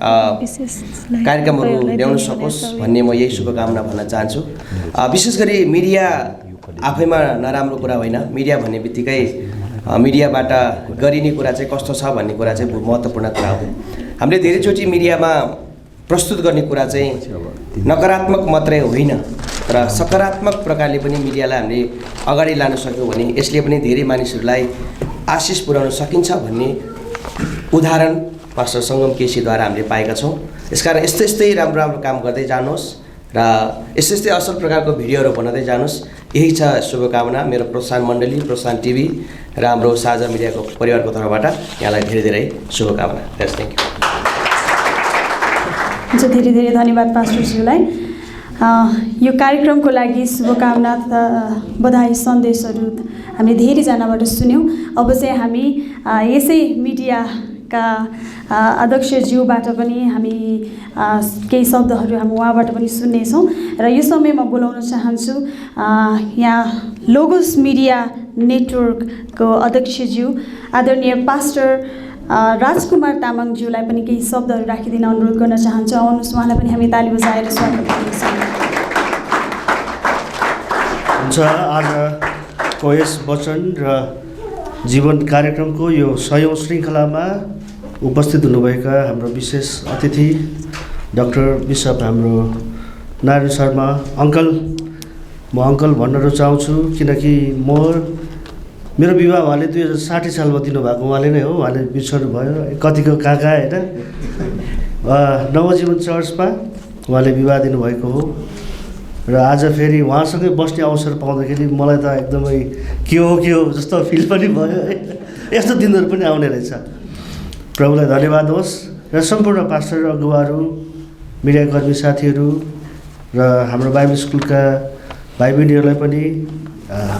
कार्यक्रमहरू ल्याउन सकोस् भन्ने म यही शुभकामना भन्न चाहन्छु। विशेष गरी मिडिया आफैमा नराम्रो कुरा होइन, मिडिया भन्ने बित्तिकै मिडियाबाट गरिने कुरा चाहिँ कस्तो छ भन्ने कुरा चाहिँ महत्त्वपूर्ण कुरा हो। हामीले धेरैचोटि मिडियामा प्रस्तुत गर्ने कुरा चाहिँ नकारात्मक मात्रै होइन तर सकारात्मक प्रकारले पनि मिडियालाई हामीले अगाडि लान सक्यौँ भने यसले पनि धेरै मानिसहरूलाई आशिष पुर्याउन सकिन्छ भन्ने उदाहरण पास्टर सङ्गम केसीद्वारा हामीले पाएका छौँ। यसकारण यस्तै राम्रो राम्रो काम गर्दै जानुहोस् र यस्तै असल प्रकारको भिडियोहरू बनाउँदै जानुहोस्, यही छ शुभकामना मेरो प्रोत्साहन मण्डली, प्रोत्साहन टिभी र हाम्रो साझा मिडियाको परिवारको तर्फबाट यहाँलाई धेरै धेरै शुभकामना। Thank you. हुन्छ, धेरै धेरै धन्यवाद पास्टरज्यूलाई। यो कार्यक्रमको लागि शुभकामना तथा बधाई सन्देशहरू हामीले धेरैजनाबाट सुन्यौँ। अब चाहिँ हामी यसै मिडियाका अध्यक्षज्यूबाट पनि हामी केही शब्दहरू हामी उहाँबाट पनि सुन्नेछौँ र यो समयमा बोलाउन चाहन्छु यहाँ लोगोस मिडिया नेटवर्कको अध्यक्षज्यू आदरणीय पास्टर राजकुमार तामाङज्यूलाई पनि केही शब्दहरू राखिदिन अनुरोध गर्न चाहन्छु। आउनुहोस्, उहाँलाई पनि हामी ताली बजाएर स्वागत गर्नेछौँ। हुन्छ, आजको यस वचन र जीवन कार्यक्रमको यो 100औं श्रृङ्खलामा उपस्थित हुनुभएका हाम्रो विशेष अतिथि डाक्टर बिशप हाम्रो नारायण शर्मा अङ्कल, म अङ्कल भन्न रुचाउँछु किनकि मेरो विवाह उहाँले 2060 सालमा दिनुभएको उहाँले नै हो, उहाँले बिर्सनु भयो कतिको काका होइन। नवजीवन चर्चमा उहाँले विवाह दिनुभएको हो र आज फेरि उहाँसँगै बस्ने अवसर पाउँदाखेरि मलाई त एकदमै के हो जस्तो फिल पनि भयो है। यस्तो दिनहरू पनि आउने रहेछ। प्रभुलाई धन्यवाद होस् र सम्पूर्ण पास्टर अगुवाहरू, मिडियाकर्मी साथीहरू र हाम्रो बाइबल स्कुलका भाइ बहिनीहरूलाई पनि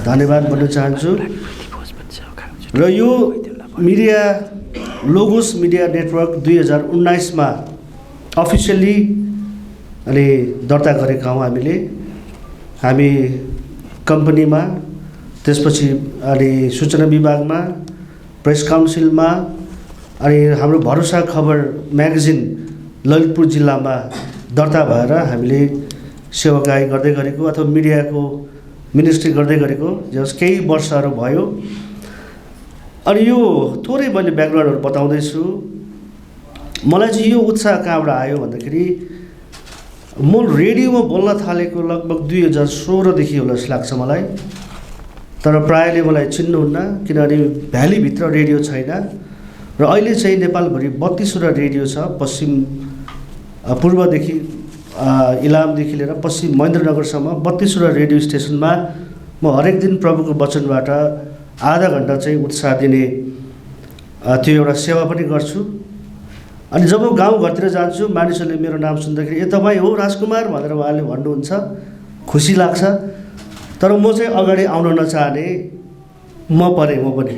धन्यवाद भन्न चाहन्छु। र यो मिडिया लोगोस मिडिया नेटवर्क 2019मा अफिसियल्ली अनि दर्ता गरेका हौँ हामी कम्पनीमा, त्यसपछि अनि सूचना विभागमा, प्रेस काउन्सिलमा अनि हाम्रो भरोसा खबर म्यागजिन ललितपुर जिल्लामा दर्ता भएर हामीले सेवाकाई गर्दै गरेको अथवा मिडियाको मिनिस्ट्री गर्दै गरेको जस केही वर्षहरू भयो। अनि यो थोरै मैले ब्याकग्राउन्डहरू बताउँदैछु। मलाई चाहिँ यो उत्साह कहाँबाट आयो भन्दाखेरि म रेडियोमा बोल्न थालेको लगभग 2016देखि होला जस्तो लाग्छ मलाई। तर प्रायःले मलाई चिन्नुहुन्न किनभने भ्यालीभित्र रेडियो छैन र अहिले चाहिँ नेपालभरि 32वटा रेडियो छ। पूर्वदेखि इलामदेखि लिएर पश्चिम महेन्द्रनगरसम्म 32वटा रेडियो स्टेसनमा म हरेक दिन प्रभुको वचनबाट आधा घन्टा चाहिँ उत्साह दिने त्यो एउटा सेवा पनि गर्छु। अनि जब गाउँघरतिर जान्छु मानिसहरूले मेरो नाम सुन्दाखेरि ए तपाईँ हो राजकुमार भनेर उहाँले भन्नुहुन्छ, खुसी लाग्छ। तर म चाहिँ अगाडि आउन नचाहने म पनि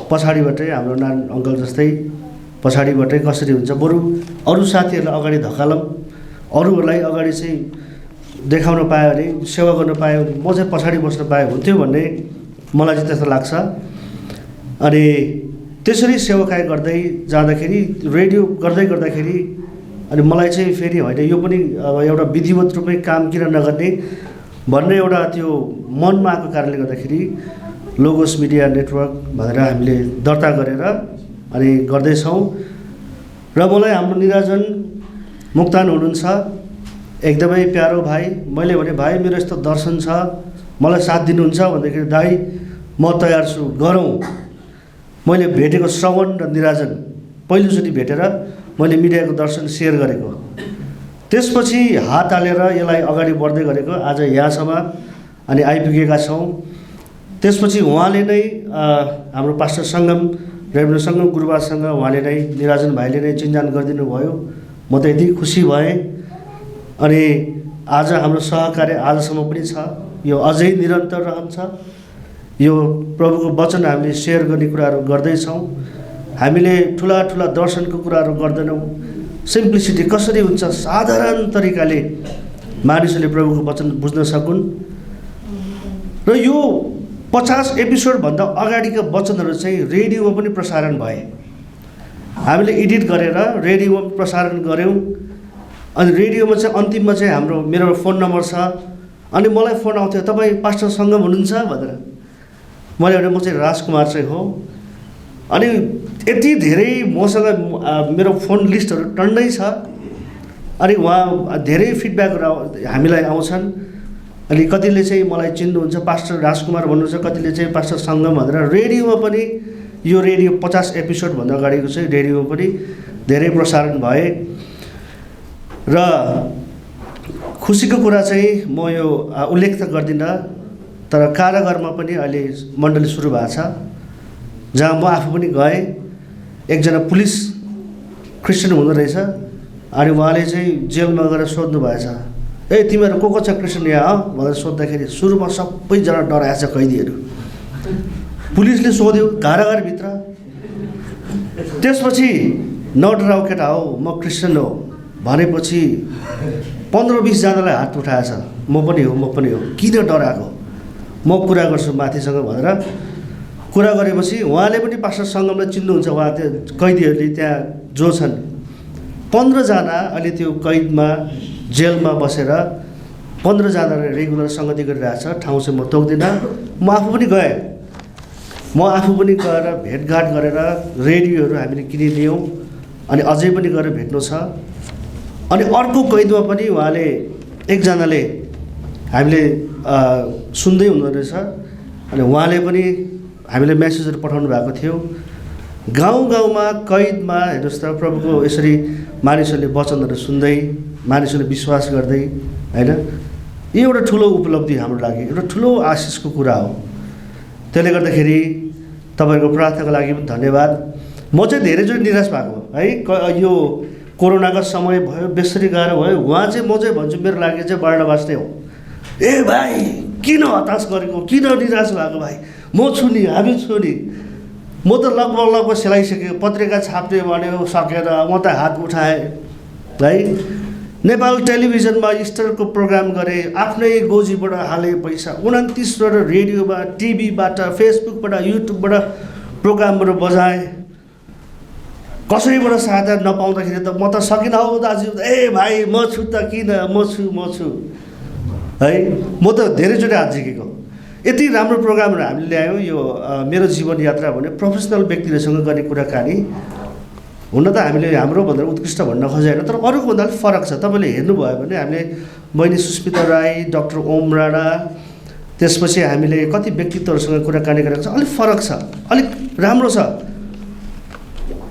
पछाडिबाटै हाम्रो अङ्कल जस्तै पछाडिबाटै कसरी हुन्छ, बरु अरू साथीहरूलाई अगाडि धकालौँ, अरूहरूलाई अगाडि चाहिँ देखाउन पायो भने, सेवा गर्न पायो भने म चाहिँ पछाडि बस्न पाए हुन्थ्यो भन्ने मलाई चाहिँ त्यस्तो लाग्छ। अनि त्यसरी सेवाकाय गर्दै जाँदाखेरि रेडियो गर्दाखेरि अनि मलाई चाहिँ फेरि होइन यो पनि अब एउटा विधिवत रूपमै काम किन नगर्ने भन्ने एउटा त्यो मनमा आएको कारणले गर्दाखेरि लोगोस मिडिया नेटवर्क भनेर हामीले दर्ता गरेर अनि गर्दैछौँ। र मलाई हाम्रो निराजन मुक्तान हुनुहुन्छ, एकदमै प्यारो भाइ। मैले भने भाइ मेरो यस्तो दर्शन छ, मलाई साथ दिनुहुन्छ भन्दाखेरि दाइ म तयार छु, गरौँ। मैले भेटेको श्रवण र निराजन पहिलोचोटि भेटेर मैले मिडियाको दर्शन सेयर गरेको, त्यसपछि हात हालेर यसलाई अगाडि बढ्दै गरेको आज यहाँसम्म अनि आइपुगेका छौँ। त्यसपछि उहाँले नै हाम्रो पास्टर सङ्गम रेभरेन्ड सङ्गम गुरुबासँग उहाँले नै निराजन भाइले नै चिन्जान गरिदिनु भयो। म त यति खुसी भएँ। अनि आज हाम्रो सहकार्य आजसम्म पनि छ, यो अझै निरन्तर रहन्छ। यो प्रभुको वचन हामीले सेयर गर्ने कुराहरू गर्दैछौँ। हामीले ठुला ठुला दर्शनको कुराहरू गर्दैनौँ। सिम्प्लिसिटी कसरी हुन्छ, साधारण तरिकाले मानिसहरूले प्रभुको वचन बुझ्न सकुन्। र यो 50 एपिसोडभन्दा अगाडिका वचनहरू चाहिँ रेडियोमा पनि प्रसारण भए। हामीले एडिट गरेर रेडियोमा प्रसारण गऱ्यौँ। अनि रेडियोमा चाहिँ अन्तिममा चाहिँ हाम्रो मेरो फोन नम्बर छ। अनि मलाई फोन आउँथ्यो तपाईँ पास्टर सङ्गम हुनुहुन्छ भनेर। मैले भने म चाहिँ राजकुमार चाहिँ हो। अनि यति धेरै मसँग मेरो फोन लिस्टहरू टन्नै छ। अनि उहाँ धेरै फिडब्याकहरू हामीलाई आउँछन्। अनि कतिले चाहिँ मलाई चिन्नुहुन्छ पास्टर राजकुमार भन्नुहुन्छ, कतिले चाहिँ पास्टर सङ्गम भनेर। रेडियोमा पनि यो रेडियो 50 एपिसोडभन्दा अगाडिको चाहिँ रेडियोमा पनि धेरै प्रसारण भए। र खुसीको कुरा चाहिँ म यो उल्लेख त गर्दिनँ, तर कारागारमा पनि अहिले मण्डली सुरु भएको छ, जहाँ म आफू पनि गएँ। एकजना पुलिस क्रिस्चियन हुँदो रहेछ। अनि उहाँले चाहिँ जेलमा गएर सोध्नु भएछ, ए तिमीहरू को छ क्रिस्चियन यहाँ भनेर सोद्धाखेरि सुरुमा सबैजना डराएछ कैदीहरू। पुलिसले सोध्यो कारागारभित्र। त्यसपछि नडराउ केटा हो म क्रिस्चियन हो भनेपछि 15-20 जनालाई हात उठाएछ, म पनि हो, किन डराएको, म कुरा गर्छु माथिसँग भनेर कुरा गरेपछि उहाँले पनि पास्टर सङ्गमलाई चिन्नुहुन्छ। उहाँ त्यो कैदीहरूले त्यहाँ जो छन् 15 जना अहिले त्यो कैदमा जेलमा बसेर 15 जनाले रेगुलर सङ्गति गरिरहेछ। ठाउँ चाहिँ म तोक्दिनँ। म आफू पनि गएँ। म आफू पनि गएर भेटघाट गरेर रेडियोहरू हामीले किनिदियौँ। अनि अझै पनि गएर भेट्नु छ। अनि अर्को कैदमा पनि उहाँले एकजनाले हामीले सुन्दै हुँदो रहेछ। अनि उहाँले पनि हामीले मेसेजहरू पठाउनु भएको थियो। गाउँ गाउँमा कैदमा हेर्नुहोस् त प्रभुको यसरी मानिसहरूले वचनहरू सुन्दै मानिसहरूले विश्वास गर्दै होइन, यो एउटा ठुलो उपलब्धि हाम्रो लागि, एउटा ठुलो आशिषको कुरा हो। त्यसले गर्दाखेरि तपाईँहरूको प्रार्थनाको लागि पनि धन्यवाद। म चाहिँ धेरैचोटि निराश भएको है। यो कोरोनाको समय भयो, बेसरी गाह्रो भयो। उहाँ चाहिँ म चाहिँ भन्छु मेरो लागि चाहिँ बार्नबास नै हो। ए भाइ किन हताश गरेको, किन निराश भएको भाइ, म छु नि, हामी छु नि। म त लगभग सेलाइसकेँ, पत्रिका छाप्ने भन्यो सकेर म त हात उठाएँ है। नेपाल टेलिभिजनमा इस्टरको प्रोग्राम गरेँ, आफ्नै गोजीबाट हालेँ पैसा। 29वटा रेडियोमा, टिभीबाट, फेसबुकबाट, युट्युबबाट प्रोग्रामहरू बजाएँ। कसैबाट सहायता नपाउँदाखेरि त म त सकिनँ हौ दाजु। ए भाइ म छु त, किन म छु है। म त धेरैचोटि हात झिकेको। यति राम्रो प्रोग्रामहरू हामीले ल्यायौँ। यो मेरो जीवन यात्रा भने प्रोफेसनल व्यक्तिहरूसँग गर्ने कुराकानी हुन त हामीले हाम्रो भन्दा उत्कृष्ट भन्न खोजेन, तर अरूको भन्दा अलिक फरक छ। तपाईँले हेर्नुभयो भने हामीले बहिनी सुस्मिता राई, डाक्टर ओम राणा, त्यसपछि हामीले कति व्यक्तित्वहरूसँग कुराकानी गरेको छ, अलिक फरक छ, अलिक राम्रो छ।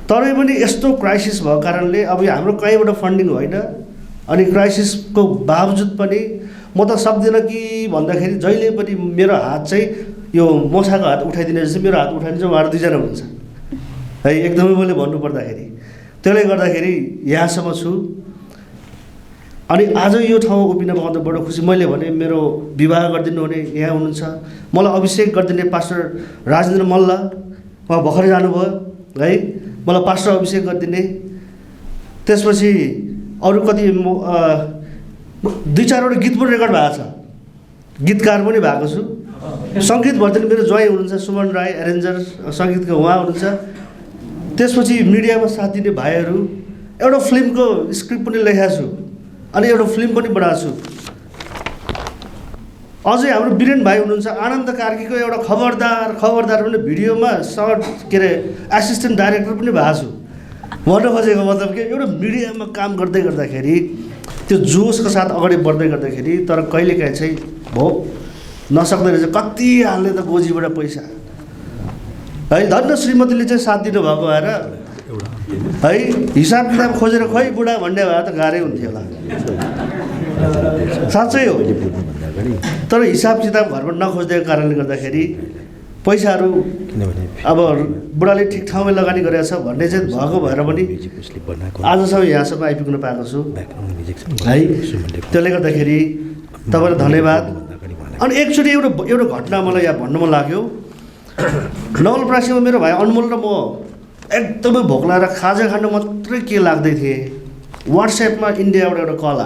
तरै पनि यस्तो क्राइसिस भएको कारणले अब यो हाम्रो कहीँबाट फन्डिङ होइन, अनि क्राइसिसको बावजुद पनि म त सक्दिनँ कि भन्दाखेरि जहिले पनि मेरो हात चाहिँ यो मसाको हात उठाइदिने जस्तो मेरो हात उठाइदिन्छ, उहाँहरू दुईजना हुनुहुन्छ है। एकदमै मैले भन्नुपर्दाखेरि त्यसले गर्दाखेरि यहाँसम्म छु। अनि आज यो ठाउँ उभिन पाउँदा बडो खुसी। मैले भने मेरो विवाह गरिदिनु हुने यहाँ हुनुहुन्छ, मलाई अभिषेक गरिदिने पास्टर राजेन्द्र मल्ल, उहाँ भर्खरै जानुभयो है, मलाई पास्टर अभिषेक गरिदिने। त्यसपछि अरू कति 2-4वटा गीत पनि रेकर्ड भएको छ, गीतकार पनि भएको छु। सङ्गीत भर्दैन मेरो ज्वाइँ हुनुहुन्छ सुमन राई, एरेन्जर सङ्गीतको उहाँ हुनुहुन्छ। त्यसपछि मिडियामा साथ दिने भाइहरू, एउटा फिल्मको स्क्रिप्ट पनि लेखेको छु अनि एउटा फिल्म पनि बनाएको छु। अझै हाम्रो वीरेन भाइ हुनुहुन्छ, आनन्द कार्कीको एउटा खबरदार पनि भिडियोमा सर्ट के अरे एसिस्टेन्ट डाइरेक्टर पनि भएको छु। भन्न खोजेको मतलब के, एउटा मिडियामा काम गर्दै गर्दाखेरि त्यो जोसको साथ अगाडि बढ्दै गर्दाखेरि तर कहिलेकाहीँ चाहिँ भो नसक्दो रहेछ। कति हाल्ने त गोजीबाट पैसा है। धन्न श्रीमतीले चाहिँ साथ दिनुभएको भएर है, हिसाब किताब खोजेर खोइ बुढा भन्ने भए त गाह्रै हुन्थ्यो होला, साँच्चै हो। तर हिसाब किताब घरमा नखोजिदिएको कारणले गर्दाखेरि पैसाहरू अब बुढाले ठिक ठाउँमा लगानी गरेको छ भन्ने चाहिँ भएको भएर पनि आजसम्म यहाँसम्म आइपुग्न पाएको छु है। त्यसले गर्दाखेरि तपाईँलाई धन्यवाद। अनि एकचोटि एउटा घटना मलाई यहाँ भन्नु मन लाग्यो। नवलपरासीमा मेरो भाइ अनमोल र म एकदमै भोक लागेर खाजा खानु मात्रै के लाग्दै थिएँ। वाट्सएपमा इन्डियाबाट एउटा कल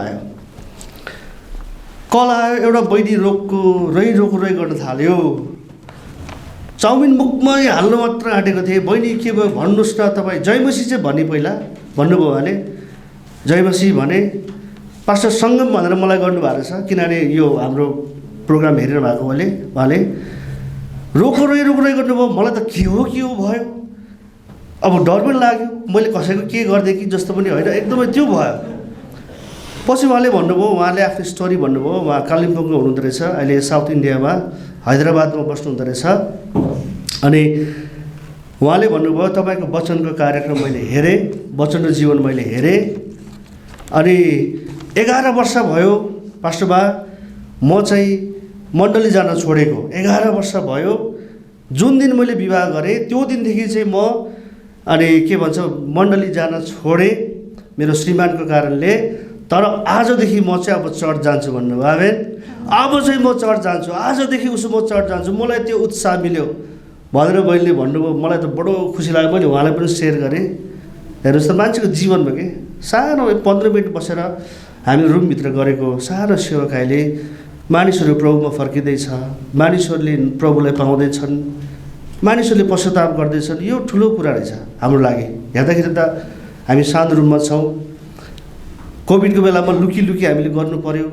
आयो, एउटा बहिनी रोइ गर्न थाल्यो। चाउमिन मुखमै हाल्नु मात्र आँटेको थिएँ। बहिनी के भयो भन्नुहोस् न तपाईँ। जयमसी चाहिँ भने पहिला भन्नुभयो उहाँले, जयमसी भने पास्टर सङ्गम भनेर मलाई गर्नुभएको रहेछ, किनभने यो हाम्रो प्रोग्राम हेरेर भएको उहाँले रोइ गर्नुभयो। मलाई त के हो भयो, अब डर पनि लाग्यो। मैले कसैको के गरिदिएँ कि जस्तो पनि होइन, एकदमै त्यो भयो। पछि उहाँले भन्नुभयो, उहाँले आफ्नो स्टोरी भन्नुभयो। उहाँ कालिम्पोङको हुनुहुँदो रहेछ, अहिले साउथ इन्डियामा हैदराबादमा बस्नुहुँदो रहेछ। अनि उहाँले भन्नुभयो तपाईँको वचनको कार्यक्रम मैले हेरेँ, वचन र जीवन मैले हेरेँ। अनि 11 वर्ष भयो पास्टर बा म चाहिँ मण्डली जान छोडेको। 11 वर्ष भयो। जुन दिन मैले विवाह गरेँ त्यो दिनदेखि चाहिँ म अनि के भन्छ मण्डली जान छोडेँ मेरो श्रीमानको कारणले। तर आजदेखि म चाहिँ अब चर्च जान्छु भन्नुभयो। आमेन। अब चाहिँ म चर्च जान्छु, आजदेखि उसो म चर्च जान्छु, मलाई त्यो उत्साह मिल्यो भनेर बहिनीले भन्नुभयो। मलाई त बडो खुसी लाग्यो। मैले उहाँलाई पनि सेयर गरेँ। हेर्नुहोस् त मान्छेको जीवनमा के सानो 15 मिनट बसेर हामी रुमभित्र गरेको सानो सेवकाईले मानिसहरू प्रभुमा फर्किँदैछ, मानिसहरूले प्रभुलाई पाउँदैछन्, मानिसहरूले पश्चाताप गर्दैछन्। यो ठुलो कुरा रहेछ हाम्रो लागि। हेर्दाखेरि त हामी सानो रुममा छौँ। कोभिडको बेलामा लुकी हामीले गर्नु पर्यो।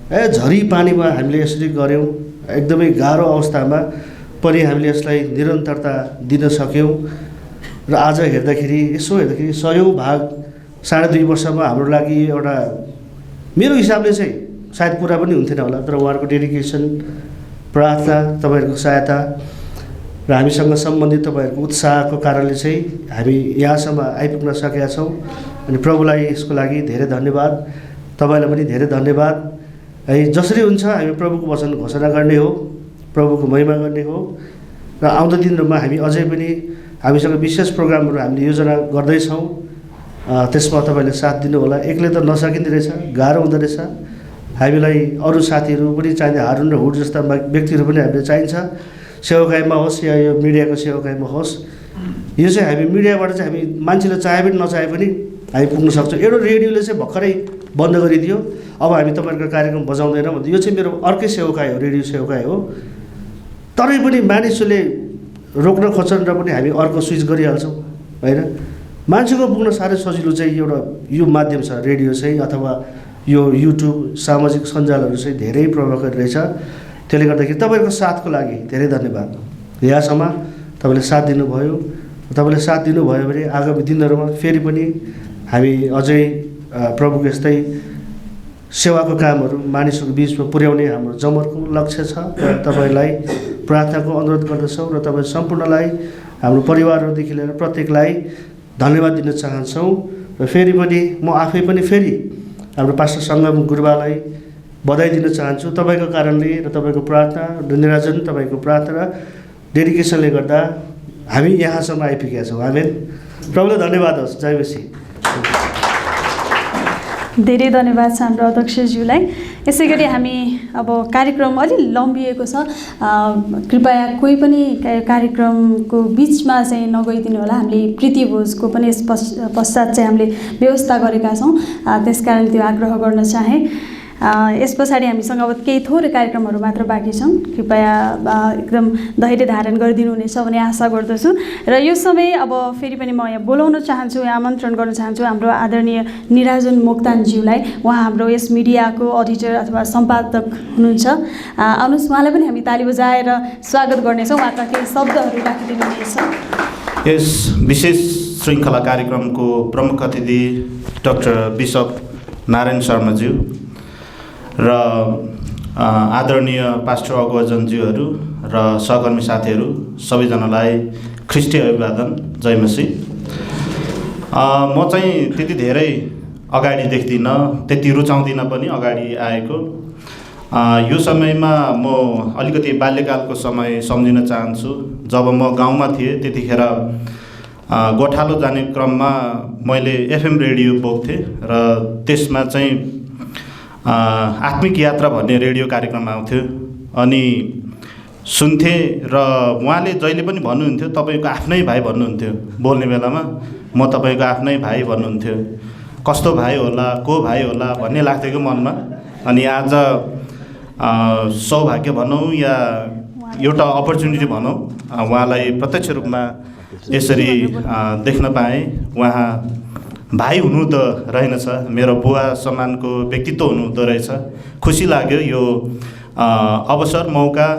झरी पानीमा हामीले यसरी गऱ्यौँ। एकदमै गाह्रो अवस्थामा पनि हामीले यसलाई निरन्तरता दिन सक्यौँ। र आज हेर्दाखेरि सयौँ भाग 2.5 वर्षमा हाम्रो लागि एउटा मेरो हिसाबले चाहिँ सायद पुरा पनि हुन्थेन होला, तर उहाँहरूको डेडिकेसन, प्रार्थना, तपाईँहरूको सहायता र हामीसँग सम्बन्धित तपाईँहरूको उत्साहको कारणले चाहिँ हामी यहाँसम्म आइपुग्न सकेका छौँ। अनि प्रभुलाई यसको लागि धेरै धन्यवाद, तपाईँलाई पनि धेरै धन्यवाद है। जसरी हुन्छ हामी प्रभुको वचन घोषणा गर्ने हो, प्रभुको महिमा गर्ने हो। र आउँदो दिनहरूमा हामी अझै पनि हामीसँग विशेष प्रोग्रामहरू हामीले योजना गर्दैछौँ। त्यसमा तपाईँले साथ दिनु होला। एक्लै त नसकिँदो रहेछ, गाह्रो हुँदो रहेछ। हामीलाई अरू साथीहरू पनि चाहिन्छ, हारुन र हुड जस्ता व्यक्तिहरू पनि हामीले चाहिन्छ। सेवाकाईमा होस् या यो मिडियाको सेवाकाईमा होस्, यो चाहिँ हामी मिडियाबाट चाहिँ हामी मान्छेले चाहे पनि नचाहे पनि हामी पुग्न सक्छौँ। एउटा रेडियोले चाहिँ भर्खरै बन्द गरिदियो, अब हामी तपाईँहरूको कार्यक्रम बजाउँदैनौँ भन्दा यो चाहिँ मेरो अर्कै सेवाकाई हो, रेडियो सेवाकाई हो। तरै पनि मानिसहरूले रोक्न खोज्छन् र पनि हामी अर्को स्विच गरिहाल्छौँ होइन। मान्छेको पुग्न साह्रै सजिलो चाहिँ एउटा यो माध्यम छ, रेडियो चाहिँ, अथवा यो युट्युब सामाजिक सञ्जालहरू चाहिँ धेरै प्रभावकारी रहेछ। त्यसले गर्दाखेरि तपाईँहरूको साथको लागि धेरै धन्यवाद। यहाँसम्म तपाईँले साथ दिनुभयो। तपाईँले साथ दिनुभयो भने आगामी दिनहरूमा फेरि पनि हामी अझै प्रभुको यस्तै सेवाको कामहरू मानिसहरूको बिचमा पुर्याउने हाम्रो जमर्को लक्ष्य छ र तपाईँलाई प्रार्थनाको अनुरोध गर्दछौँ र तपाईँ सम्पूर्णलाई हाम्रो परिवारहरूदेखि लिएर प्रत्येकलाई धन्यवाद दिन चाहन्छौँ। र फेरि पनि म आफै पनि फेरि हाम्रो पास्टर सङ्गम गुरुबालाई बधाई दिन चाहन्छु। तपाईँको कारणले र तपाईँको प्रार्थना र निराजन तपाईँको प्रार्थना डेडिकेसनले गर्दा हामी यहाँसम्म आइपुगेका छौँ। आमेन। प्रभुलाई धन्यवाद होस्। जय मसीह। धेरै धन्यवाद छ हाम्रो अध्यक्षज्यूलाई। यसै गरी हामी अब कार्यक्रम अलि लम्बिएको छ, कृपया कोही पनि कार्यक्रमको बिचमा चाहिँ नगइदिनु होला। हामीले प्रीति भोजको पनि यस पश्चात चाहिँ हामीले व्यवस्था गरेका छौँ, त्यसकारण त्यो आग्रह गर्न चाहेँ। यस पछाडि हामीसँग अब केही थोरै कार्यक्रमहरू मात्र बाँकी छन्। कृपया एकदम धैर्य धारण गरिदिनुहुनेछ भन्ने आशा गर्दछु। र यो समय अब फेरि पनि म यहाँ बोलाउन चाहन्छु, यहाँ आमन्त्रण गर्न चाहन्छु हाम्रो आदरणीय निराजन मोक्तानज्यूलाई। उहाँ हाम्रो यस मिडियाको एडिटर अथवा सम्पादक हुनुहुन्छ। आउनुहोस्, उहाँलाई पनि हामी ताली बजाएर स्वागत गर्नेछौँ। उहाँका केही शब्दहरू राखिदिनुहुनेछ। यस विशेष श्रृङ्खला कार्यक्रमको प्रमुख अतिथि डाक्टर बिशप नारायण शर्माज्यू र आदरणीय पास्टर अगुवाजनज्यूहरू र सहकर्मी साथीहरू सबैजनालाई ख्रिस्टीय अभिवादन। जय मसीह। म चाहिँ त्यति धेरै अगाडि देख्दिनँ, त्यति रुचाउँदिनँ पनि अगाडि आएको। यो समयमा म अलिकति बाल्यकालको समय सम्झिन चाहन्छु। जब म गाउँमा थिएँ त्यतिखेर गोठालो जाने क्रममा मैले एफएम रेडियो बोक्थेँ र त्यसमा चाहिँ आत्मिक यात्रा भन्ने रेडियो कार्यक्रम आउँथ्यो अनि सुन्थेँ। र उहाँले जहिले पनि भन्नुहुन्थ्यो, तपाईँको आफ्नै भाइ भन्नुहुन्थ्यो। बोल्ने बेलामा म तपाईँको आफ्नै भाइ भन्नुहुन्थ्यो। कस्तो भाइ होला, को भाइ होला भन्ने लाग्थ्यो कि मनमा। अनि आज सौभाग्य भनौँ या एउटा अपर्च्युनिटी भनौँ, उहाँलाई प्रत्यक्ष रूपमा यसरी देख्न पाएँ। उहाँ भाइ हुनु त रहेनछ, मेरो बुवा समानको व्यक्तित्व हुनुहुँदो रहेछ। खुसी लाग्यो यो अवसर मौका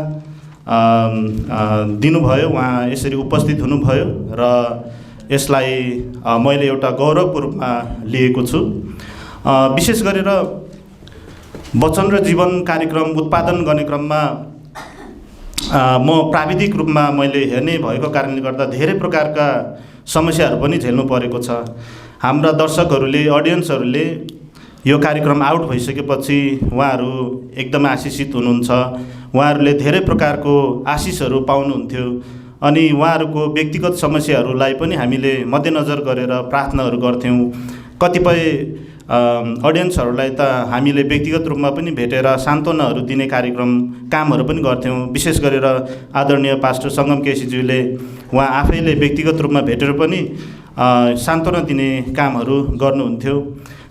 दिनुभयो, उहाँ यसरी उपस्थित हुनुभयो र यसलाई मैले एउटा गौरवको रूपमा लिएको छु। विशेष गरेर वचन र जीवन कार्यक्रम उत्पादन गर्ने क्रममा म प्राविधिक रूपमा मैले हेर्ने भएको कारणले गर्दा धेरै प्रकारका समस्याहरू पनि झेल्नु परेको छ। हाम्रा दर्शकहरूले, अडियन्सहरूले यो कार्यक्रम आउट भइसकेपछि उहाँहरू एकदमै आशिषित हुनुहुन्छ। उहाँहरूले धेरै प्रकारको आशिषहरू पाउनुहुन्थ्यो अनि उहाँहरूको व्यक्तिगत समस्याहरूलाई पनि हामीले मध्यनजर गरेर प्रार्थनाहरू गर्थ्यौँ। कतिपय अडियन्सहरूलाई त हामीले व्यक्तिगत रूपमा पनि भेटेर सान्त्वनाहरू दिने कामहरू पनि गर्थ्यौँ। विशेष गरेर आदरणीय पास्टर सङ्गम केसीज्यूले उहाँ आफैले व्यक्तिगत रूपमा भेटेर पनि सान्त्वना दिने कामहरू गर्नुहुन्थ्यो।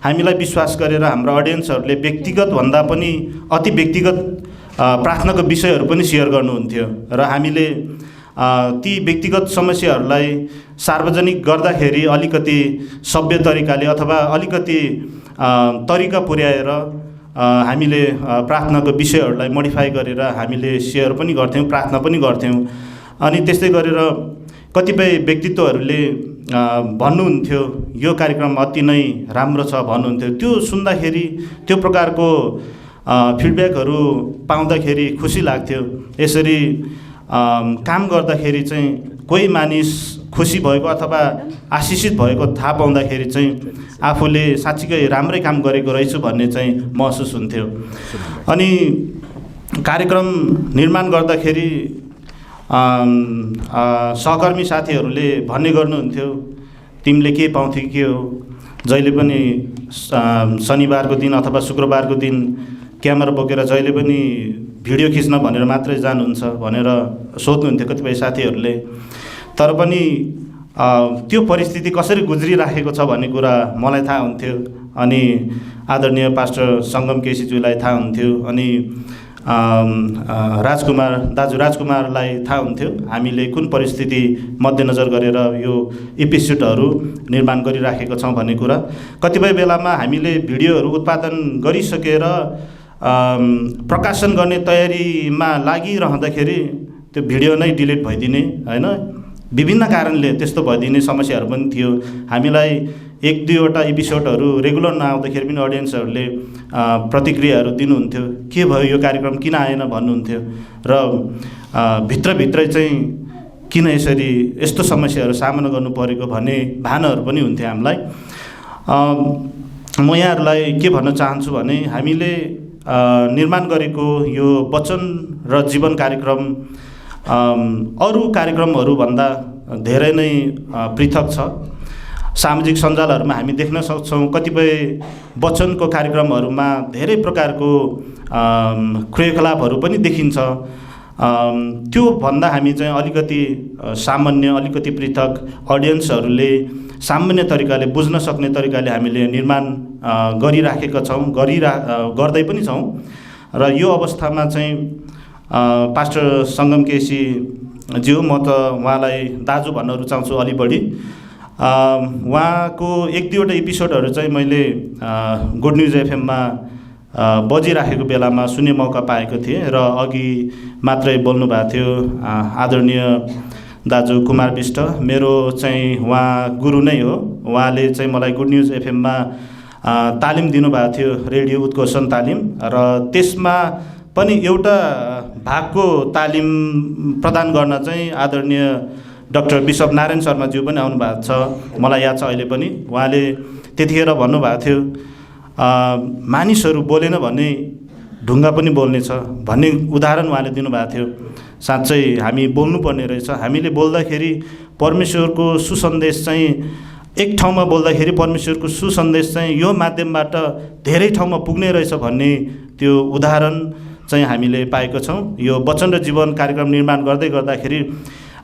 हामीलाई विश्वास गरेर हाम्रो अडियन्सहरूले व्यक्तिगत भन्दा पनि अति व्यक्तिगत प्रार्थनाको विषयहरू पनि सेयर गर्नुहुन्थ्यो र हामीले ती व्यक्तिगत समस्याहरूलाई सार्वजनिक गर्दाखेरि अलिकति सभ्य तरिकाले अथवा अलिकति तरिका पुर्याएर हामीले प्रार्थनाको विषयहरूलाई मोडिफाई गरेर हामीले सेयर पनि गर्थ्यौँ, प्रार्थना पनि गर्थ्यौँ। अनि त्यस्तै गरेर कतिपय व्यक्तित्वहरूले भन्नुहुन्थ्यो यो कार्यक्रम अति नै राम्रो छ भन्नुहुन्थ्यो। त्यो सुन्दाखेरि त्यो प्रकारको फिडब्याकहरू पाउँदाखेरि खुसी लाग्थ्यो। यसरी काम गर्दाखेरि चाहिँ कोही मानिस खुसी भएको अथवा आशिषित भएको थाहा पाउँदाखेरि चाहिँ आफूले साँच्चीकै राम्रै काम गरेको रहेछु भन्ने चाहिँ महसुस हुन्थ्यो। अनि कार्यक्रम निर्माण गर्दाखेरि सहकर्मी साथीहरूले भन्ने गर्नुहुन्थ्यो, तिमीले के पाउँथ्यौ के हो, जहिले पनि शनिबारको दिन अथवा शुक्रबारको दिन क्यामेरा बोकेर जहिले पनि भिडियो खिच्न भनेर मात्रै जानुहुन्छ भनेर सोध्नुहुन्थ्यो कतिपय साथीहरूले। तर पनि त्यो परिस्थिति कसरी गुज्रिराखेको छ भन्ने कुरा मलाई थाहा हुन्थ्यो अनि आदरणीय पास्टर सङ्गम केसीज्यूलाई थाहा हुन्थ्यो अनि दाजु राजकुमारलाई थाहा हुन्थ्यो हामीले कुन परिस्थिति मध्यनजर गरेर यो एपिसोडहरू निर्माण गरिराखेको छौँ भन्ने कुरा। कतिपय बेलामा हामीले भिडियोहरू उत्पादन गरिसकेर प्रकाशन गर्ने तयारीमा लागिरहँदाखेरि त्यो भिडियो नै डिलिट भइदिने होइन, विभिन्न कारणले त्यस्तो भइदिने समस्याहरू पनि थियो। हामीलाई 1-2वटा एपिसोडहरू रेगुलर नआउँदाखेरि पनि अडियन्सहरूले प्रतिक्रियाहरू दिनुहुन्थ्यो, के भयो यो कार्यक्रम किन आएन भन्नुहुन्थ्यो र भित्रभित्रै चाहिँ किन यसरी यस्तो समस्याहरू सामना गर्नु परेको भन्ने भानहरू पनि हुन्थ्यो हामीलाई। म यहाँहरूलाई के भन्न चाहन्छु भने हामीले निर्माण गरेको यो वचन र जीवन कार्यक्रम अरू कार्यक्रमहरूभन्दा धेरै नै पृथक छ। सामाजिक सञ्जालहरूमा हामी देख्न सक्छौँ कतिपय वचनको कार्यक्रमहरूमा धेरै प्रकारको क्रियाकलापहरू पनि देखिन्छ। त्यो भन्दा हामी चाहिँ अलिकति सामान्य, अलिकति पृथक, अडियन्सहरूले सामान्य तरिकाले बुझ्न सक्ने तरिकाले हामीले निर्माण गरिराखेका छौँ, गर्दै पनि छौँ। र यो अवस्थामा चाहिँ पास्टर सङ्गम केसी ज्यू, म त उहाँलाई दाजु भन्न रुचाउँछु अलि बढी। उहाँको 1-2वटा एपिसोडहरू चाहिँ मैले गुड न्युज एफएममा बजिराखेको बेलामा सुन्ने मौका पाएको थिएँ र अघि मात्रै बोल्नु भएको थियो आदरणीय दाजु कुमार विष्ट, मेरो चाहिँ उहाँ गुरु नै हो। उहाँले चाहिँ मलाई गुड न्युज एफएममा तालिम दिनुभएको थियो, रेडियो उद्घोषण तालिम, र त्यसमा पनि एउटा भागको तालिम प्रदान गर्न चाहिँ आदरणीय डाक्टर बिशप नारायण शर्माज्यू पनि आउनु भएको छ, मलाई याद छ अहिले पनि। उहाँले त्यतिखेर भन्नुभएको थियो मानिसहरू बोलेन भने ढुङ्गा पनि बोल्नेछ भन्ने उदाहरण उहाँले दिनुभएको थियो। साँच्चै हामी बोल्नुपर्ने रहेछ। हामीले बोल्दाखेरि परमेश्वरको सुसन्देश चाहिँ एक ठाउँमा बोल्दाखेरि परमेश्वरको सुसन्देश चाहिँ यो माध्यमबाट धेरै ठाउँमा पुग्ने रहेछ भन्ने त्यो उदाहरण चाहिँ हामीले पाएको छौँ। यो वचन र जीवन कार्यक्रम निर्माण गर्दै गर्दाखेरि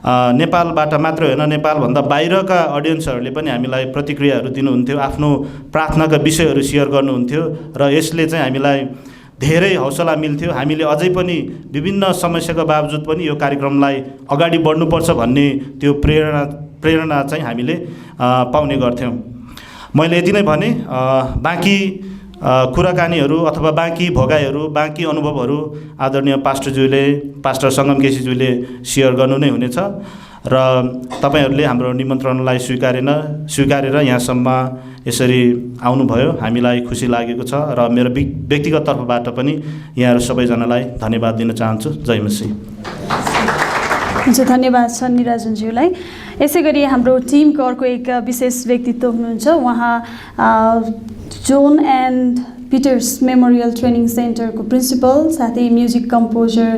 नेपालबाट मात्र होइन, नेपालभन्दा बाहिरका अडियन्सहरूले पनि हामीलाई प्रतिक्रियाहरू दिनुहुन्थ्यो, आफ्नो प्रार्थनाका विषयहरू सेयर गर्नुहुन्थ्यो र यसले चाहिँ हामीलाई धेरै हौसला मिल्थ्यो। हामीले अझै पनि विभिन्न समस्याको बावजुद पनि यो कार्यक्रमलाई अगाडि बढ्नुपर्छ भन्ने त्यो प्रेरणा चाहिँ हामीले पाउने गर्थ्यौँ। मैले यति नै भने, बाँकी कुराकानीहरू अथवा बाँकी भोगाइहरू, बाँकी अनुभवहरू आदरणीय पास्टर सङ्गम केसीज्यूले सेयर गर्नु नै हुनेछ। र तपाईँहरूले हाम्रो निमन्त्रणलाई स्वीकारेर यहाँसम्म यसरी आउनुभयो, हामीलाई खुसी लागेको छ र मेरो व्यक्तिगत तर्फबाट पनि यहाँहरू सबैजनालाई धन्यवाद दिन चाहन्छु। जय मसीह। हुन्छ, धन्यवाद छ निराजनज्यूलाई। यसै गरी हाम्रो टिमको अर्को एक विशेष व्यक्तित्व हुनुहुन्छ, उहाँ John and Peters memorial training सेन्टरको प्रिन्सिपल साथै म्युजिक कम्पोजर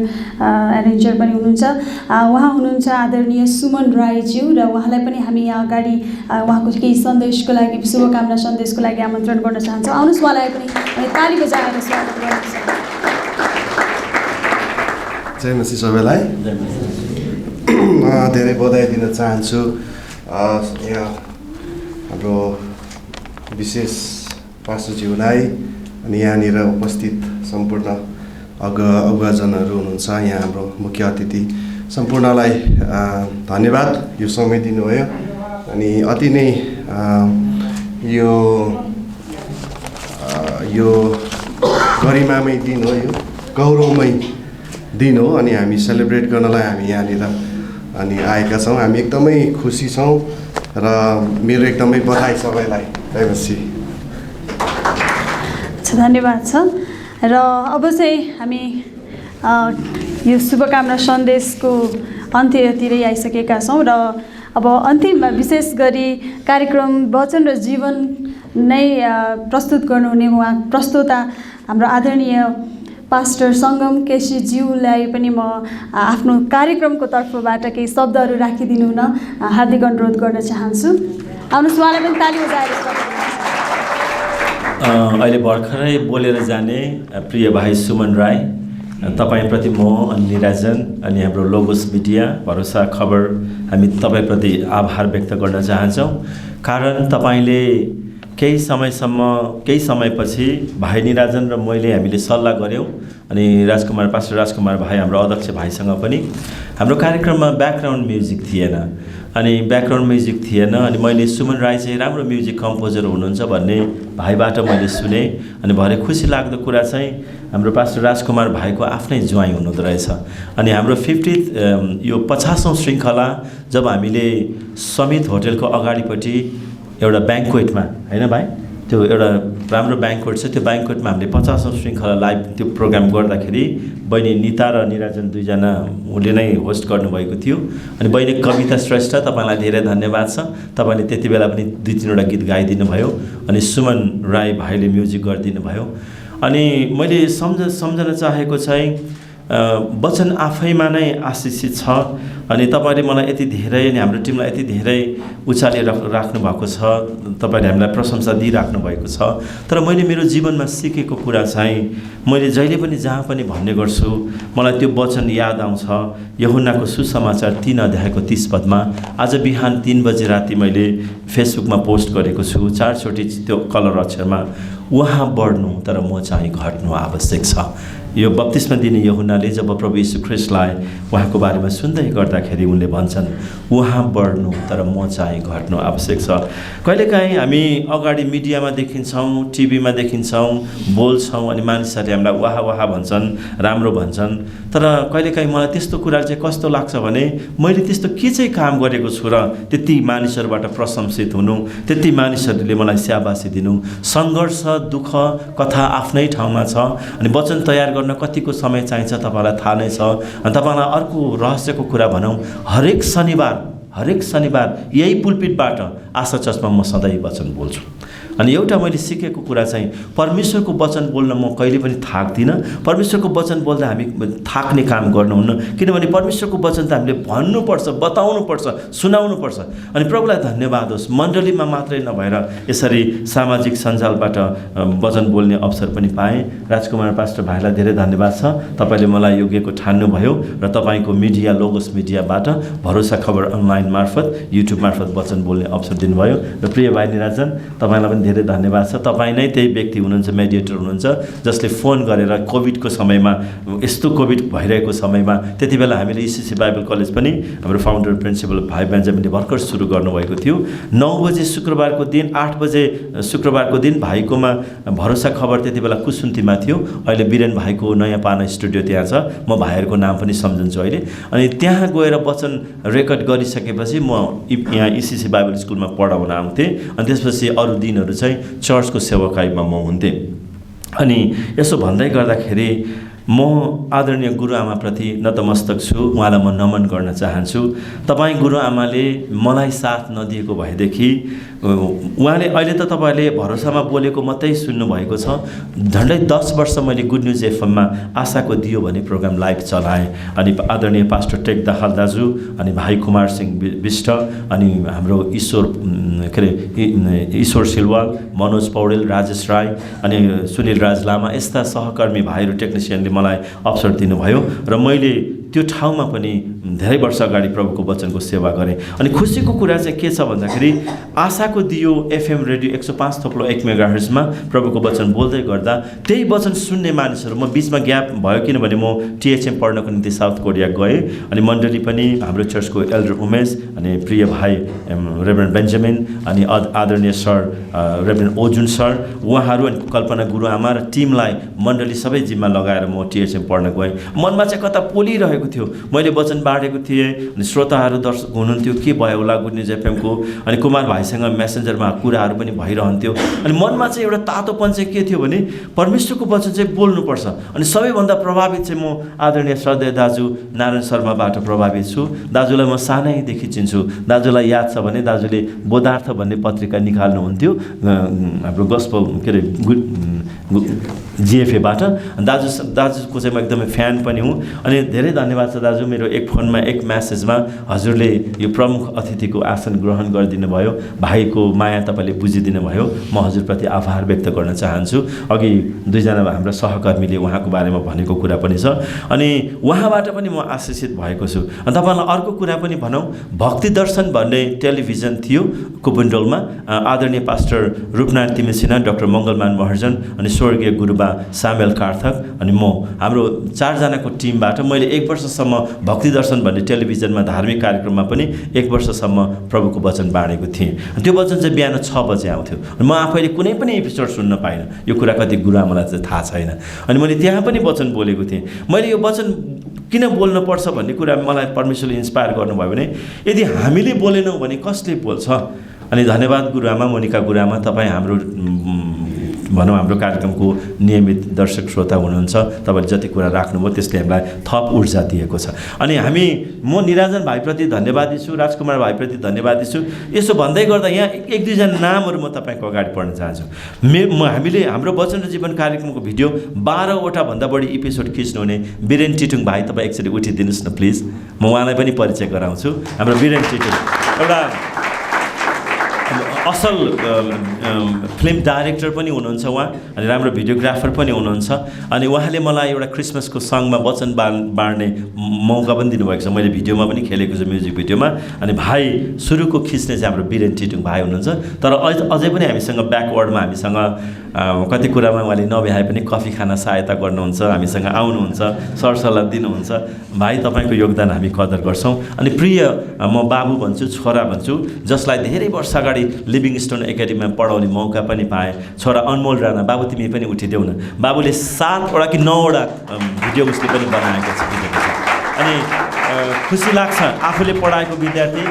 एरेन्जर पनि हुनुहुन्छ। उहाँ हुनुहुन्छ आदरणीय सुमन राईज्यू र उहाँलाई पनि हामी यहाँ अगाडि उहाँको केही सन्देशको लागि, शुभकामना सन्देशको लागि आमन्त्रण गर्न चाहन्छौँ। आउनुहोस्, उहाँलाई पनि ताली बजाएर स्वागत गर्नुहोस्। जय मसीह सबैलाई। धेरै बधाई दिन चाहन्छु यहाँ हाम्रो विशेष पास्टरज्यूलाई अनि यहाँनिर उपस्थित सम्पूर्ण अगुवाजनहरू हुनुहुन्छ, यहाँ हाम्रो मुख्य अतिथि सम्पूर्णलाई धन्यवाद यो समय दिनुभयो। अनि अति नै यो गरिमामय दिन हो, यो गौरवमय दिन हो अनि हामी सेलिब्रेट गर्नलाई हामी यहाँनिर अनि आएका छौँ। हामी एकदमै खुसी छौँ र मेरो एकदमै बधाई सबैलाई। जय मसीह। धन्यवाद छ। र अब चाहिँ हामी यो शुभकामना सन्देशको अन्त्यतिरै आइसकेका छौँ र अब अन्तिममा विशेष गरी कार्यक्रम वचन र जीवन नै प्रस्तुत गर्नुहुने उहाँ प्रस्तोता हाम्रो आदरणीय पास्टर सङ्गम केसीज्यूलाई पनि म आफ्नो कार्यक्रमको तर्फबाट केही शब्दहरू राखिदिनु हुन हार्दिक अनुरोध गर्न चाहन्छु। आउनुहोस्, उहाँलाई पनि ताली बजाएर अहिले भर्खरै बोलेर जाने प्रिय भाइ सुमन राई, तपाईँप्रति म अनि निराजन अनि हाम्रो लोगोस मिडिया भरोसा खबर हामी तपाईँप्रति आभार व्यक्त गर्न चाहन्छौँ। कारण तपाईँले केही समयपछि भाइ निराजन र मैले हामीले सल्लाह गऱ्यौँ अनि पास्टर राजकुमार भाइ हाम्रो अध्यक्ष भाइसँग पनि हाम्रो कार्यक्रममा ब्याकग्राउन्ड म्युजिक थिएन अनि ब्याकग्राउन्ड म्युजिक थिएन अनि मैले सुमन राई चाहिँ राम्रो म्युजिक कम्पोजर हुनुहुन्छ भन्ने भाइबाट मैले सुने अनि भरे खुसी लाग्दो कुरा चाहिँ हाम्रो पास्टर राजकुमार भाइको आफ्नै ज्वाइँ हुनुहुँदो रहेछ अनि हाम्रो 50th यो 50औं श्रृङ्खला जब हामीले समित होटलको अगाडिपट्टि एउटा ब्याङ्क्वेटमा हैन भाइ त्यो एउटा राम्रो ब्याङ्क्वेट छ त्यो ब्याङ्क्वेटमा हामीले 50औं श्रृङ्खला लाइभ त्यो प्रोग्राम गर्दाखेरि बहिनी निता र निराजन दुईजना उले नै होस्ट गर्नुभएको थियो अनि बहिनी कविता श्रेष्ठ तपाईँलाई धेरै धन्यवाद छ तपाईँले त्यति बेला पनि 2-3 वटा गीत गाइदिनु भयो अनि सुमन राई भाइले म्युजिक गरिदिनु भयो अनि मैले सम्झन चाहेको चाहिँ वचन आफैमा नै आशिषित छ अनि तपाईले मलाई यति धेरै अनि हाम्रो टिमलाई यति धेरै उचालेर राख्नु भएको छ तपाईले हामीलाई प्रशंसा दिइराख्नु भएको छ तर मैले मेरो जीवनमा सिकेको कुरा चाहिँ मैले जहिले पनि जहाँ पनि भन्ने गर्छु मलाई त्यो वचन याद आउँछ यूहन्नाको सुसमाचार 3 अध्यायको 30 पदमा आज बिहान 3 बजे राति मैले फेसबुकमा पोस्ट गरेको छु 4 चोटि त्यो कलर अक्षरमा उहाँ बढ्नु तर म चाहिँ घट्नु आवश्यक छ यो बप्तिस्मा दिने यूहन्नाले जब प्रभु यीशु ख्रीष्टलाई उहाँको बारेमा सुन्दै गर्दाखेरि उनले भन्छन् उहाँ बढ्नु तर म चाहिँ घट्नु आवश्यक छ कहिलेकाहीँ हामी अगाडि मिडियामा देखिन्छौँ टिभीमा देखिन्छौँ बोल्छौँ अनि मानिसहरूले हामीलाई वाह वाह भन्छन् राम्रो भन्छन् तर कहिलेकाहीँ मलाई त्यस्तो कुरा चाहिँ कस्तो लाग्छ भने मैले त्यस्तो के चाहिँ काम गरेको छु र त्यति मानिसहरूबाट प्रशंसित हुनु त्यति मानिसहरूले मलाई स्याबासी दिनु सङ्घर्ष दुःख कथा आफ्नै ठाउँमा छ अनि वचन तयार गर्न कतिको समय चाहिन्छ तपाईलाई थाहा नै छ अनि तपाईलाई अर्को रहस्यको कुरा भनौँ हरेक शनिबार यही पुलपिटबाट आशा चर्चमा म सधैँ वचन बोल्छु अनि एउटा मैले सिकेको कुरा चाहिँ परमेश्वरको वचन बोल्न म कहिले पनि थाक्दिनँ परमेश्वरको वचन बोल्दा हामी थाक्ने काम गर्नुहुन्न किनभने परमेश्वरको वचन त हामीले भन्नुपर्छ बताउनुपर्छ सुनाउनुपर्छ अनि प्रभुलाई धन्यवाद होस् मण्डलीमा मात्रै नभएर यसरी सामाजिक सञ्जालबाट वचन बोल्ने अवसर पनि पाएँ राजकुमार पास्टर भाइलाई धेरै धन्यवाद छ तपाईँले मलाई योग्यको ठान्नुभयो र तपाईँको मिडिया लोगोस मिडियाबाट भरोसा खबर अनलाइन मार्फत युट्युब मार्फत वचन बोल्ने अवसर दिनुभयो र प्रिय भाइ निराजन तपाईँलाई पनि धेरै धन्यवाद छ तपाईँ नै त्यही व्यक्ति हुनुहुन्छ मेडिएटर हुनुहुन्छ जसले फोन गरेर कोभिडको समयमा यस्तो कोभिड भइरहेको समयमा त्यति बेला हामीले इसिसी बाइबल कलेज पनि हाम्रो फाउन्डर प्रिन्सिपल भाइ बेन्जामिनले भर्खर सुरु गर्नुभएको थियो 9 बजे शुक्रबारको दिन 8 बजे शुक्रबारको दिन भाइकोमा भरोसा खबर त्यति बेला कुसुन्तीमा थियो अहिले बिरेन भाइको नयाँ पाना स्टुडियो त्यहाँ छ म भाइहरूको नाम पनि सम्झन्छु अहिले अनि त्यहाँ गएर वचन रेकर्ड गरिसकेपछि म यहाँ इसिसी बाइबल स्कुलमा पढाउन आउँथेँ अनि त्यसपछि अरू दिनहरू चाहिँ चर्चको सेवाकाईमा म हुन्थेँ अनि यसो भन्दै गर्दाखेरि म आदरणीय गुरुआमाप्रति नतमस्तक छु उहाँलाई म नमन गर्न चाहन्छु तपाईँ गुरुआमाले मलाई साथ नदिएको भएदेखि उहाँले अहिले त तपाईँले भरोसामा बोलेको मात्रै सुन्नुभएको छ झन्डै 10 वर्ष मैले गुड न्युज एफएममा आशाको दियो भन्ने प्रोग्राम लाइभ चलाएँ अनि आदरणीय पास्टर टेक दाहाल दाजु अनि भाइ कुमार सिंह विष्ट अनि हाम्रो ईश्वर सिलवाल मनोज पौडेल राजेश राई अनि सुनिल राज लामा यस्ता सहकर्मी भाइहरू टेक्निसियनले मलाई अवसर दिनुभयो र मैले त्यो ठाउँमा पनि धेरै वर्ष अगाडि प्रभुको वचनको सेवा गरेँ अनि खुसीको कुरा चाहिँ के छ भन्दाखेरि आशाको दियो एफएम रेडियो 105.1 मेगाहर्जमा प्रभुको वचन बोल्दै गर्दा त्यही वचन सुन्ने मानिसहरू म बीचमा ग्याप भयो किनभने म टिएचएम पढ्नको निम्ति साउथ कोरिया गएँ अनि मण्डली पनि हाम्रो चर्चको एल्डर उमेश अनि प्रिय भाइ रेभरेन्ड बेन्जामिन अनि आदरणीय सर रेभरेन्ड ओजुन सर उहाँहरू अनि कल्पना गुरुआमा र टिमलाई मण्डली सबै जिम्मा लगाएर म टिएचएम पढ्न गएँ मनमा चाहिँ कता पोलिरहेको थियो मैले वचन बाँडेको थिएँ अनि श्रोताहरू दर्शक हुनुहुन्थ्यो के भयो होला गुड न्युज एफएमको अनि कुमार भाइसँग मेसेन्जरमा कुराहरू पनि भइरहन्थ्यो अनि मनमा चाहिँ एउटा तातोपन चाहिँ के थियो भने परमेश्वरको वचन चाहिँ बोल्नुपर्छ अनि सबैभन्दा प्रभावित चाहिँ म आदरणीय श्रद्धेय दाजु नारायण शर्माबाट प्रभावित छु दाजुलाई म सानैदेखि चिन्छु दाजुलाई याद छ भने दाजुले बोधार्थ भन्ने पत्रिका निकाल्नुहुन्थ्यो हाम्रो गस्पल के अरे जिएफएबाट दाजुको चाहिँ म एकदमै फ्यान पनि हुँ अनि धेरै धन्यवाद छ दाजु मेरो एक फोनमा एक म्यासेजमा हजुरले यो प्रमुख अतिथिको आसन ग्रहण गरिदिनु भयो भाइको माया तपाईँले बुझिदिनु भयो म हजुरप्रति आभार व्यक्त गर्न चाहन्छु अघि दुईजना हाम्रा सहकर्मीले उहाँको बारेमा भनेको कुरा पनि छ अनि उहाँबाट पनि म आशिषित भएको छु अनि तपाईँलाई अर्को कुरा पनि भनौँ भक्ति दर्शन भन्ने टेलिभिजन थियो कुबुन्डोलमा आदरणीय पास्टर रूपनारायण तिमेसिना डाक्टर मङ्गलमान महर्जन अनि स्वर्गीय गुरुबा सामेल कार्थक अनि म हाम्रो 4 जनाको टिमबाट मैले 1 वर्षसम्म भक्ति दर्शन दर्शन भन्ने टेलिभिजनमा धार्मिक कार्यक्रममा पनि 1 वर्षसम्म प्रभुको वचन बाँडेको थिएँ। त्यो वचन चाहिँ बिहान 6 बजे आउँथ्यो। म आफैले कुनै पनि एपिसोड सुन्न पाइनँ। यो कुरा कति गुरुआमालाई चाहिँ थाहा छैन। अनि मैले त्यहाँ पनि वचन बोलेको थिएँ। मैले यो वचन किन बोल्नुपर्छ भन्ने कुरा मलाई परमेश्वरले इन्स्पायर गर्नुभयो भने यदि हामीले बोलेनौँ भने कसले बोल्छ। अनि धन्यवाद गुरुआमा मोनिका गुरुआमा, तपाईँ हाम्रो भनौँ हाम्रो कार्यक्रमको नियमित दर्शक श्रोता हुनुहुन्छ। तपाईँले जति कुरा राख्नुभयो त्यसले हामीलाई थप ऊर्जा दिएको छ। अनि म निराजन भाइप्रति धन्यवादी छु, राजकुमार भाइप्रति धन्यवादी छु। यसो भन्दै गर्दा यहाँ 1-2जना नामहरू म तपाईँको अगाडि पढ्न चाहन्छु। हामीले हाम्रो वचन र जीवन कार्यक्रमको भिडियो 12वटा भन्दा बढी एपिसोड खिच्नुहुने वीरेन टिटुङ भाइ, तपाईँ एकचोटि उठिदिनुहोस् न प्लिज। म उहाँलाई पनि परिचय गराउँछु। हाम्रो वीरेन टिटुङ एउटा असल फिल्म डाइरेक्टर पनि हुनुहुन्छ उहाँ, अनि राम्रो भिडियोग्राफर पनि हुनुहुन्छ। अनि उहाँले मलाई एउटा क्रिसमसको सङमा वचन बाँड्ने मौका पनि दिनुभएको छ। मैले भिडियोमा पनि खेलेको छु, म्युजिक भिडियोमा। अनि भाइ सुरुको खिच्ने चाहिँ हाम्रो वीरेन टिटुङ भाइ हुनुहुन्छ। तर अझै पनि हामीसँग ब्याकवर्डमा हामीसँग कति कुरामा उहाँले नभ्याए पनि कफी खान सहायता गर्नुहुन्छ, हामीसँग आउनुहुन्छ, सरसल्लाह दिनुहुन्छ। भाइ तपाईँको योगदान हामी कदर गर्छौँ। अनि प्रिय म बाबु भन्छु, छोरा भन्छु, जसलाई धेरै वर्ष अगाडि लिभिङस्टोन एकाडेमीमा पढाउने मौका पनि पाएँ, छोरा अनमोल राणा। बाबु तिमी पनि उठिदेऊ न। बाबुले 7वटा कि 9वटा भिडियो उसले पनि बनाएको छ। अनि खुसी लाग्छ आफूले पढाएको विद्यार्थी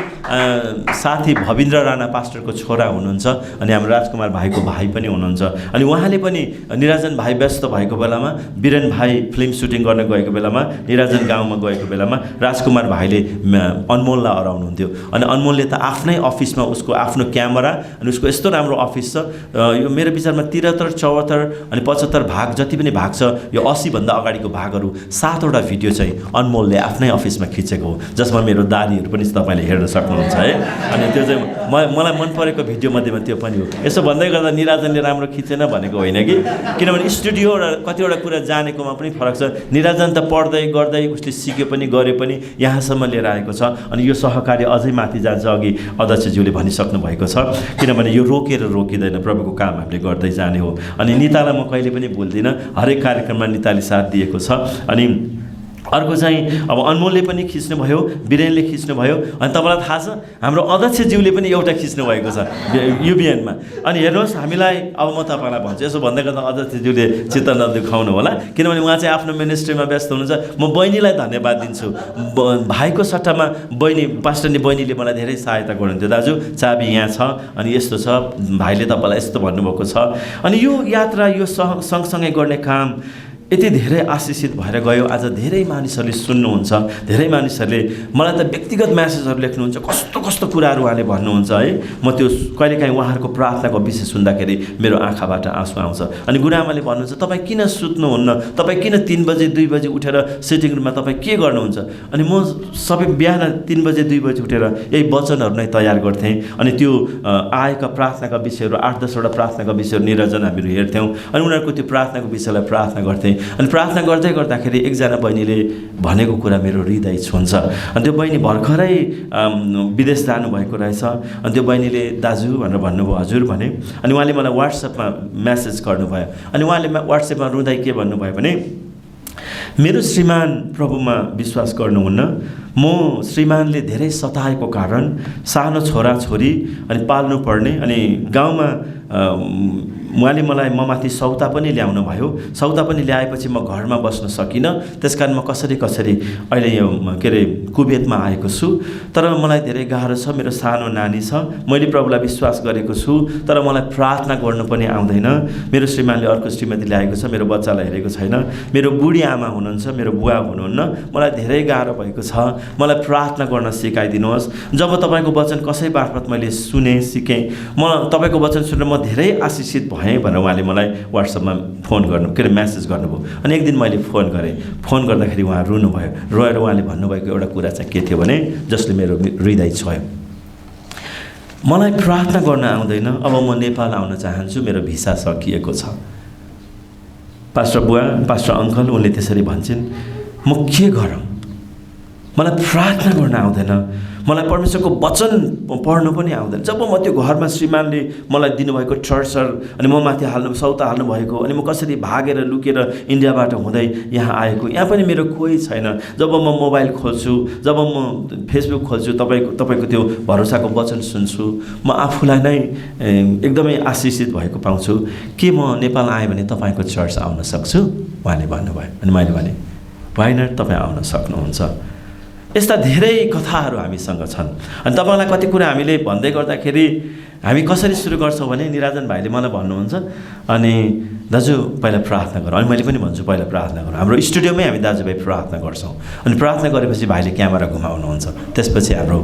साथी भविन्द्र राणा पास्टरको छोरा हुनुहुन्छ। अनि हाम्रो राजकुमार भाइको भाइ पनि हुनुहुन्छ। अनि उहाँले पनि निराजन भाइ व्यस्त भएको बेलामा, वीरेन भाइ फिल्म सुटिङ गर्न गएको बेलामा, निराजन गाउँमा गएको बेलामा राजकुमार भाइले अनमोललाई हराउनुहुन्थ्यो। अनि अनमोलले त आफ्नै अफिसमा उसको आफ्नो क्यामेरा अनि उसको यस्तो राम्रो अफिस छ। यो मेरो विचारमा 73, 74 अनि 75 भाग जति पनि भाग छ, यो 80भन्दा अगाडिको भागहरू 7वटा भिडियो चाहिँ अनमोलले आफ्नै अफिसमा खिचेको हो, जसमा मेरो दारीहरू पनि तपाईँले हेर्न सक्नुहुन्छ है। अनि त्यो चाहिँ मलाई मन परेको भिडियो मध्येमा त्यो पनि हो। यसो भन्दै गर्दा निराजनले राम्रो खिचेन भनेको होइन कि, किनभने स्टुडियो र कतिवटा कुरा जानेकोमा पनि फरक छ। निराजन त पढ्दै गर्दै उसले सिक्यो पनि गरे पनि यहाँसम्म लिएर आएको छ। अनि यो सहकार्य अझै माथि जान्छ, अघि अध्यक्षज्यूले भनिसक्नु भएको छ। किनभने यो रोकेर रोकिँदैन, प्रभुको काम हामीले गर्दै जाने हो। अनि नितालाई म कहिले पनि भुल्दिनँ, हरेक कार्यक्रममा निताले साथ दिएको छ। अनि अर्को चाहिँ अब अनमोलले पनि खिच्नुभयो, वीरेनले खिच्नुभयो। अनि तपाईँलाई थाहा छ हाम्रो अध्यक्षज्यूले पनि एउटा खिच्नु भएको छ युबिएनमा। अनि हेर्नुहोस् हामीलाई, अब म तपाईँलाई भन्छु, यसो भन्दै गर्दा अध्यक्षज्यूले चित्त नदुखाउनु होला, किनभने उहाँ चाहिँ आफ्नो मिनिस्ट्रीमा व्यस्त हुनुहुन्छ। म बहिनीलाई धन्यवाद दिन्छु। भाइको सट्टामा पास्टरनी बहिनीले मलाई धेरै सहायता गर्नुहुन्थ्यो। दाजु चाबी यहाँ छ, अनि यस्तो छ, भाइले तपाईँलाई यस्तो भन्नुभएको छ। अनि यो यात्रा, यो सँगसँगै गर्ने काम यति धेरै आशिषित भएर गयो। आज धेरै मानिसहरूले सुन्नुहुन्छ, धेरै मानिसहरूले मलाई त व्यक्तिगत म्यासेजहरू लेख्नुहुन्छ, कस्तो कस्तो कुराहरू उहाँले भन्नुहुन्छ है। म त्यो कहिलेकाहीँ उहाँहरूको प्रार्थनाको विषय सुन्दाखेरि मेरो आँखाबाट आँसु आउँछ। अनि गुरुआमाले भन्नुहुन्छ, तपाईँ किन सुत्नुहुन्न, तपाईँ किन 3 बजे 2 बजे उठेर सिटिङ रुममा तपाईँ के गर्नुहुन्छ। अनि म सबै बिहान 3 बजे 2 बजे उठेर यही वचनहरू नै तयार गर्थेँ। अनि त्यो आएका प्रार्थनाका विषयहरू 8-10वटा प्रार्थनाका विषयहरू निरञ्जन हामीहरू हेर्थ्यौँ। अनि उनीहरूको त्यो प्रार्थनाको विषयलाई प्रार्थना गर्थेँ। अनि प्रार्थना गर्दै गर्दाखेरि एकजना बहिनीले भनेको कुरा मेरो हृदय छुन्छ। अनि त्यो बहिनी भर्खरै विदेश जानुभएको रहेछ। अनि त्यो बहिनीले दाजु भनेर भन्नुभयो, हजुर भने। अनि उहाँले मलाई व्हाट्सएपमा म्यासेज गर्नुभयो। अनि उहाँले व्हाट्सएपमा रुँदै के भन्नुभयो भने, मेरो श्रीमान प्रभुमा विश्वास गर्नुहुन्न, म श्रीमानले धेरै सताएको कारण सानो छोराछोरी अनि पाल्नु पर्ने, अनि गाउँमा उहाँले मलाई ममाथि सौता पनि ल्याउनु भयो। सौता पनि ल्याएपछि म घरमा बस्न सकिनँ। त्यसकारण म कसरी अहिले यो के अरे कुवेतमा आएको छु। तर मलाई धेरै गाह्रो छ, मेरो सानो नानी छ, मैले प्रभुलाई विश्वास गरेको छु, तर मलाई प्रार्थना गर्नु पनि आउँदैन। मेरो श्रीमानले अर्को श्रीमती ल्याएको छ, मेरो बच्चालाई हेरेको छैन, मेरो बुढी आमा हुनुहुन्छ, मेरो बुवा हुनुहुन्न, मलाई धेरै गाह्रो भएको छ, मलाई प्रार्थना गर्न सिकाइदिनुहोस्। जब तपाईँको वचन कसै मार्फत मैले सुनेँ, सिकेँ, म तपाईँको वचन सुनेर म धेरै आशिषित भएँ भनेर उहाँले मलाई व्हाट्सएपमा म्यासेज गर्नुभयो। अनि एक दिन मैले फोन गरेँ। फोन गर्दाखेरि उहाँ रुनुभयो। रोएर उहाँले भन्नुभएको एउटा कुरा चाहिँ के थियो भने, जसले मेरो हृदय छोयो, मलाई प्रार्थना गर्न आउँदैन, अब म नेपाल आउन चाहन्छु, मेरो भिसा सकिएको छ। पास्टर बुवा, पास्टर अङ्कल उनले त्यसरी भन्छन्, म के गरौँ, मलाई प्रार्थना गर्न आउँदैन, मलाई परमेश्वरको वचन पढ्नु पनि आउँदैन। जब म त्यो घरमा श्रीमानले मलाई दिनुभएको ट्रेसर अनि म माथि सौता हाल्नुभएको अनि म कसरी भागेर लुकेर इन्डियाबाट हुँदै यहाँ आएको, यहाँ पनि मेरो कोही छैन। जब म मोबाइल खोल्छु, जब म फेसबुक खोल्छु, तपाईँको त्यो भरोसाको वचन सुन्छु, म आफूलाई नै एकदमै आशिषित भएको पाउँछु। के म नेपाल आएँ भने तपाईँको चर्च आउन सक्छु? उहाँले भन्नुभयो अनि मैले भने होइन, तपाईँ आउन सक्नुहुन्छ। यस्ता धेरै कथाहरू हामीसँग छन्। अनि तपाईँलाई कति कुरा हामीले भन्दै गर्दाखेरि हामी कसरी सुरु गर्छौँ भने निराजन भाइले मलाई भन्नुहुन्छ अनि दाजु पहिला प्रार्थना गरौँ, अनि मैले पनि भन्छु पहिला प्रार्थना गरौँ। हाम्रो स्टुडियोमै हामी दाजुभाइ प्रार्थना गर्छौँ अनि प्रार्थना गरेपछि भाइले क्यामेरा घुमाउनुहुन्छ, त्यसपछि हाम्रो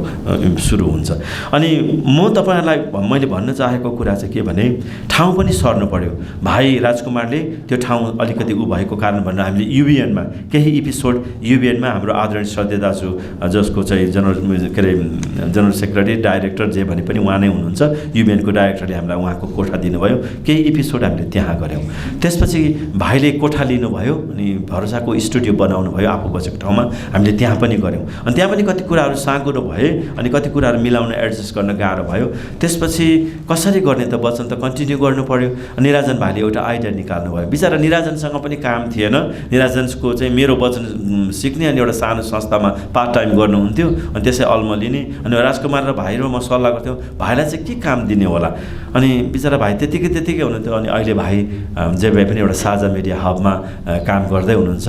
सुरु हुन्छ। अनि म तपाईँहरूलाई मैले भन्न चाहेको कुरा चाहिँ के भने ठाउँ पनि सर्नु पर्यो। भाइ राजकुमारले त्यो ठाउँ अलिकति भएको कारण भनेर हामीले युबिएनमा केही एपिसोड युबिएनमा हाम्रो आदरणीय श्रद्धेय दाजु जसको चाहिँ जनरल सेक्रेटरी डाइरेक्टर जे भने पनि उहाँ नै हुनुहुन्छ, युबिएनको डाइरेक्टरले हामीलाई उहाँको कोठा दिनुभयो। केही एपिसोड हामीले त्यहाँ गऱ्यौँ। त्यसपछि भाइले कोठा लिनुभयो अनि भरोसाको स्टुडियो बनाउनु भयो आफू बसेको ठाउँमा, हामीले त्यहाँ पनि गऱ्यौँ। अनि त्यहाँ पनि कति कुराहरू साँगुरो भए अनि कति कुराहरू मिलाउन एडजस्ट गर्न गाह्रो भयो। त्यसपछि कसरी गर्ने त वचन त कन्टिन्यू गर्नु पर्यो। निराजन भाइले एउटा आइडिया निकाल्नु भयो। बिचरा निराजनसँग पनि काम थिएन। निराजनको चाहिँ मेरो वचन सिक्ने अनि एउटा सानो संस्थामा पार्ट टाइम गर्नुहुन्थ्यो अनि त्यसै अल्मलिने। अनि राजकुमार र भाइ र म सल्लाह गर्थ्यौँ भाइलाई चाहिँ के काम दिने होला। अनि बिचरा भाइ त्यतिकै हुनुहुन्थ्यो। अनि अहिले भाइ जे भए पनि एउटा साझा मिडिया हबमा काम गर्दै हुनुहुन्छ।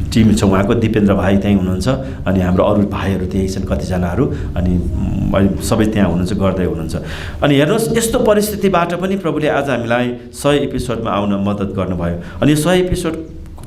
टिम छ उहाँको, दिपेन्द्र भाइ त्यहीँ हुनुहुन्छ अनि हाम्रो अरू भाइहरू त्यही छन् कतिजनाहरू, अनि सबै त्यहाँ हुनुहुन्छ, गर्दै हुनुहुन्छ। अनि हेर्नुहोस् यस्तो परिस्थितिबाट पनि प्रभुले आज हामीलाई 100 एपिसोडमा आउन मद्दत गर्नुभयो। अनि 100 एपिसोड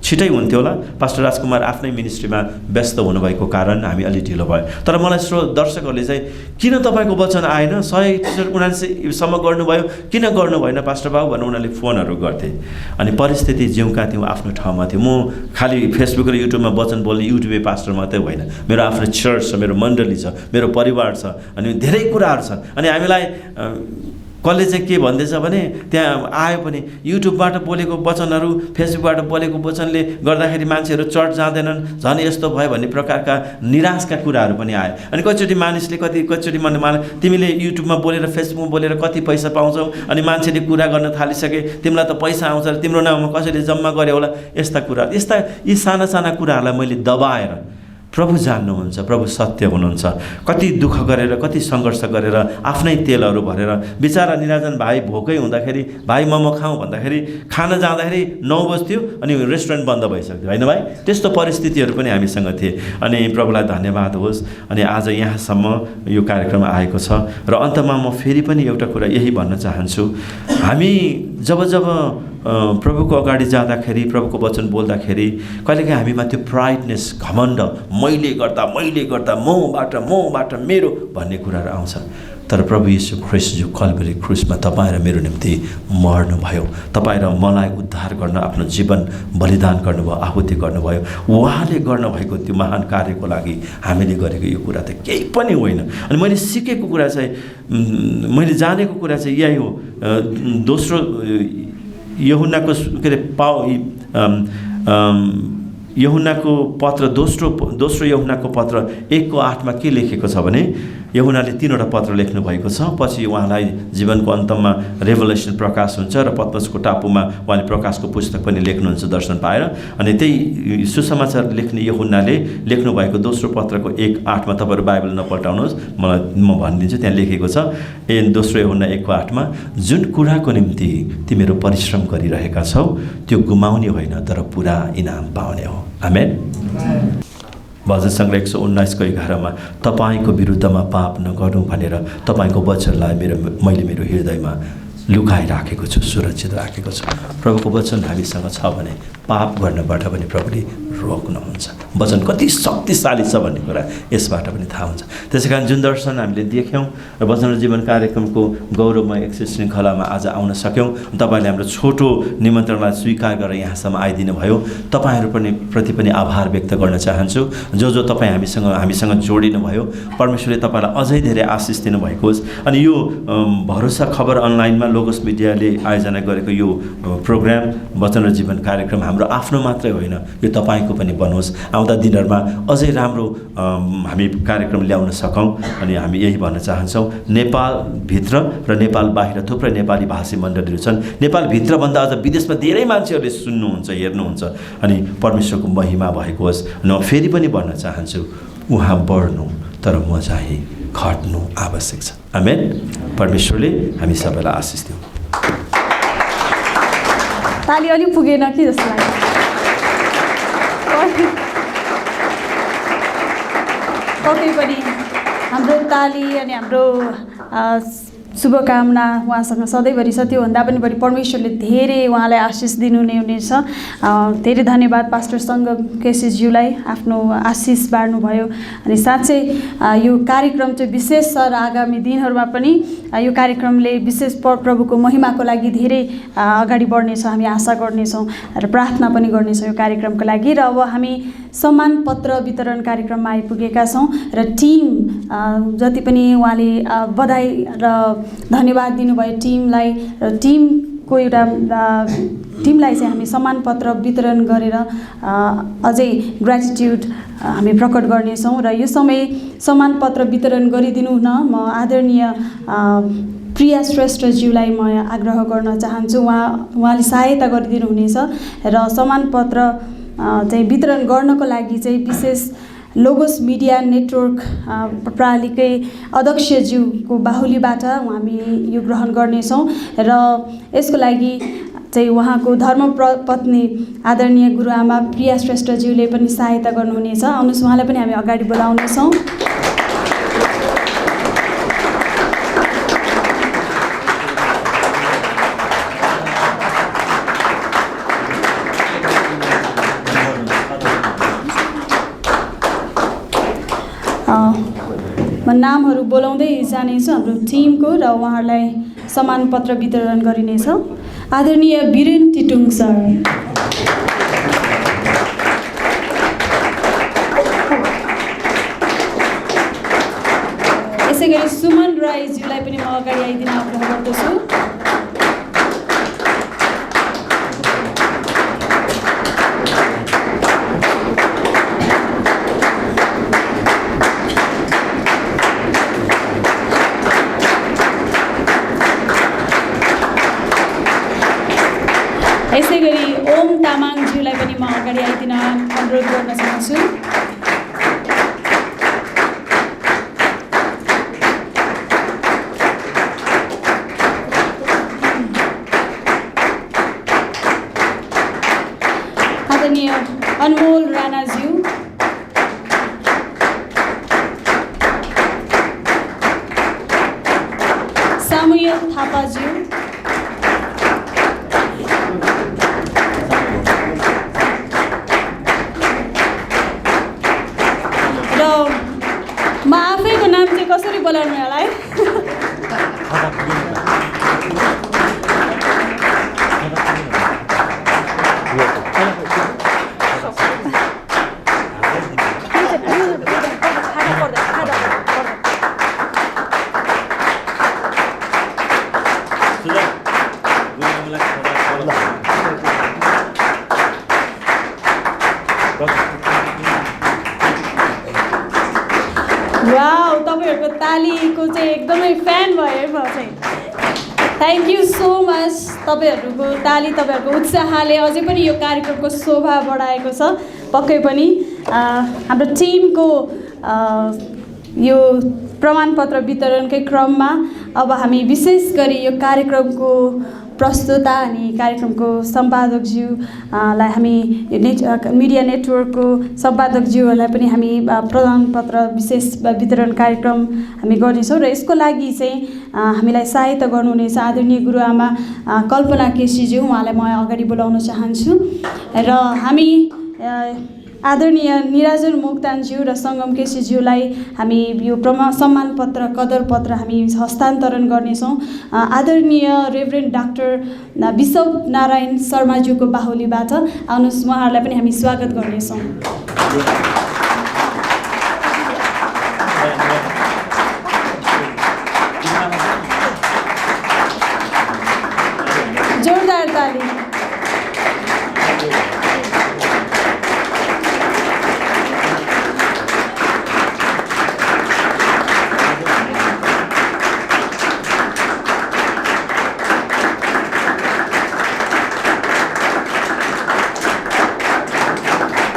छिटै हुन्थ्यो होला, पास्टर राजकुमार आफ्नै मिनिस्ट्रीमा व्यस्त हुनुभएको कारण हामी अलि ढिलो भयो। तर मलाई दर्शकहरूले चाहिँ किन तपाईँको वचन आएन, 100 एपिसोड 79सम्म गर्नुभयो, किन गर्नु भएन पास्टर बाबु भनेर उनीहरूले फोनहरू गर्थे। अनि परिस्थिति जिउँका थियौँ, आफ्नो ठाउँमा थियो। म खालि फेसबुक र युट्युबमा वचन बोल्ने युट्युबे पास्टर मात्रै होइन, मेरो आफ्नो चर्च छ, मेरो मण्डली छ, मेरो परिवार छ, अनि धेरै कुराहरू छन्। अनि हामीलाई कसले चाहिँ के भन्दैछ भने त्यहाँ आयो पनि युट्युबबाट बोलेको वचनहरू, फेसबुकबाट बोलेको वचनले गर्दाखेरि मान्छेहरू चर्च जाँदैनन्, झन् यस्तो भयो भन्ने प्रकारका निराशका कुराहरू पनि आए। अनि कतिचोटि मानिसले कतिचोटि तिमीले युट्युबमा बोलेर फेसबुकमा बोलेर कति पैसा पाउँछौ, अनि मान्छेले कुरा गर्न थालिसके तिमीलाई त पैसा आउँछ, तिम्रो नाउँमा कसैले जम्मा गरे होला। यस्ता कुरा, यी साना साना कुराहरूलाई मैले दबाएर, प्रभु जान्नुहुन्छ, प्रभु सत्य हुनुहुन्छ, कति दुःख गरेर कति सङ्घर्ष गरेर आफ्नै तेलहरू भरेर बिचारा निराजन भाइ भोकै हुँदाखेरि भाइ मोमो खाउँ भन्दाखेरि खान जाँदाखेरि 9 बज्थ्यो अनि रेस्टुरेन्ट बन्द भइसक्थ्यो, होइन भाइ? त्यस्तो परिस्थितिहरू पनि हामीसँग थिए। अनि प्रभुलाई धन्यवाद होस् अनि आज यहाँसम्म यो कार्यक्रम आएको छ। र अन्तमा म फेरि पनि एउटा कुरा यही भन्न चाहन्छु, हामी जब प्रभुको अगाडि जाँदाखेरि, प्रभुको वचन बोल्दाखेरि कहिलेकाहीँ हामीमा त्यो प्राइडनेस, घमण्ड, मैले गर्दा मबाट मेरो भन्ने कुराहरू आउँछ। तर प्रभु येशू ख्रिस्टज्यू कल्भरी क्रुसमा तपाईँ र मेरो निम्ति मर्नुभयो, तपाईँ र मलाई उद्धार गर्न आफ्नो जीवन बलिदान गर्नुभयो, आहुति गर्नुभयो। उहाँले गर्नुभएको त्यो महान कार्यको लागि हामीले गरेको यो कुरा त केही पनि होइन। अनि मैले सिकेको कुरा चाहिँ, मैले जानेको कुरा चाहिँ यही हो। दोस्रो यूहन्नाको यूहन्नाको पत्र दोस्रो यूहन्नाको पत्र 1:8 के लेखेको छ भने यूहन्नाले 3वटा पत्र लेख्नु भएको छ। पछि उहाँलाई जीवनको अन्तमा रेभलेसन प्रकाश हुन्छ र पत्मसको टापुमा उहाँले प्रकाशको पुस्तक पनि लेख्नुहुन्छ दर्शन पाएर। अनि त्यही सुसमाचार लेख्ने यूहन्नाले लेख्नु भएको दोस्रो पत्रको 1:8 तपाईँहरू बाइबल नपल्टाउनुहोस्, म भनिदिन्छु, त्यहाँ लेखेको छ दोस्रो यूहन्ना 1:8 जुन कुराको निम्ति तिमीहरू परिश्रम गरिरहेका छौ त्यो गुमाउने होइन तर पुरा इनाम पाउने हो। आमेन। भजन सङ्ग्रह 119:11 तपाईँको विरुद्धमा पाप नगरौँ भनेर तपाईँको वचनलाई मैले मेरो हृदयमा लुकाइराखेको छु, सुरक्षित राखेको छु। प्रभुको वचन हामीसँग छ भने पाप गर्नबाट पनि प्रभुले रोक्नुहुन्छ। वचन कति शक्तिशाली छ भन्ने कुरा यसबाट पनि थाहा हुन्छ। त्यसै कारण जुन दर्शन हामीले देख्यौँ र वचन र जीवन कार्यक्रमको गौरवमय एक श्रृङ्खलामा आज आउन सक्यौँ। तपाईँले हाम्रो छोटो निमन्त्रणलाई स्वीकार गरेर यहाँसम्म आइदिनु भयो, तपाईँहरू प्रति पनि आभार व्यक्त गर्न चाहन्छु। जो तपाईँ हामीसँग जोडिनु भयो, परमेश्वरले तपाईँलाई अझै धेरै आशिष दिनुभएको होस्। अनि यो भरोसा खबर अनलाइनमा लोगोस मिडियाले आयोजना गरेको यो प्रोग्राम वचन र जीवन कार्यक्रम हाम्रो आफ्नो मात्रै होइन, यो तपाईँको पनि बनोस्। आउँदा दिनहरूमा अझै राम्रो हामी कार्यक्रम ल्याउन सकौँ अनि हामी यही भन्न चाहन्छौँ। नेपालभित्र र नेपाल बाहिर थुप्रै नेपाली भाषी मण्डलीहरू छन्। नेपालभित्रभन्दा अझ विदेशमा धेरै मान्छेहरूले सुन्नुहुन्छ, हेर्नुहुन्छ अनि परमेश्वरको महिमा भएको होस्। न फेरि पनि भन्न चाहन्छु, उहाँ बढ्नु तर म चाहिँ घट्नु आवश्यक छ। आमेन। परमेश्वरले हामी सबैलाई आशिष दिउँ। ताली अलि पुगेन कि जस्तो लाग्यो। पक्कै पनि हाम्रो ताली अनि हाम्रो शुभकामना उहाँसँग सधैँभरि छ। त्योभन्दा पनि बढी परमेश्वरले धेरै उहाँलाई आशिष दिनुहुने हुनेछ। धेरै धन्यवाद पास्टर सङ्गम केसीज्यूलाई आफ्नो आशिष बाँड्नुभयो। अनि साँच्चै यो कार्यक्रम चाहिँ विशेष छ र आगामी दिनहरूमा पनि यो कार्यक्रमले विशेष प्रभुको महिमाको लागि धेरै अगाडि बढ्नेछ हामी आशा गर्नेछौँ र प्रार्थना पनि गर्नेछौँ यो कार्यक्रमको लागि। र अब हामी सम्मान पत्र वितरण कार्यक्रममा आइपुगेका छौँ र टिम जति पनि उहाँले बधाई र धन्यवाद दिनुभयो टिमलाई, र टिमको एउटा टिमलाई चाहिँ हामी सम्मान पत्र वितरण गरेर अझै ग्रेटिट्युड हामी प्रकट गर्नेछौँ। र यो समय सम्मान पत्र वितरण गरिदिनु हुन म आदरणीय प्रिया श्रेष्ठज्यूलाई म आग्रह गर्न चाहन्छु। उहाँले सहायता गरिदिनु हुनेछ र सम्मान पत्र चाहिँ वितरण गर्नको लागि चाहिँ विशेष लोगोस मिडिया नेटवर्क प्रणालीकै अध्यक्षज्यूको बाहुलीबाट हामी यो ग्रहण गर्नेछौँ। र यसको लागि चाहिँ उहाँको धर्मपत्नी आदरणीय गुरुआमा प्रिया श्रेष्ठज्यूले पनि सहायता गर्नुहुनेछ। आउनुहोस् उहाँलाई पनि हामी अगाडि बोलाउनेछौँ। म नामहरू बोलाउँदै जानेछु हाम्रो टिमको र उहाँहरूलाई सम्मान पत्र वितरण गरिनेछ। आदरणीय वीरेन टिटुङ सर, यसै गरी सुमन राईज्यूलाई पनि म अगाडि आइदिन आग्रह गर्दछु। यसै गरी ओम तामाङज्यूलाई पनि म अगाडि आइदिन अनुरोध गर्न चाहन्छु। आदरणीय अनमोल राणाज्यू, सामुयल थापाज्यू, म आफैको नाम चाहिँ कसरी बोलाउनु होला है? वाउ, तपाईँहरूको तालीको चाहिँ एकदमै फ्यान भएँ म चाहिँ। Thank you so much. तपाईँहरूको ताली, तपाईँहरूको उत्साहले अझै पनि यो कार्यक्रमको शोभा बढाएको छ। पक्कै पनि हाम्रो टिमको यो प्रमाणपत्र वितरणकै क्रममा अब हामी विशेष गरी यो कार्यक्रमको प्रस्तुता अनि कार्यक्रमको सम्पादकज्यूलाई हामी मिडिया नेटवर्कको सम्पादकज्यूहरूलाई पनि हामी प्रमाणपत्र विशेष वितरण कार्यक्रम हामी गर्नेछौँ। र यसको लागि चाहिँ हामीलाई सहायता गर्नुहुनेछ आदरणीय गुरुआमा कल्पना केसीज्यू, उहाँलाई म अगाडि बोलाउन चाहन्छु। र हामी आदरणीय निराजन मोक्तानज्यू र सङ्गम केसीज्यूलाई हामी यो सम्मान पत्र कदर पत्र हामी हस्तान्तरण गर्नेछौँ। आदरणीय रेभरेन्ड डाक्टर विश्व नारायण शर्माज्यूको बाहुलीबाट आउनुहोस्, उहाँहरूलाई पनि हामी स्वागत गर्नेछौँ।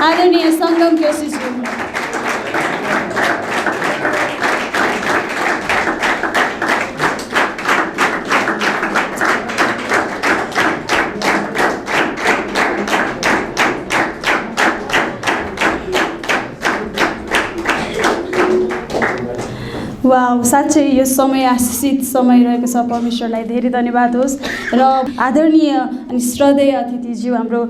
आदरणीय सङ्गम केसीज्यू। वाह, साँच्चै यो समय आशिषित समय रहेको छ। परमेश्वरलाई धेरै धन्यवाद होस्। र आदरणीय अनि श्रद्धेय अतिथिज्यू हाम्रो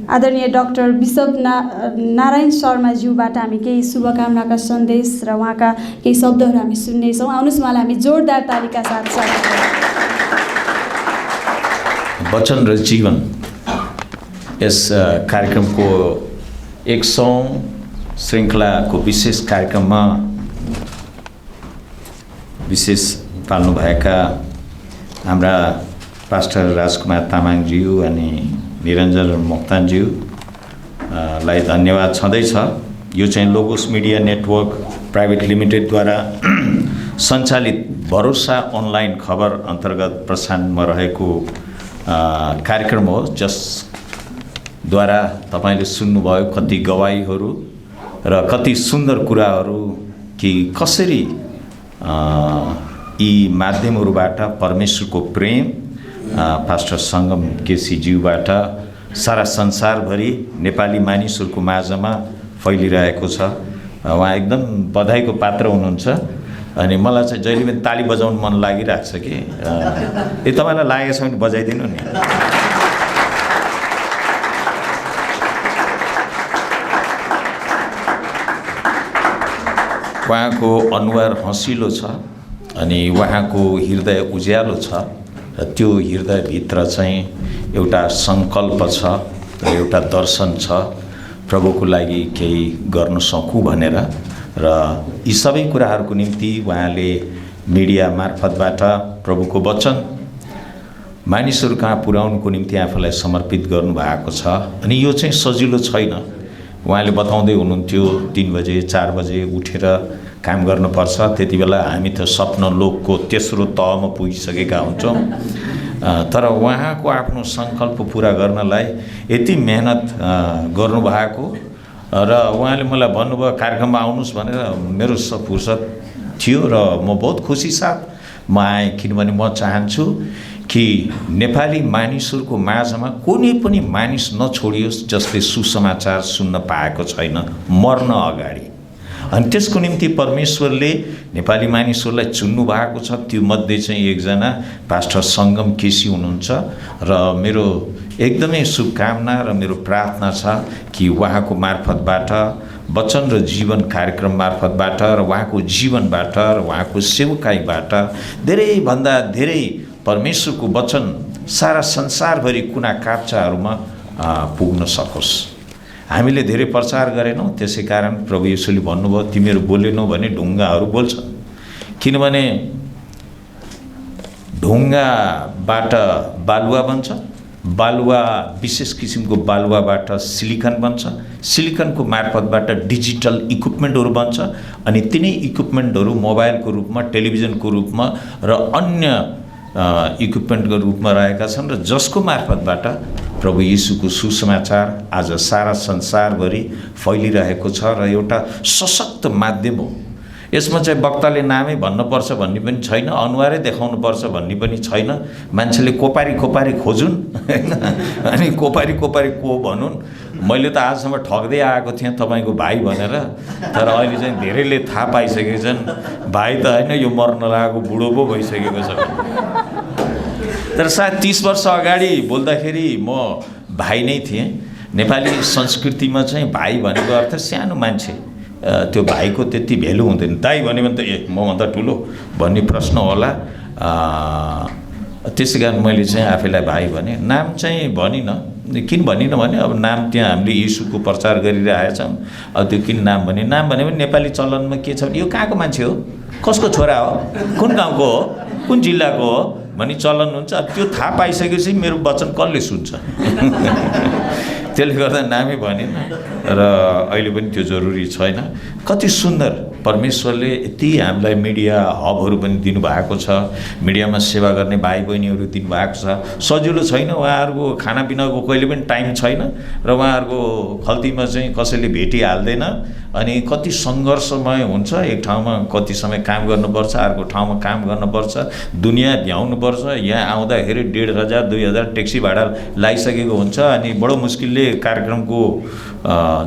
आदरणीय डाक्टर बिशप नारायण शर्माज्यूबाट हामी केही शुभकामनाका सन्देश र उहाँका केही शब्दहरू हामी सुन्नेछौँ। आउनुहोस् उहाँलाई हामी जोरदार तालीका साथ स्वागत गरौँ। वचन र जीवन यस कार्यक्रमको 100औं श्रृङ्खलाको विशेष कार्यक्रममा विशेष पाल्नुभएका हाम्रा पास्टर राजकुमार तामाङज्यू अनि निरञ्जन मोक्तानज्यू लाई धन्यवाद छँदैछ। यो चाहिँ लोगोस मिडिया नेटवर्क प्राइभेट लिमिटेडद्वारा सञ्चालित भरोसा अनलाइन खबर अन्तर्गत प्रसारणमा रहेको कार्यक्रम हो, जसद्वारा तपाईँले सुन्नुभयो कति गवाईहरू र कति सुन्दर कुराहरू कि कसरी यी माध्यमहरूबाट परमेश्वरको प्रेम पास्टर सङ्गम केसीज्यूबाट सारा संसारभरि नेपाली मानिसहरूको माझमा फैलिरहेको छ। उहाँ एकदम बधाईको पात्र हुनुहुन्छ अनि मलाई चाहिँ जहिले पनि ताली बजाउनु मन लागिरहेको छ कि तपाईँलाई लागेको छ भने बजाइदिनु नि। उहाँको अनुहार हँसिलो छ अनि उहाँको हृदय उज्यालो छ र त्यो हृदयभित्र चाहिँ एउटा सङ्कल्प छ र एउटा दर्शन छ प्रभुको लागि केही गर्न सकूँ भनेर। र यी सबै कुराहरूको निम्ति उहाँले मिडिया मार्फतबाट प्रभुको वचन मानिसहरू कहाँ पुर्याउनुको निम्ति आफूलाई समर्पित गर्नुभएको छ। अनि यो चाहिँ सजिलो छैन। उहाँले बताउँदै हुनुहुन्थ्यो 3 बजे 4 बजे उठेर काम गर्नुपर्छ। त्यति बेला हामी त स्वप्न लोकको तेस्रो तहमा पुगिसकेका हुन्छौँ। तर उहाँको आफ्नो सङ्कल्प पुरा गर्नलाई यति मेहनत गर्नुभएको र उहाँले मलाई भन्नुभयो कार्यक्रममा आउनुहोस् भनेर मेरो फुर्सद थियो र म बहुत खुसी साथ म आएँ, किनभने म चाहन्छु कि नेपाली मानिसहरूको माझमा कुनै पनि मानिस नछोडियोस् जसले सुसमाचार सुन्न पाएको छैन मर्न अगाडि। अनि त्यसको निम्ति परमेश्वरले नेपाली मानिसहरूलाई चुन्नु भएको छ। त्यो मध्ये चाहिँ एकजना पास्टर सङ्गम केसी हुनुहुन्छ र मेरो एकदमै शुभकामना र मेरो प्रार्थना छ कि उहाँको मार्फतबाट वचन र जीवन कार्यक्रम मार्फतबाट र उहाँको जीवनबाट र उहाँको सेवकाईबाट धेरैभन्दा धेरै परमेश्वरको वचन सारा संसारभरि कुना काप्चाहरूमा पुग्न सकोस्। हामीले धेरै प्रचार गरेनौँ, त्यसै कारण प्रभु येशूले भन्नुभयो तिमीहरू बोलेनौ भने ढुङ्गाहरू बोल्छन्। किनभने ढुङ्गाबाट बालुवा बन्छ, बालुवा विशेष किसिमको बालुवाबाट सिलिकन बन्छ, सिलिकनको मार्फतबाट डिजिटल इक्विपमेन्टहरू बन्छ अनि तिनै इक्विपमेन्टहरू मोबाइलको रूपमा, टेलिभिजनको रूपमा र अन्य इक्विपमेन्टको रूपमा रहेका छन् र जसको मार्फतबाट प्रभु येशूको सुसमाचार आज सारा संसारभरि फैलिरहेको छ र एउटा सशक्त माध्यम हो। यसमा चाहिँ वक्ताले नामै भन्नुपर्छ भन्ने पनि छैन, अनुहारै देखाउनुपर्छ भन्ने पनि छैन। मान्छेले कोपारी खोजुन् अनि कोपारी को भनुन्। मैले त आजसम्म ठग्दै आएको थिएँ तपाईँको भाइ भनेर, तर अहिले चाहिँ धेरैले थाहा पाइसकेका छन् भाइ त होइन यो मर्न लागेको बुढो पो भइसकेको छ। तर सायद 30 वर्ष अगाडि बोल्दाखेरि म भाइ नै थिएँ। नेपाली संस्कृतिमा चाहिँ भाइ भनेको अर्थ सानो मान्छे, त्यो भाइको त्यति भेल्यु हुँदैन। दाइ भन्यो भने त मभन्दा ठुलो भन्ने प्रश्न होला। त्यसै कारण मैले चाहिँ आफैलाई भाइ भने। नाम चाहिँ भनिनँ, किन भनिनँ भने अब नाम त्यहाँ हामीले येशूको प्रचार गरिरहेछौँ, अब त्यो किन नाम भने पनि नेपाली चलनमा के छ भने यो कहाँको मान्छे हो, कसको छोरा हो, कुन गाउँको हो, कुन जिल्लाको हो भन्ने चलन हुन्छ। अब त्यो थाहा पाइसकेपछि मेरो वचन कसले सुन्छ त्यसले गर्दा नामै भनेन र अहिले पनि त्यो जरुरी छैन। कति सुन्दर परमेश्वरले यति हामीलाई मिडिया हबहरू पनि दिनुभएको छ, मिडियामा सेवा गर्ने भाइ बहिनीहरू दिनुभएको छ। सजिलो छैन, उहाँहरूको खानापिनाको कहिले पनि टाइम छैन र उहाँहरूको खल्तीमा चाहिँ कसैले भेटिहाल्दैन अनि कति सङ्घर्षमय हुन्छ। एक ठाउँमा कति समय काम गर्नुपर्छ, अर्को ठाउँमा काम गर्नुपर्छ, दुनियाँ भ्याउनुपर्छ। यहाँ आउँदाखेरि 1500 2000 ट्याक्सी भाडा लगाइसकेको हुन्छ अनि बडो मुस्किलले कार्यक्रमको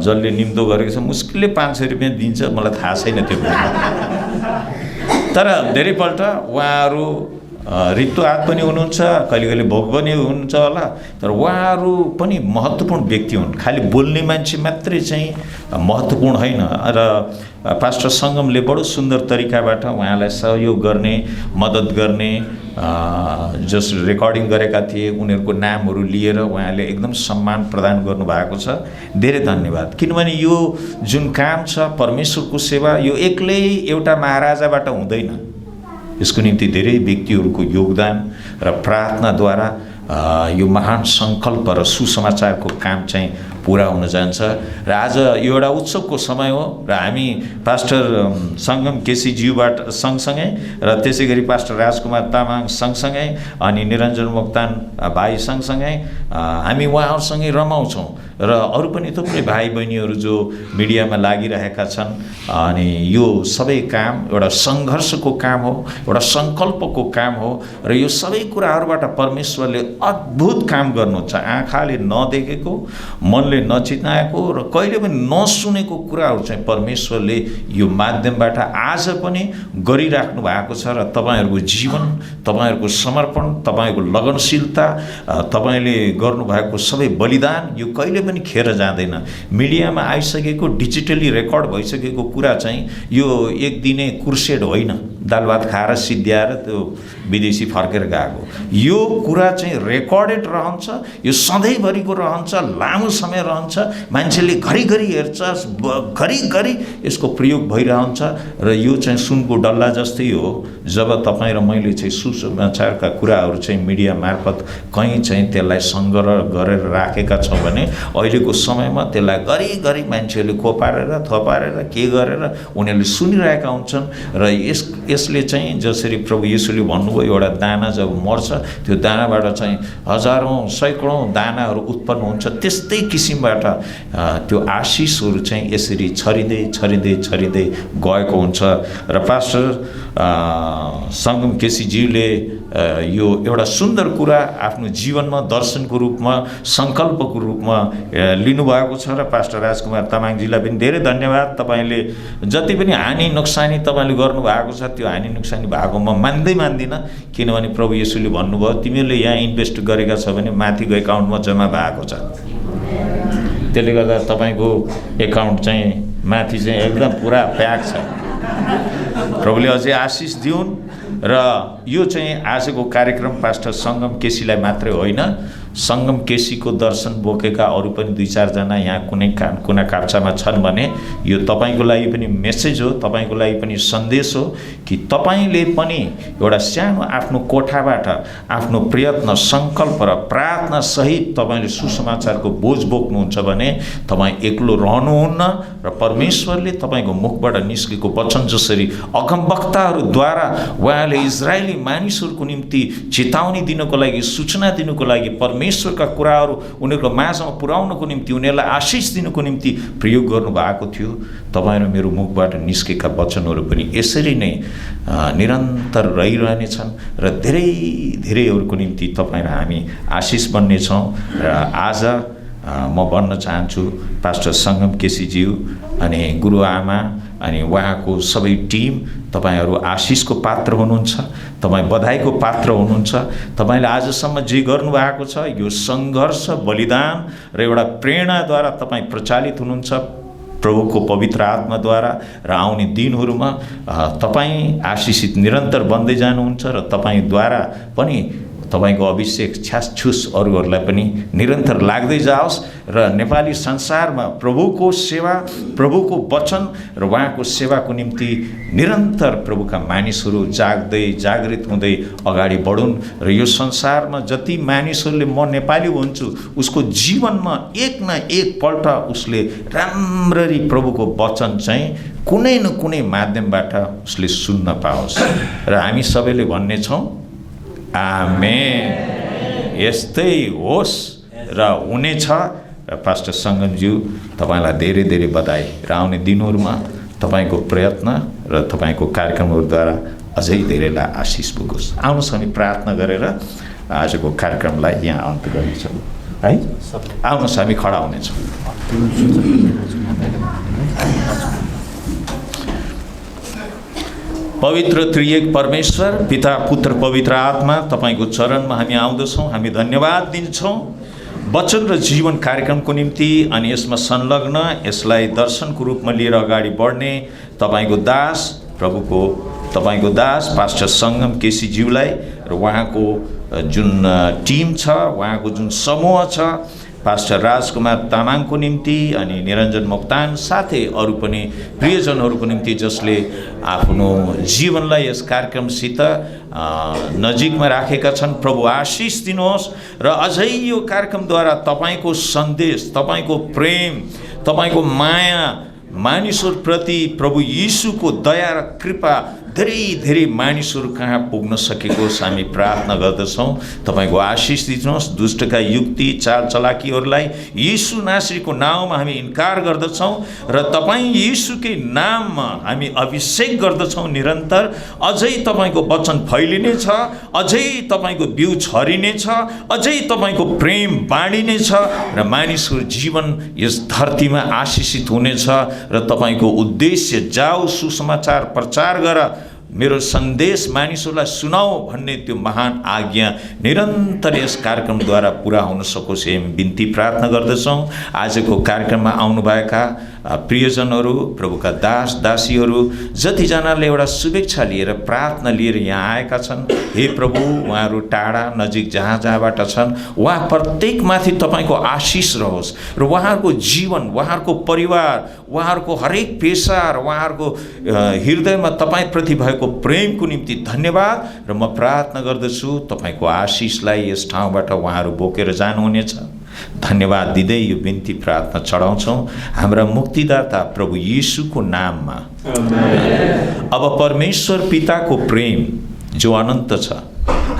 जसले निम्तो गरेको छ मुस्किलले 500 रुपियाँ दिन्छ, मलाई थाहा छैन त्यो। तर धेरैपल्ट उहाँहरू ऋतुआत पनि हुनुहुन्छ, कहिले कहिले भोग पनि हुनुहुन्छ होला, तर उहाँहरू पनि महत्त्वपूर्ण व्यक्ति हुन्। खालि बोल्ने मान्छे मात्रै चाहिँ महत्त्वपूर्ण होइन। र पास्टर सङ्गमले बडो सुन्दर तरिकाबाट उहाँलाई सहयोग गर्ने, मद्दत गर्ने, जस रेकर्डिङ गरेका थिए उनीहरूको नामहरू लिएर उहाँले एकदम सम्मान प्रदान गर्नुभएको छ। धेरै धन्यवाद। किनभने यो जुन काम छ परमेश्वरको सेवा, यो एक्लै एउटा महाराजाबाट हुँदैन। यसको निम्ति धेरै व्यक्तिहरूको योगदान र प्रार्थनाद्वारा यो महान सङ्कल्प र सुसमाचारको काम चाहिँ पुरा हुन जान्छ। र आज यो एउटा उत्सवको समय हो र हामी पास्टर सङ्गम केसीज्यूबाट सँगसँगै र त्यसै गरी पास्टर राजकुमार तामाङ सँगसँगै अनि निरञ्जन मोक्तान भाइ सँगसँगै हामी उहाँहरूसँगै रमाउँछौँ र अरू पनि थुप्रै भाइ बहिनीहरू जो मिडियामा लागिरहेका छन्। अनि यो सबै काम एउटा सङ्घर्षको काम हो, एउटा सङ्कल्पको काम हो र यो सबै कुराहरूबाट परमेश्वरले अद्भुत काम गर्नुहुन्छ। आँखाले नदेखेको, मनले नचिनाएको र कहिले पनि नसुनेको कुराहरू चाहिँ परमेश्वरले यो माध्यमबाट आज पनि गरिराख्नु भएको छ। र तपाईँहरूको जीवन, तपाईँहरूको समर्पण, तपाईँको लगनशीलता, तपाईँले गर्नुभएको सबै बलिदान यो कहिले पनि खेर जाँदैन। मिडियामा आइसकेको, डिजिटली रेकर्ड भइसकेको कुरा चाहिँ यो एक दिने कुर्सेड होइन, दाल भात खाएर सिद्ध्याएर त्यो विदेशी फर्केर गएको। यो कुरा चाहिँ रेकर्डेड रहन्छ, यो सधैँभरिको रहन्छ, लामो समय रहन्छ, मान्छेले घरिघरि हेर्छ, घरिघरि यसको प्रयोग भइरहन्छ। र यो चाहिँ सुनको डल्ला जस्तै हो। जब तपाईँ र मैले चाहिँ सुसमाचारका कुराहरू चाहिँ मिडिया मार्फत कहीँ चाहिँ त्यसलाई सङ्ग्रह गरेर राखेका छौँ भने अहिलेको समयमा त्यसलाई घरिघरि मान्छेहरूले कोपारेर थपारेर के गरेर उनीहरूले सुनिरहेका हुन्छन्। र यसले चाहिँ जसरी प्रभु येशूले भन्नुभयो एउटा दाना जब मर्छ त्यो दानाबाट चाहिँ हजारौँ सैकडौँ दानाहरू उत्पन्न हुन्छ, त्यस्तै किसिमबाट त्यो आशिषहरू चाहिँ यसरी छरिँदै छरिँदै छरिँदै गएको हुन्छ। र पास्टर सङ्गम केसीज्यूले यो एउटा सुन्दर कुरा आफ्नो जीवनमा दर्शनको रूपमा, सङ्कल्पको रूपमा लिनुभएको छ। र पास्टर राजकुमार तामाङजीलाई पनि धेरै धन्यवाद। तपाईँले जति पनि हानि नोक्सानी तपाईँले गर्नुभएको छ त्यो हानि नोक्सानी भएको म मान्दिनँ, किनभने प्रभु येशूले भन्नुभयो तिमीहरूले यहाँ इन्भेस्ट गरेका छ भने माथिको एकाउन्टमा जम्मा भएको छ। त्यसले गर्दा तपाईँको एकाउन्ट चाहिँ माथि चाहिँ एकदम पुरा प्याक छ। प्रभुले अझै आशिष दिउन्। र यो चाहिँ आजको कार्यक्रम पास्टर सङ्गम केसीलाई मात्रै होइन, सङ्गम केसीको दर्शन बोकेका अरू पनि 2-4 जना यहाँ कुनै कुना काप्चामा छन् भने यो तपाईँको लागि पनि मेसेज हो, तपाईँको लागि पनि सन्देश हो कि तपाईँले पनि एउटा सानो आफ्नो कोठाबाट आफ्नो प्रयत्न, सङ्कल्प र प्रार्थना सहित तपाईँले सुसमाचारको बोझ बोक्नुहुन्छ भने तपाईँ एक्लो रहनुहुन्न र परमेश्वरले तपाईँको मुखबाट निस्केको वचन जसरी अगमवक्ताहरूद्वारा उहाँले इजरायली मानिसहरूको निम्ति चेतावनी दिनको लागि, सूचना दिनको लागि, परमेश्वरका कुराहरू उनीहरूको माझमा पुर्याउनको निम्ति, उनीहरूलाई आशिष दिनको निम्ति प्रयोग गर्नुभएको थियो। तपाईँ र मेरो मुखबाट निस्केका वचनहरू पनि यसरी नै निरन्तर रहिरहनेछन् र धेरै धेरैहरूको निम्ति तपाईँ र हामी आशिष बन्नेछौँ। र आज म भन्न चाहन्छु पास्टर सङ्गम केसीज्यू अनि गुरुआमा अनि उहाँको सबै टिम, तपाईँहरू आशिषको पात्र हुनुहुन्छ, तपाईँ बधाईको पात्र हुनुहुन्छ। तपाईँले आजसम्म जे गर्नुभएको छ यो सङ्घर्ष, बलिदान र एउटा प्रेरणाद्वारा तपाईँ प्रचालित हुनुहुन्छ प्रभुको पवित्र आत्माद्वारा। र आउने दिनहरूमा तपाईँ आशिषित निरन्तर बन्दै जानुहुन्छ र तपाईँद्वारा पनि तपाईँको अभिषेक छ्यासछुस अरूहरूलाई पनि निरन्तर लाग्दै जाओस् र नेपाली संसारमा प्रभुको सेवा, प्रभुको वचन र उहाँको सेवाको निम्ति निरन्तर प्रभुका मानिसहरू जाग्दै जागृत हुँदै अगाडि बढुन् र यो संसारमा जति मानिसहरूले म नेपाली हुन्छु उसको जीवनमा एक न एक पल्ट उसले राम्ररी प्रभुको वचन चाहिँ कुनै न कुनै माध्यमबाट उसले सुन्न पाओस् र हामी सबैले भन्ने छौँ आमेन। यस्तै होस् र हुनेछ। र पास्टर सङ्गमज्यू तपाईँलाई धेरै धेरै बधाई र आउने दिनहरूमा तपाईँको प्रयत्न र तपाईँको कार्यक्रमहरूद्वारा अझै धेरैलाई आशिष पुगोस्। आउनुहोस् हामी प्रार्थना गरेर आजको कार्यक्रमलाई यहाँ अन्त गर्नेछौँ है। आउनुहोस् हामी खडा हुनेछौँ। पवित्र त्रिएक परमेश्वर पिता पुत्र पवित्र आत्मा तपाईँको चरणमा हामी आउँदछौँ। हामी धन्यवाद दिन्छौँ वचन र जीवन कार्यक्रमको निम्ति अनि यसमा संलग्न यसलाई दर्शनको रूपमा लिएर अगाडि बढ्ने तपाईँको दास प्रभुको तपाईँको दास पास्टर सङ्गम केसीज्यूलाई र उहाँको जुन टिम छ, उहाँको जुन समूह छ, पास्टर राजकुमार तामाङको निम्ति अनि निरञ्जन मोक्तान साथै अरू पनि प्रियजनहरूको निम्ति जसले आफ्नो जीवनलाई यस कार्यक्रमसित नजिकमा राखेका छन्। प्रभु आशिष दिनुहोस् र अझै यो कार्यक्रमद्वारा तपाईँको सन्देश, तपाईँको प्रेम, तपाईँको माया मानिसहरूप्रति प्रभु यीशुको दया र कृपा धेरै धेरै मानिसहरू कहाँ पुग्न सकेको हामी प्रार्थना गर्दछौँ। तपाईँको आशिष दिनुहोस्। दुष्टका युक्ति चाल चलाकीहरूलाई यीशु नासरीको नाउँमा हामी इन्कार गर्दछौँ र तपाईँ यीशुकै नाममा हामी अभिषेक गर्दछौँ। निरन्तर अझै तपाईँको वचन फैलिनेछ, अझै तपाईँको बिउ छरिनेछ, अझै तपाईँको प्रेम बाँडिनेछ र मानिसको जीवन यस धरतीमा आशिषित हुनेछ र तपाईँको उद्देश्य जाऊ सुसमाचार प्रचार गर, मेरो सन्देश मानिसहरूलाई सुनाऊ भन्ने त्यो महान आज्ञा निरन्तर यस कार्यक्रमद्वारा पुरा हुन सकोस् हामी बिन्ती प्रार्थना गर्दछौँ। आजको कार्यक्रममा आउनुभएका प्रियजनहरू, प्रभुका दास दासीहरू जतिजनाले एउटा शुभेच्छा लिएर प्रार्थना लिएर यहाँ आएका छन्, हे प्रभु उहाँहरू टाढा नजिक जहाँ जहाँबाट छन् उहाँ प्रत्येकमाथि तपाईँको आशिष रहोस् र उहाँहरूको जीवन, उहाँहरूको परिवार, उहाँहरूको हरेक पेसा र उहाँहरूको हृदयमा तपाईँप्रति भएको प्रेमको निम्ति धन्यवाद र म प्रार्थना गर्दछु तपाईँको आशिषलाई यस ठाउँबाट उहाँहरू बोकेर जानुहुनेछ। धन्यवाद दिँदै यो बिन्ती प्रार्थना चढाउँछौँ हाम्रा मुक्तिदाता प्रभु यीशुको नाममा। अब परमेश्वर पिताको प्रेम जो अनन्त छ,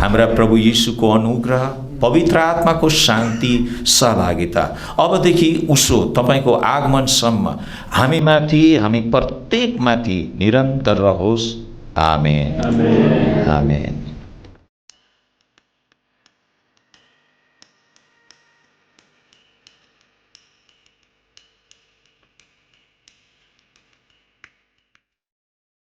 हाम्रा प्रभु यीशुको अनुग्रह, पवित्र आत्माको शान्ति, सहभागिता अबदेखि उसो तपाईँको आगमनसम्म हामीमाथि, हामी प्रत्येकमाथि निरन्तर रहोस्। आमेन आमेन।